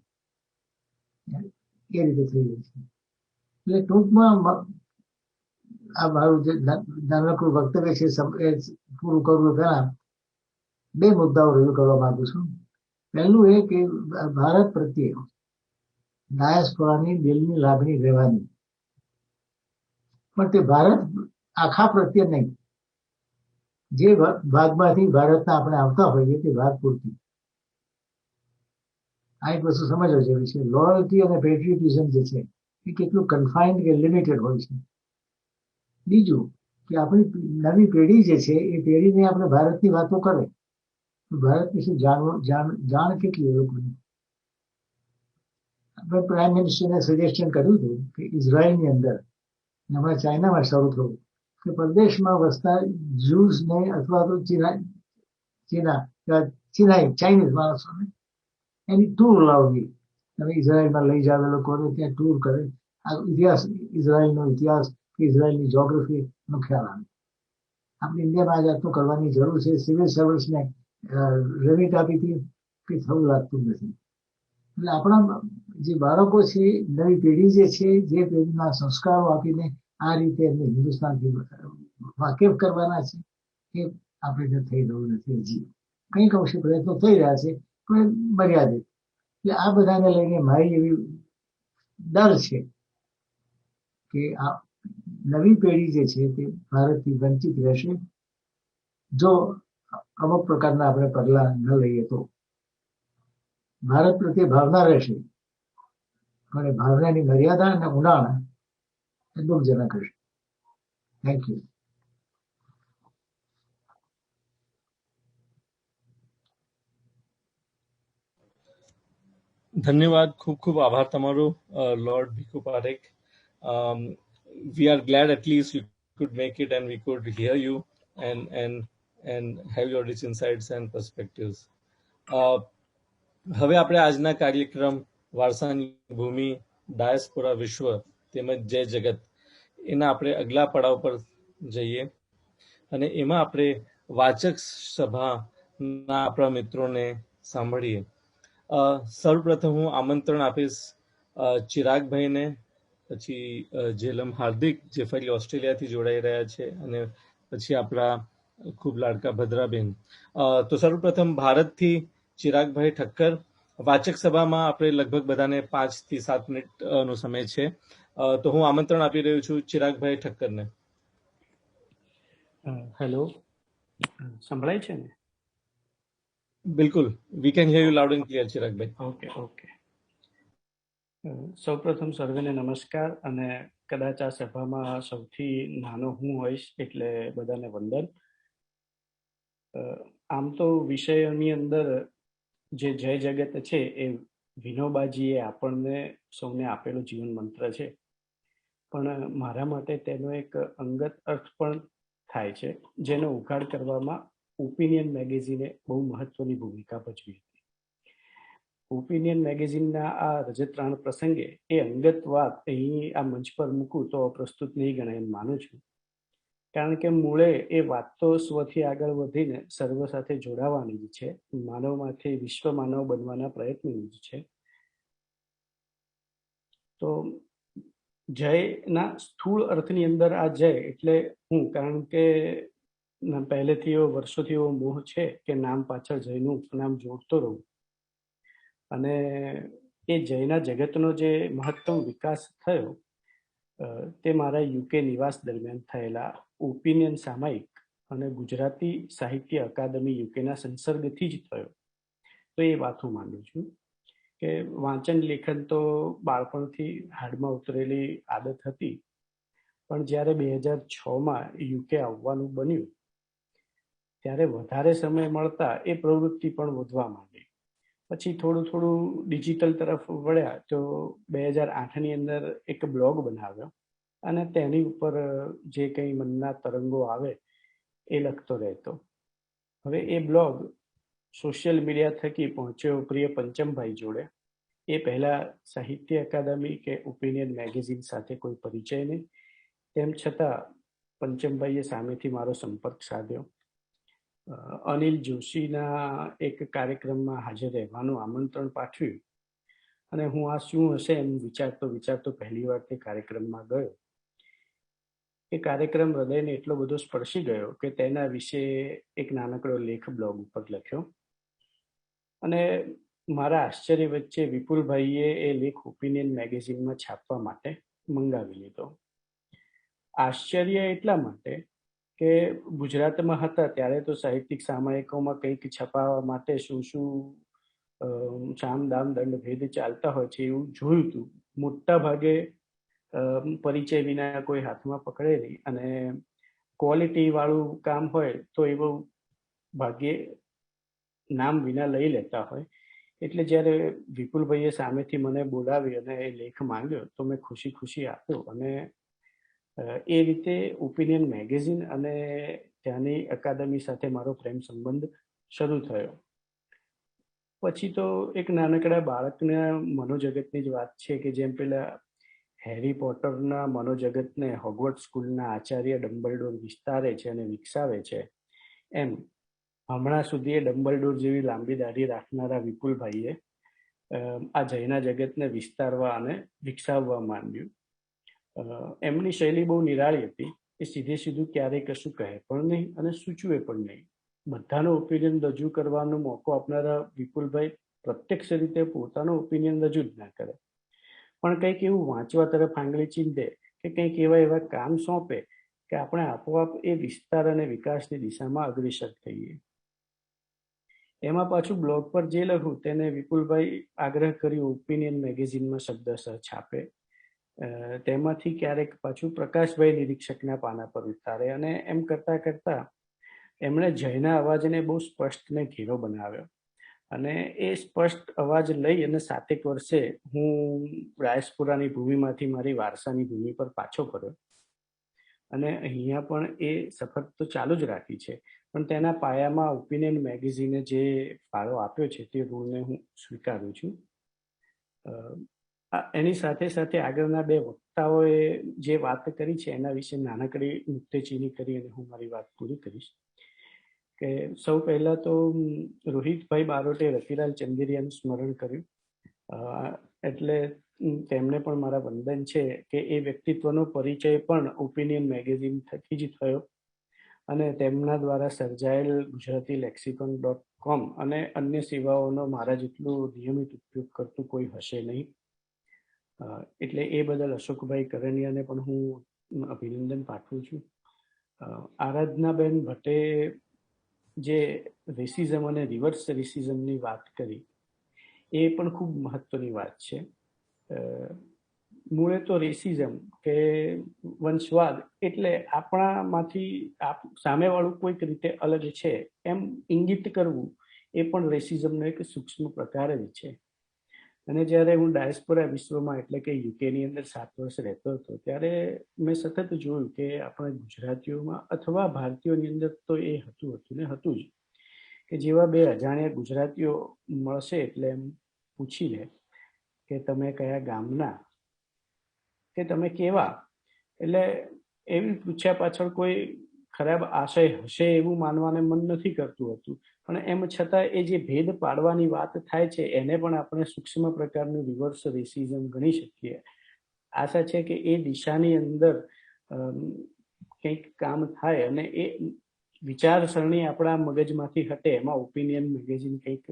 એ રીતે થઈ રહી છે. એટલે ટૂંકમાં આ મારું જે નાનકડું વક્તવ્ય છે એ પૂરું કરવું પહેલા 2 મુદ્દાઓ રજૂ કરવા માંગુ છું. પહેલું એ કે ભારત પ્રત્યે ડાયસ્પોરાની દિલની લાગણી રહેવાની, પણ તે ભારત આખા પ્રત્યે નહીં. જે ભાગમાંથી ભારતના આપણે આવતા હોઈએ તે ભાગ પૂરતી. આ એક વસ્તુ સમજવા જેવી છે. લોયલ્ટી અને પેટ્રિયોટિઝમ જે છે એ કેટલું કન્ફાઇન્ડ કે લિમિટેડ હોય છે. બીજું કે આપણી નવી પેઢી જે છે એ પેઢીને આપણે ભારતની વાતો કરે તો ભારત વિશે જાણ કેટલી લોકોની. આપણે પ્રાઇમ મિનિસ્ટરને સજેશન કર્યું હતું કે ઇઝરાયલની અંદર હમણાં ચાઇનામાં શરૂ થયું કે પ્રદેશમાં વસતા જ્યુઝને અથવા તો ચાઇનીઝ માણસોને એની ટૂર લાવવી. તમે ઇઝરાયલમાં લઈ જાવ લોકોને ત્યાં ટૂર કરે, આ ઇતિહાસ, ઇઝરાયલનો ઇતિહાસ કે ઇઝરાયલની જોગ્રાફીનો ખ્યાલ આવે. આપણે ઇન્ડિયામાં આ જાતનું કરવાની જરૂર છે. સિવિલ સર્વન્ટ્સને રેમિટ આપી હતી કે થવું લાગતું નથી. એટલે આપણા જે બાળકો છે, નવી પેઢી જે છે, જે પેઢીના સંસ્કારો આપીને આ રીતે એમને હિન્દુસ્તાનથી વાકેફ કરવાના છે, એ આપણે થઈ રહ્યું નથી. હજી કંઈક અંશે પ્રયત્નો થઈ રહ્યા છે પણ મર્યાદિત. એટલે આ બધાને લઈને મારી એવી ડર છે કે આ નવી પેઢી જે છે તે ભારતથી વંચિત રહેશે જો અમુક પ્રકારના આપણે પગલાં ન લઈએ તો. ભારત પ્રત્યે ભાવના રહેશે અને ભાવનાની મર્યાદા અને ઊંડાણ એ દુઃખજનક હશે. Thank you. ધન્યવાદ, ખૂબ ખૂબ આભાર તમારો lord Bhikhu Parekh. We are glad at least you could make it and we could hear you and have your rich insights and perspectives. હવે આપણે આજના કાર્યક્રમ વારસાની ભૂમિ, ડાયસ્પોરા વિશ્વ તેમજ જય જગત એના આપણે અગલા પડાવ પર જઈએ અને એમાં આપણે વાચક સભાના આપણા મિત્રોને સાંભળીએ. સર્વપ્રથમ હું આમંત્રણ આપીશ ચિરાગભાઈને, પછી જેલમ હાર્દિક જે ફરી ઓસ્ટ્રેલિયાથી જોડાઈ રહ્યા છે, અને પછી આપણા ખૂબ લાડકા ભદ્રાબેન. તો સર્વપ્રથમ ભારતથી ચિરાગભાઈ ઠક્કર. વાચક સભામાં આપણે લગભગ બધાને 5 થી 7 મિનિટનો સમય છે, તો હું આમંત્રણ આપી રહ્યો છું ચિરાગભાઈ ઠક્કરને. હેલો, સંભળાય છે ને? બિલકુલ, we can here you loud and clear Chiragbhai. Okay. સૌપ્રથમ સર્વેને નમસ્કાર, અને કદાચ આ સભામાં સૌથી નાનો હું હોઈશ એટલે બધાને વંદન. આમ તો વિષયોની અંદર જે જય જગત છે એ વિનોબાજીએ આપણને સૌને આપેલો જીવન મંત્ર છે, પણ મારા માટે તેનો એક અંગત અર્થ પણ થાય છે, જેનો ઉઘાડ કરવામાં ઓપિનિયન મેગેઝિને બહુ મહત્વની ભૂમિકા ભજવી હતી. ઓપિનિયન મેગેઝિનના આ રજતરાણ પ્રસંગે એ અંગત વાત અહીં આ મંચ પર મૂકું તો પ્રસ્તુત નહીં ગણાય એમ માનું છું, કારણ કે મૂળે એ વાત તો સ્વથી આગળ વધીને સર્વ સાથે જોડાવાની જ છે, માનવમાંથી વિશ્વ માનવ બનવાના પ્રયત્નની જ છે. તો જયના સ્થૂળ અર્થની અંદર આ જય એટલે હું, કારણ કે પહેલેથી એવો વર્ષોથી એવો મોહ છે કે નામ પાછળ જયનું નામ જોડતો રહું, અને એ જયના જગતનો જે મહત્તમ વિકાસ થયો તે મારા યુકે નિવાસ દરમિયાન થયેલા ઓપિનિયન સામાયિક અને ગુજરાતી સાહિત્ય અકાદમી યુકેના સંસર્ગથી જ થયો. તો એ વાત હું માનું છું કે વાંચન લેખન તો બાળપણથી હાડમાં ઉતરેલી આદત હતી, પણ જ્યારે 2006માં યુકે આવવાનું બન્યું ત્યારે વધારે સમય મળતા એ પ્રવૃત્તિ પણ વધવા માંડી. પછી થોડું ડિજિટલ તરફ વળ્યા તો 2008ની અંદર એક બ્લોગ બનાવ્યો અને તેની ઉપર જે કંઈ મનના તરંગો આવે એ લખતો રહેતો. હવે એ બ્લોગ સોશિયલ મીડિયા થકી પહોંચ્યો પ્રિય પંચમભાઈ જોડે. એ પહેલા સાહિત્ય અકાદમી કે ઓપિનિયન મેગેઝિન સાથે કોઈ પરિચય નહીં, તેમ છતાં પંચમભાઈએ સામેથી મારો સંપર્ક સાધ્યો. અનિલ જોશીના એક કાર્યક્રમમાં હાજર રહેવાનું આમંત્રણ પાઠવ્યું અને હું આ શું હશે એમ વિચારતો પહેલી વાર તે કાર્યક્રમમાં ગયો. એ કાર્યક્રમ હૃદયને એટલો બધો સ્પર્શી ગયો કે તેના વિશે એક નાનકડો લેખ બ્લોગ ઉપર લખ્યો અને મારા આશ્ચર્ય વચ્ચે વિપુલભાઈએ એ લેખ ઓપિનિયન મેગેઝિનમાં છાપવા માટે મંગાવી લીધો. આશ્ચર્ય એટલા માટે કે ગુજરાતમાં હતા ત્યારે તો સાહિત્યિક સામયિકોમાં કંઈક છપાવવા માટે શું સામ દામ દંડ ભેદ ચાલતા હોય છે એવું જોયું હતું. મોટા ભાગે પરિચય વિના કોઈ હાથમાં પકડે નહીં અને ક્વોલિટી વાળું કામ હોય તો એવું ભાગ્યે નામ વિના લઈ લેતા હોય. એટલે જ્યારે વિપુલભાઈએ સામેથી મને બોલાવી અને એ લેખ માંગ્યો તો મેં ખુશી આપ્યો અને એ રીતે ઓપિનિયન મેગેઝિન અને ત્યાંની અકાદમી સાથે મારો પ્રેમ સંબંધ શરૂ થયો. પછી તો એક નાનકડા બાળકના મનોજગતની જ વાત છે કે જેમ પેલા હેરી પોટરના મનોજગતને હોગવર્ડ સ્કૂલના આચાર્ય ડમ્બલડોર વિસ્તારે છે અને વિકસાવે છે, એમ હમણાં સુધી એ ડમ્બલડોર જેવી લાંબી દાઢી રાખનારા વિપુલભાઈએ આ જૈના જગતને વિસ્તારવા અને વિકસાવવા માંડ્યું. એમની શૈલી બહુ નિરાળી હતી. એ સીધું ક્યારેય કશું કહે પણ નહીં અને સૂચવે પણ નહીં. બધાનો ઓપિનિયન રજૂ કરવાનો મોકો આપનારા વિપુલભાઈ પ્રત્યક્ષ રીતે પોતાનો ઓપિનિયન રજૂ જ ના કરે, પણ કંઈક એવું વાંચવા તરફ આંગળી ચીંધે કે કંઈક એવા કામ સોંપે કે આપણે આપોઆપ એ વિસ્તાર અને વિકાસની દિશામાં અગ્રેસર થઈએ. એમાં પાછું બ્લોગ પર જે લખું તેને વિપુલભાઈ આગ્રહ કરી ઓપિનિયન મેગેઝિનમાં શબ્દશઃ છાપે. તેમાંથી ક્યારેક પાછું પ્રકાશભાઈ નિરીક્ષકના પાના પર ઉતારે અને એમ કરતા એમણે જયના અવાજને બહુ સ્પષ્ટ ને ઘેરો બનાવ્યો અને એ સ્પષ્ટ અવાજ લઈ અને 7 વર્ષે હું ડાયસ્પોરાની ભૂમિમાંથી મારી વારસાની ભૂમિ પર પાછો ફર્યો અને અહીંયા પણ એ સફર તો ચાલુ જ રાખી છે. પણ તેના પાયામાં ઓપિનિયન મેગેઝિને જે ફાળો આપ્યો છે તે ઋણને હું સ્વીકારું છું. એની સાથે આગળના 2 વક્તાઓએ જે વાત કરી છે એના વિશે નાનકડી નુક્તેચીની કરી અને હું મારી વાત પૂરી કરીશ. કે સૌ પહેલા તો રોહિતભાઈ બારોટે રતિલાલ ચંદેરિયાનું સ્મરણ કર્યું, એટલે તેમને પણ મારા વંદન છે કે એ વ્યક્તિત્વનો પરિચય પણ ઓપિનિયન મેગેઝિન થકી જ થયો અને તેમના દ્વારા સર્જાયેલ ગુજરાતી લેક્સિકોન.com અને અન્ય સેવાઓનો મારા જેટલું નિયમિત ઉપયોગ કરતું કોઈ હશે નહીં. એટલે એ બદલ અશોકભાઈ કરણિયાને પણ હું અભિનંદન પાઠવું છું. આરાધનાબેન ભટ્ટે જે રેસિઝમ અને રિવર્સ રેસિઝમની વાત કરી એ પણ ખૂબ મહત્વની વાત છે. મૂળે તો રેસિઝમ કે વંશવાદ એટલે આપણામાંથી સામેવાળું કોઈક રીતે અલગ છે એમ ઇંગિત કરવું એ પણ રેસિઝમનો એક સૂક્ષ્મ પ્રકાર જ છે. અને જ્યારે હું ડાયસ્પોરા વિશ્વમાં એટલે કે યુકેની અંદર 7 વર્ષ રહેતો હતો ત્યારે મેં સતત જોયું કે આપણા ગુજરાતીઓમાં અથવા ભારતીયોની અંદર તો એ હતું જ કે જેવા 2 અજાણ્યા ગુજરાતીઓ મળશે એટલે એમ પૂછી લે કે તમે કયા ગામના કે તમે કેવા, એટલે એવી પૂછ્યા પાછળ કોઈ ખરાબ આશય હશે એવું માનવાને મન નથી કરતું હતું, પણ એમ છતાં એ જે ભેદ પાડવાની વાત થાય છે એને પણ આપણે સૂક્ષ્મ પ્રકારનું રિવર્સ રેસિઝમ ગણી શકીએ. આશા છે કે એ દિશાની અંદર કંઈક કામ થાય અને એ વિચારસરણી આપણા મગજમાંથી હટે એમાં ઓપિનિયન મેગેઝિન કંઈક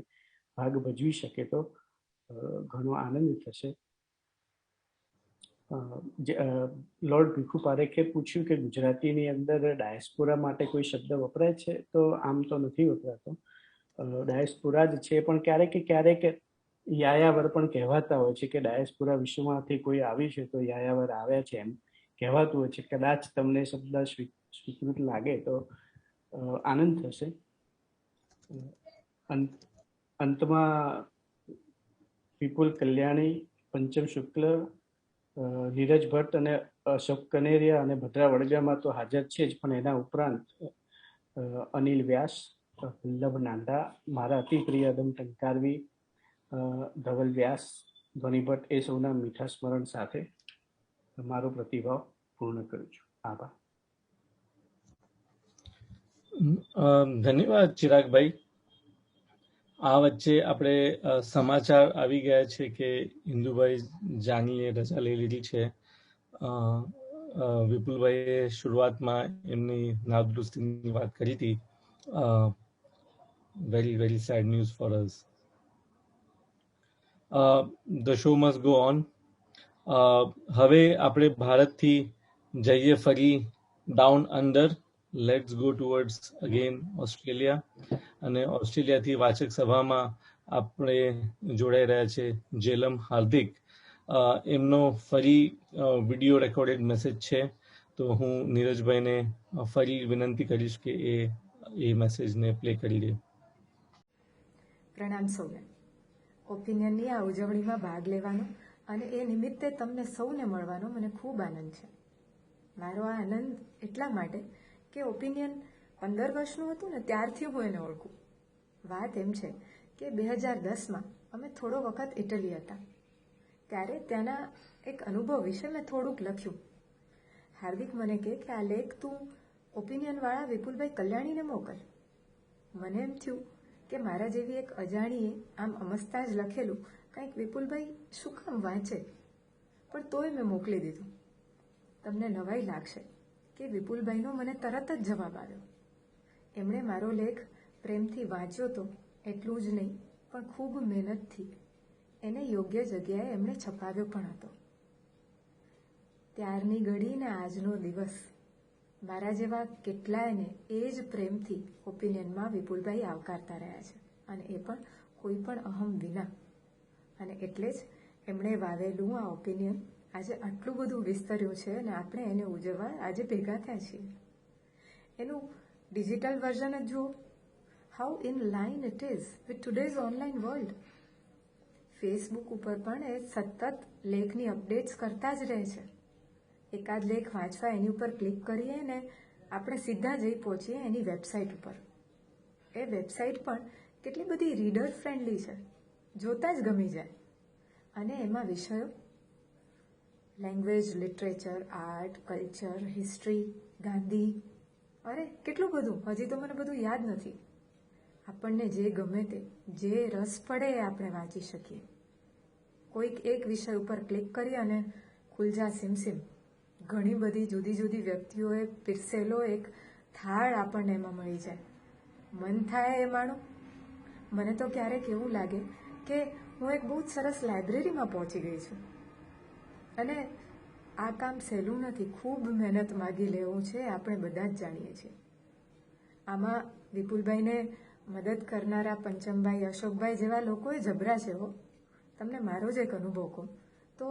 ભાગ ભજવી શકે તો ઘણો આનંદ થશે. લોર્ડ ભીખુ પારેખે પૂછ્યું કે ગુજરાતીની અંદર ડાયસ્પોરા માટે કોઈ શબ્દ વપરાય છે, તો આમ તો નથી વપરાતો. ડાયસ્પોરા જ છે, પણ ક્યારેક યાયાવર પણ કહેવાતા હોય છે કે ડાયસ્પોરા વિશ્વમાંથી કોઈ આવ્યું છે તો યાયાવર આવ્યા છે એમ કહેવાતું હોય છે. કદાચ તમને શબ્દ સ્વીકૃત લાગે તો આનંદ થશે. અંતમાં વિપુલ કલ્યાણી, પંચમ શુક્લ, નીરજ ભટ્ટ અને અશોક કનેરિયા અને ભદ્રા વડગામાં તો હાજર છે જ, પણ એના ઉપરાંત અનિલ વ્યાસ, વલ્લભ નાંદા, મારા અતિ પ્રિય અદમ ટંકારવી, ધવલ વ્યાસ, ધ્વનિ ભટ્ટ, એ સૌના મીઠા સ્મરણ સાથે મારો પ્રતિભાવ પૂર્ણ કરું છું. આભાર. ધન્યવાદ ચિરાગભાઈ. આ વચ્ચે આપણે સમાચાર આવી ગયા છે કે ઇન્દુભાઈ જાનીએ રજા લઈ લીધી છે. વિપુલભાઈએ શરૂઆતમાં એમની નાદુરુસ્તીની વાત કરી હતી. Very very sad news for us. The show must go on. હવે આપણે ભારતથી જઈએ ફરી down under. Let's go towards again Australia. અને ઓસ્ટ્રેલિયાથી વાચક સભામાં આપણે જોડાઈ રહ્યા છે જેલમ હાર્દિક. એમનો ફરી વિડીયો રેકોર્ડેડ મેસેજ છે, તો હું નીરજભાઈને ફરી વિનંતી કરીશ કે એ મેસેજને પ્લે કરી દે. પ્રણામ સૌને. ઓપિનિયનની આ ઉજવણીમાં ભાગ લેવાનો અને એ નિમિત્તે તમને સૌને મળવાનો મને ખૂબ આનંદ છે. મારો આ આનંદ એટલા માટે કે ઓપિનિયન 15 વર્ષનું હતું ને ત્યારથી હું એને ઓળખું. વાત એમ છે કે 2010માં અમે થોડો વખત ઇટલી હતા. ત્યારે ત્યાંના એક અનુભવ વિશે મેં થોડુંક લખ્યું. હાર્દિક મને કહે કે આ લેખ તું ઓપિનિયનવાળા વિપુલભાઈ કલ્યાણીને મોકલ. મને એમ થયું કે મારા જેવી એક અજાણીએ આમ અમસ્તા જ લખેલું કંઈક વિપુલભાઈ શું કામ વાંચે, પણ તોય મેં મોકલી દીધું. તમને નવાઈ લાગશે કે વિપુલભાઈનો મને તરત જ જવાબ આવ્યો. એમણે મારો લેખ પ્રેમથી વાંચ્યો તો એટલું જ નહીં, પણ ખૂબ મહેનતથી એને યોગ્ય જગ્યાએ એમણે છપાવ્યો પણ હતો. ત્યારની ઘડી ને આજનો દિવસ મારા જેવા કેટલાયને એ જ પ્રેમથી ઓપિનિયનમાં વિપુલભાઈ આવકારતા રહ્યા છે, અને એ પણ કોઈ પણ અહમ વિના. અને એટલે જ એમણે વાવેલું આ ઓપિનિયન આજે આટલું બધું વિસ્તર્યું છે અને આપણે એને ઉજવવા આજે ભેગા થયા છીએ. એનું ડિજિટલ વર્ઝન જ જુઓ. How in line it is with today's online world. Facebook ઉપર પણ એ સતત લેખની અપડેટ્સ કરતા જ રહે છે. એકાદ લેખ વાંચવા એની ઉપર ક્લિક કરીએ ને આપણે સીધા જઈ પહોંચીએ એની વેબસાઇટ ઉપર. એ વેબસાઇટ પણ કેટલી બધી રીડર ફ્રેન્ડલી છે, જોતા જ ગમી જાય. અને એમાં વિષયો language, literature, art, culture, history, Gandhi, અરે કેટલું બધું. હજી તો મને બધું યાદ નથી. આપણને જે ગમે તે, જે રસ પડે એ આપણે વાંચી શકીએ. કોઈક એક વિષય ઉપર ક્લિક કરી અને ખુલજા સિમસિમ ઘણી બધી જુદી જુદી વ્યક્તિઓએ પીરસેલો એક થાળ આપણને એમાં મળી જાય. મન થાય એ માણો. મને તો ક્યારેક એવું લાગે કે હું એક બહુ જ સરસ લાઇબ્રેરીમાં પહોંચી ગઈ છું. અને આ કામ સહેલું નથી, ખૂબ મહેનત માગી લેવું છે, આપણે બધા જ જાણીએ છીએ. આમાં વિપુલભાઈને મદદ કરનારા પંચમભાઈ, અશોકભાઈ જેવા લોકોએ જબરા છે હો. તમને મારો જ એક અનુભવ કહું તો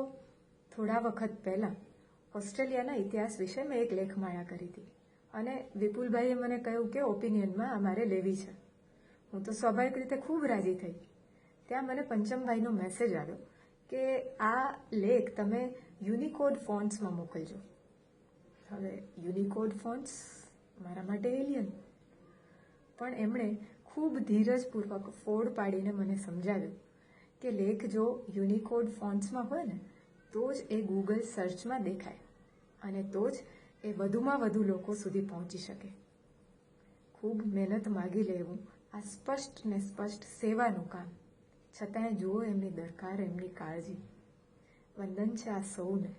થોડા વખત પહેલાં ઓસ્ટ્રેલિયાના ઇતિહાસ વિશે મેં એક લેખમાળા કરી હતી અને વિપુલભાઈએ મને કહ્યું કે ઓપિનિયનમાં અમારે લેવી છે. હું તો સ્વાભાવિક રીતે ખૂબ રાજી થઈ. ત્યાં મને પંચમભાઈનો મેસેજ આવ્યો કે આ લેખ તમે યુનિકોડ ફોન્ટ્સમાં મોકલજો. હવે યુનિકોડ ફોન્ટ્સ મારા માટે એલિયન, પણ એમણે ખૂબ ધીરજપૂર્વક ફોડ પાડીને મને સમજાવ્યું કે લેખ જો યુનિકોડ ફોન્ટ્સમાં હોય ને તો જ એ ગૂગલ સર્ચમાં દેખાય અને તો જ એ વધુમાં વધુ લોકો સુધી પહોંચી શકે. ખૂબ મહેનત માગી લેવું આ સ્પષ્ટ ને સ્પષ્ટ સેવાનું કામ, છતાંય જુઓ એમની દરકાર, એમની કાળજી. વંદન છે આ સૌને.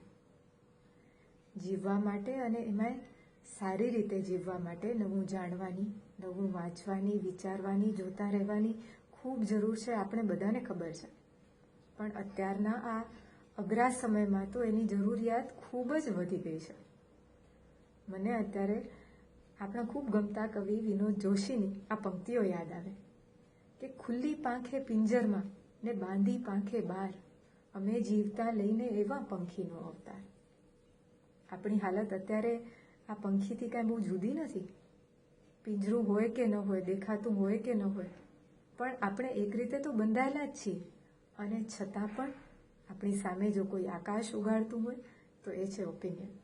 જીવવા માટે અને એમાંય સારી રીતે જીવવા માટે નવું જાણવાની, નવું વાંચવાની, વિચારવાની, જોતા રહેવાની ખૂબ જરૂર છે. આપણે બધાને ખબર છે, પણ અત્યારના આ અઘરા સમયમાં તો એની જરૂરિયાત ખૂબ જ વધી ગઈ છે. મને અત્યારે આપણા ખૂબ ગમતા કવિ વિનોદ જોશીની આ પંક્તિઓ યાદ આવે કે ખુલ્લી પાંખે પિંજરમાં ને બાંધી પાંખે બાર, અમે જીવતા લઈને એવા પંખીનો અવતાર. આપણી હાલત અત્યારે આ પંખીથી કાંઈ બહુ જુદી નથી. પિંજરું હોય કે ન હોય, દેખાતું હોય કે ન હોય, પણ આપણે એક રીતે તો બંધાયેલા જ છીએ. અને છતાં પણ આપણી સામે જો કોઈ આકાશ ઉગાડતું હોય તો એ છે ઓપિનિયન.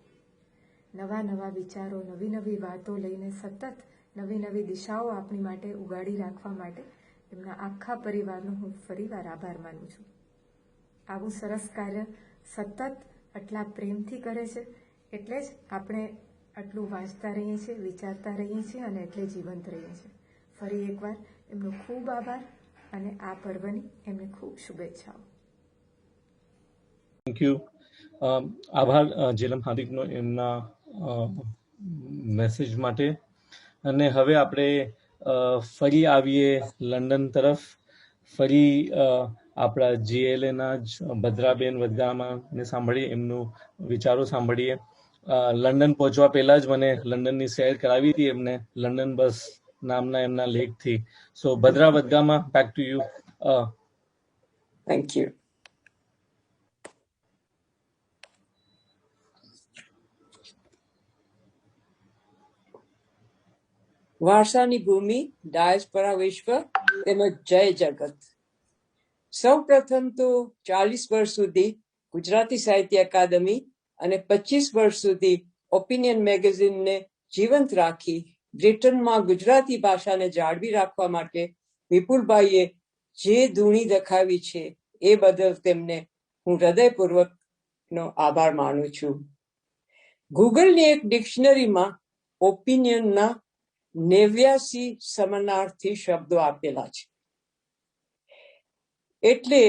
નવા નવા વિચારો, નવી નવી વાતો લઈને સતત નવી નવી દિશાઓ આપણી માટે ઉગાડી રાખવા માટે એમના આખા પરિવારનો હું ફરીવાર આભાર માનું છું. આવું સરસ કાર્ય સતત આટલા પ્રેમથી કરે છે, એટલે જ આપણે આટલું વાંચતા રહીએ છીએ, વિચારતા રહીએ છીએ અને એટલે જીવંત રહીએ છીએ. ફરી એકવાર એમનો ખૂબ આભાર અને આ પર્વની એમને ખૂબ શુભેચ્છાઓ. Thank you. આભાર જેલમ હાર્દિકનો એમના મેસેજ માટે. અને હવે આપણે ફરી આવીએ લંડન તરફ. ફરી આપણા GLAના જ ભદ્રાબેન વડગામાને સાંભળીએ, એમનું વિચારો સાંભળીએ. લંડન પહોંચવા પહેલા જ મને લંડનની સૈર કરાવી હતી એમને, લંડન બસ નામના એમના લેખથી. So Bhadra Vadgama, back to you. Thank you. વારસાની ભૂમિ, ડાયસ્પોરા વિશ્વ તેમજ જય જગત. સૌ પ્રથમ તો 40 વર્ષ સુધી ગુજરાતી સાહિત્ય અકાદમી અને 25 વર્ષ સુધી ઓપિનિયન મેગેઝિનને જીવંત રાખી બ્રિટનમાં ગુજરાતી ભાષાને જાળવી રાખવા માટે વિપુલભાઈએ જે ધૂણી દખાવી છે એ બદલ તેમને હું હૃદયપૂર્વકનો આભાર માનું છું. ગૂગલની એક ડિક્શનરીમાં ઓપિનિયનના 89 સમાનાર્થી શબ્દો આપેલા છે. એટલે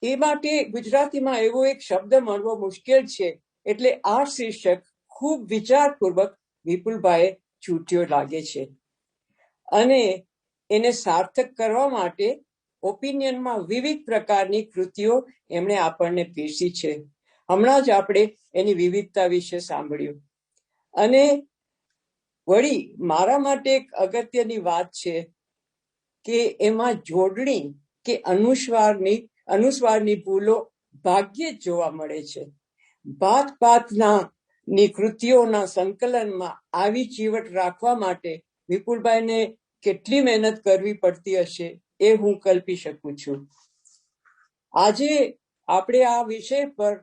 એ માટે ગુજરાતીમાં એવો એક શબ્દ મળવો મુશ્કેલ છે. એટલે આ શીર્ષક ખૂબ વિચારપૂર્વક વિપુલભાઈએ ચૂંટ્યો લાગે છે અને એને સાર્થક કરવા માટે ઓપિનિયનમાં વિવિધ પ્રકારની કૃતિઓ એમણે આપણને પીરસી છે. હમણાં જ આપણે એની વિવિધતા વિશે સાંભળ્યું. અને વળી મારા માટે એક અગત્યની વાત છે કે એમાં જોડણી કે અનુસ્વારની ભૂલો ભાગ્યે જ જોવા મળે છે. ભાતની કૃતિઓના સંકલનમાં આવી ચીવટ રાખવા માટે વિપુલભાઈને કેટલી મહેનત કરવી પડતી હશે એ હું કલ્પી શકું છું. આજે આપણે આ વિષય પર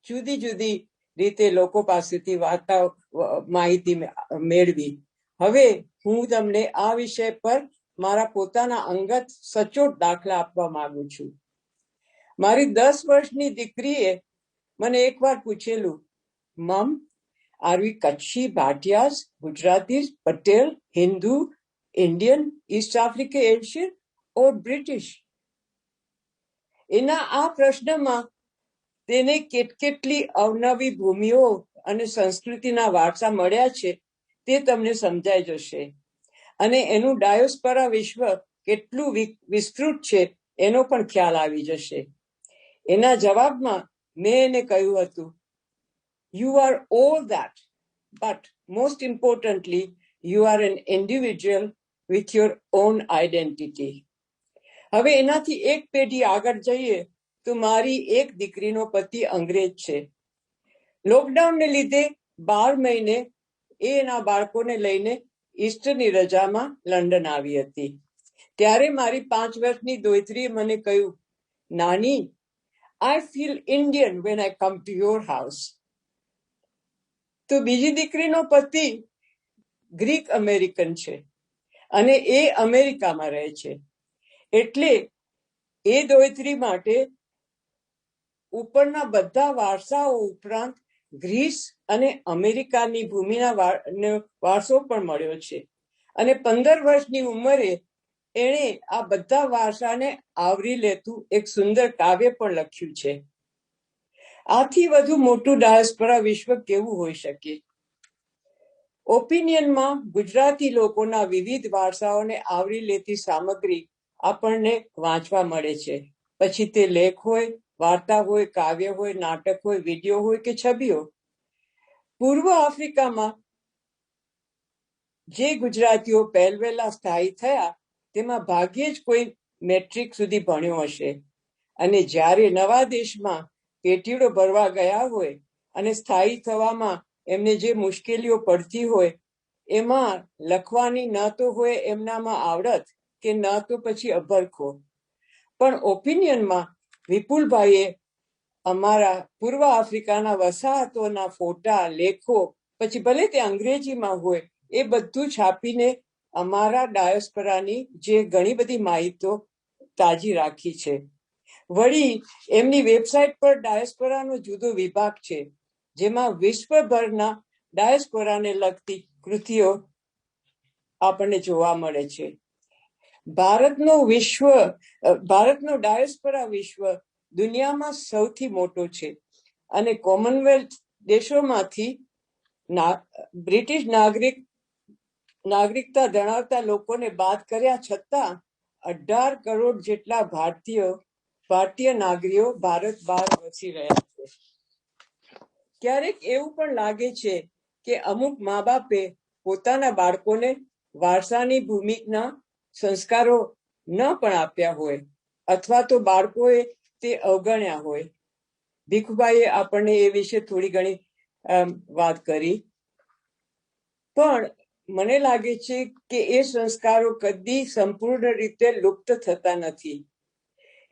જુદી જુદી રીતે લોકો પાસેથી માહિતી મેળવી. હવે હું તમને આ વિષય પર મારા પોતાના અંગત સચોટ દાખલા આપવા માંગુ છું. મારી 10 વર્ષની દીકરીએ મને એકવાર પૂછેલું, mum, are we Kutchi, Bhatias, Gujaratis, Patel, Hindu, Indian, East Africa, Asian or British? એના આ પ્રશ્નમાં તેને કેટલી અવનવી ભૂમિઓ અને સંસ્કૃતિના વારસા મળ્યા છે તે તમને સમજાઈ જશે. અને એનું ડાયોસ્પોરા વિશ્વ કેટલું વિસ્તૃત છે એનો પણ ખ્યાલ આવી જશે. એના જવાબમાં મેં એને કહ્યું હતું, you are all that, but most importantly you are N individual with your own identity. હવે એનાથી એક પેઢી આગળ જઈએ તો મારી એક દીકરીનો પતિ અંગ્રેજ છે. લોકડાઉનને લીધે 12 મહિને એના બાળકોને લઈને ઈસ્ટરની રજામાં લંડન આવી હતી. ત્યારે મારી 5 વર્ષની દોહિત્રીએ મને કહ્યું, નાની, I feel Indian when I come to your house. તો બીજી દીકરીનો પતિ ગ્રીક અમેરિકન છે અને એ અમેરિકામાં રહે છે. એટલે એ દોહિત્રી માટે ઉપરના બધા વારસાઓ ઉપરાંત ગ્રીસ અને અમેરિકાની ભૂમિના વારસો પણ મળ્યો છે. અને 15 વર્ષની ઉંમરે એણે આ બધા વારસાને આવરી લેતું એક સુંદર કાવ્ય પણ લખ્યું છે. આથી વધુ મોટું ડાયસ્પોરા વિશ્વ કેવું હોઈ શકે? ઓપિનિયનમાં ગુજરાતી લોકોના વિવિધ વારસાઓને આવરી લેતી સામગ્રી આપણને વાંચવા મળે છે. પછી તે લેખ હોય, વાર્તા હોય, કાવ્ય હોય, નાટક હોય, વિડીયો હોય કે છબીઓ. પૂર્વ આફ્રિકામાં જે ગુજરાતીઓ પહેલવેલા સ્થાયી થયા તેમાં ભાગ્યે જ કોઈ મેટ્રિક સુધી ભણ્યો હશે. અને જ્યારે નવા દેશમાં પેટીડો ભરવા ગયા હોય અને સ્થાયી થવામાં એમને જે મુશ્કેલીઓ પડતી હોય એમાં લખવાની ન તો હોય એમનામાં આવડત કે ન તો પછી અભરખો. પણ ઓપિનિયનમાં વિપુલભાઈએ અમારા પૂર્વ આફ્રિકાના વસાહતોના ફોટા, લેખો, પછી ભલે તે અંગ્રેજીમાં હોય, એ બધું છાપીને અમારા ડાયસ્પોરાની જે ઘણી બધી માહિતીઓ તાજી રાખી છે. વળી એમની વેબસાઇટ પર ડાયસ્પોરાનો જુદો વિભાગ છે જેમાં વિશ્વભરના ડાયસ્પોરાને લગતી કૃતિઓ આપણને જોવા મળે છે. ભારતનો ડાયસ્પોરા વિશ્વ દુનિયામાં સૌથી મોટો છે અને કોમનવેલ્થ દેશોમાંથી બ્રિટિશ નાગરિકતા ધરાવતા લોકોને બાદ કર્યા છતાં 18 કરોડ જેટલા ભારતીય નાગરિકો ભારત બહાર વસી રહ્યા છે. ક્યારેક એવું પણ લાગે છે કે અમુક મા બાપે પોતાના બાળકોને વારસાની ભૂમિકના સંસ્કારો ન પણ આપ્યા હોય અથવા તો બાળકોએ તે અવગણ્યા હોય. ભીખુભાઈએ આપણને એ વિશે થોડી ઘણી વાત કરી, પણ મને લાગે છે કે એ સંસ્કારો કદી સંપૂર્ણ રીતે લુપ્ત થતા નથી.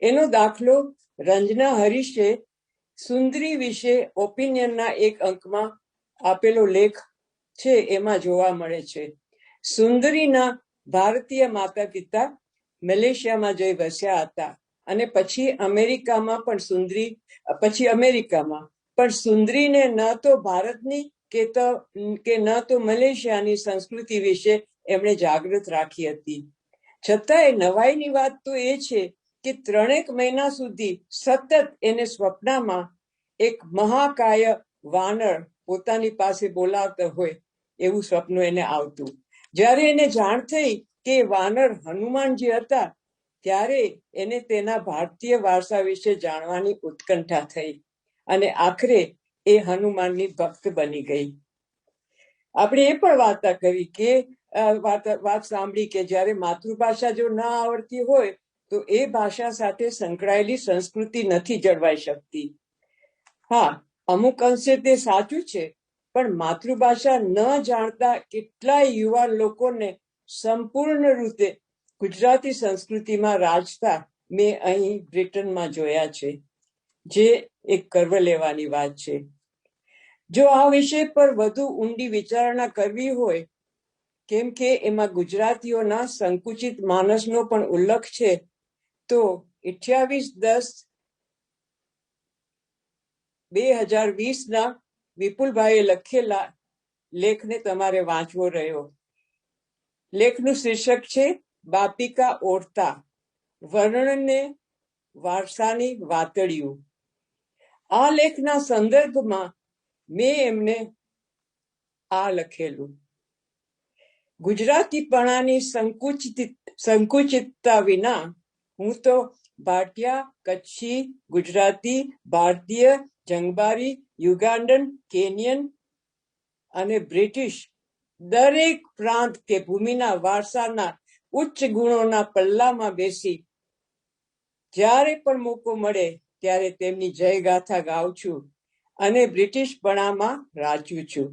એનો દાખલો રંજના હરીશે સુંદરી વિશે ઓપિનિયનના એક અંકમાં આપેલો લેખ છે, એમાં જોવા મળે છે. સુંદરીના ભારતીય માતા પિતા મલેશિયામાં જઈ વસ્યા હતા અને પછી અમેરિકામાં પણ સુંદરીને ન તો ભારતની કે ન તો મલેશિયાની સંસ્કૃતિ વિશે એમણે જાગૃત રાખી હતી. છતાંય નવાઈની વાત તો એ છે કે 3 મહિના સુધી સતત એને સ્વપ્નમાં એક મહાકાય વાનર પોતાની પાસે બોલાવતો હોય એવું સ્વપ્ન એને આવતું. જ્યારે એને જાણ થઈ કે વાનર હનુમાનજી હતા, ત્યારે એને તેના ભારતીય વારસા વિશે જાણવાની ઉત્કંઠા થઈ અને આખરે એ હનુમાનની ભક્ત બની ગઈ. આપણે એ પણ વાત સાંભળી કે જ્યારે માતૃભાષા જો ન આવડતી હોય તો એ ભાષા સાથે સંકળાયેલી સંસ્કૃતિ નથી જળવાઈ શકતી. હા, અમુક અંશે તે સાચું છે, પણ માતૃભાષા ન જાણતા કેટલાય યુવા લોકોને સંપૂર્ણ રીતે ગુજરાતી સંસ્કૃતિમાં રાજતા મેં અહીં બ્રિટનમાં જોયા છે, જે એક ગર્વ લેવાની વાત છે. જો આ વિષય પર વધુ ઊંડી વિચારણા કરવી હોય, કેમ કે એમાં ગુજરાતીઓના સંકુચિત માનસનો પણ ઉલ્લેખ છે, તો 28/10/2020 વિપુલભાઈએ લખેલા લેખને તમારે વાંચવો રહ્યો. લેખનું શીર્ષક છે બાપિકા ઓરતા, વર્ણને વારસાની વાતડિયું. આ લેખના સંદર્ભમાં મેં એમને આ લખેલું: ગુજરાતીપણાની સંકુચિતતા વિના હું તો ભાટિયા, કચ્છી, ગુજરાતી, ભારતીય, જંગબારી, યુગાન્ડન, કેનિયન અને બ્રિટિશ દરેક પ્રાંત કે ભૂમિના વારસાના ઉચ્ચ ગુણોના પલ્લામાં બેસી જ્યારે પણ મોકો મળે ત્યારે તેમની જયગાથા ગાઉં છું અને બ્રિટિશપણામાં રાચું છું.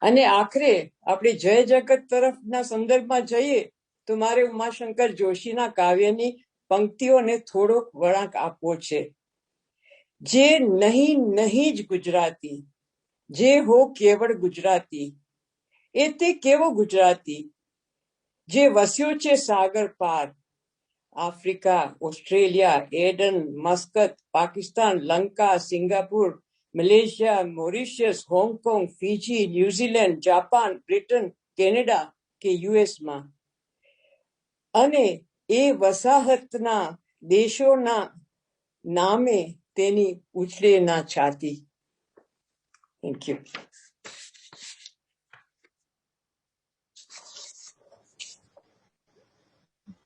અને આખરે આપણે જય જગત તરફના સંદર્ભમાં જઈએ તો મારે ઉમાશંકર જોશીના કાવ્યની પંક્તિઓને થોડોક વળાંક આપવો છે. જે નહીં જ ગુજરાતી, જે હો કેવળ ગુજરાતી, એ તે કેવો ગુજરાતી જે વસ્યો છે સાગર પાર, Africa, Australia, Eden, Muscat, Pakistan, Lanka, Singapore, Malaysia, Mauritius, Hong Kong, Fiji, New Zealand, Japan, Britain, Canada કે યુએસમાં, અને એ વસાહતના દેશોના નામે તેની ઉછળે ના છાતી. Thank you.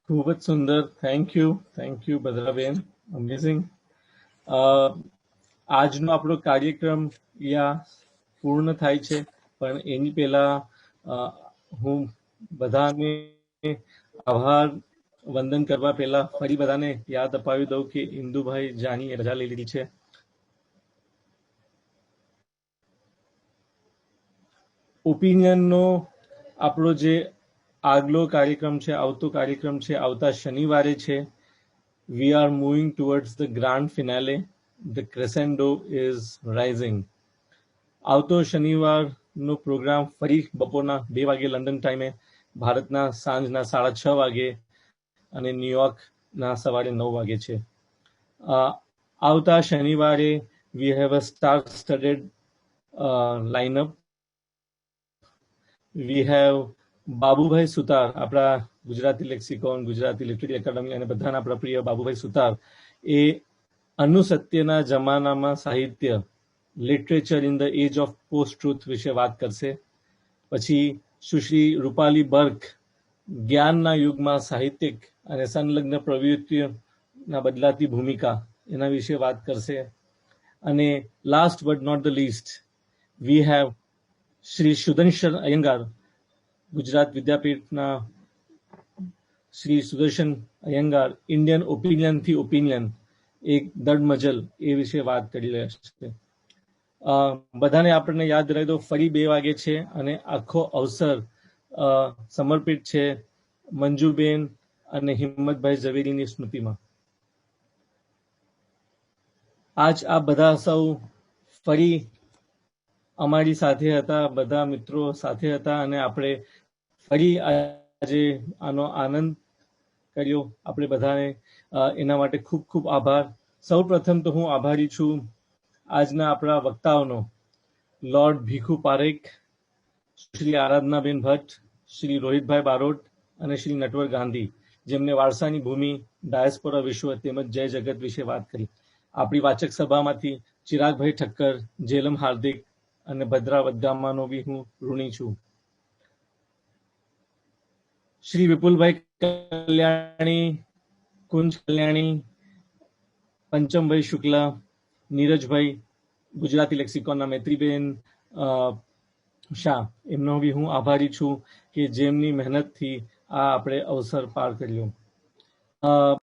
ખૂબ જ સુંદર. Thank you Bhadraben, amazing. આજનો આપણો કાર્યક્રમ પૂર્ણ થાય છે, પણ એની પહેલા હું બધાને આભાર વંદન કરવા પહેલા ફરી બધાને યાદ અપાવી દઉં કે ઇન્દુભાઈ જાની રજા લઈ લીધી છે. ઓપિનિયનનો આપણો જે આગલો કાર્યક્રમ છે, આવતો કાર્યક્રમ છે, આવતા શનિવારે છે. We are moving towards the grand finale. The crescendo is rising. આવતો શનિવારનો પ્રોગ્રામ ફરી બપોરના 2 વાગે લંડન ટાઈમે, ભારતના સાંજના 6:30 વાગે અને ન્યુયોર્કના સવારે 9 વાગે છે. આવતા શનિવારે we have a star-studded lineup. We have Babubhai સુતાર, આપણા ગુજરાતી લેક્સિકોન, ગુજરાતી લિટરેરી એકેડમી અને બધાના આપણા પ્રિય બાબુભાઈ સુતાર એ અનુસત્યના જમાનામાં સાહિત્ય, literature in the age of post truth વિશે વાત કરશે. પછી સુશ્રી રૂપાલી બર્ક જ્ઞાનના યુગમાં સાહિત્યિક અને સંલગ્ન પ્રવૃત્તિઓના બદલાતી ભૂમિકા એના વિશે વાત કરશે. અને last but not the least, we have Shri Sudarshan Iyengar, Gujarat વિદ્યાપીઠના શ્રી સુદર્શન અયંગાર ઇન્ડિયન ઓપિનિયનથી ઓપિનિયન, એક દડમજલ એ વિશે વાત કરી રહ્યા છે. બધાને આપણને યાદ રહે તો ફરી 2 વાગે છે અને આખો અવસર સમર્પિત છે મંજુબેન અને હિંમતભાઈ ઝવેરીની સ્મૃતિમાં. આજ આ બધા સૌ ફરી અમારી સાથે હતા, બધા મિત્રો સાથે હતા અને આપણે ફરી આજે આનો આનંદ કર્યો. આપણે બધાને એના માટે ખૂબ ખૂબ આભાર. સૌ પ્રથમ તો હું આભારી છું આજના આપણા વક્તાઓનો, લોર્ડ ભીખુ પારેખ, શ્રી આરાધનાબેન ભટ્ટ, શ્રી રોહિતભાઈ બારોટ અને શ્રી નટવર ગાંધી, જેમને વારસાની ભૂમિ, ડાયસ્પોરા વિશ્વ તેમજ જય જગત વિશે વાત કરી. આપણી વાચક સભામાંથી ચિરાગભાઈ ઠક્કર, જેલમ હાર્દિક અને ભદ્રા વદ્દામાનો બી હું ઋણી છું. શ્રી વિપુલભાઈ કલ્યાણી, કુંજ કલ્યાણી, પંચમભાઈ શુક્લા, નીરજભાઈ, ગુજરાતી લેક્સિકોનના મૈત્રીબેન શાહ, એમનો બી હું આભારી છું કે જેમની મહેનતથી આ આપણે અવસર પાર કર્યો.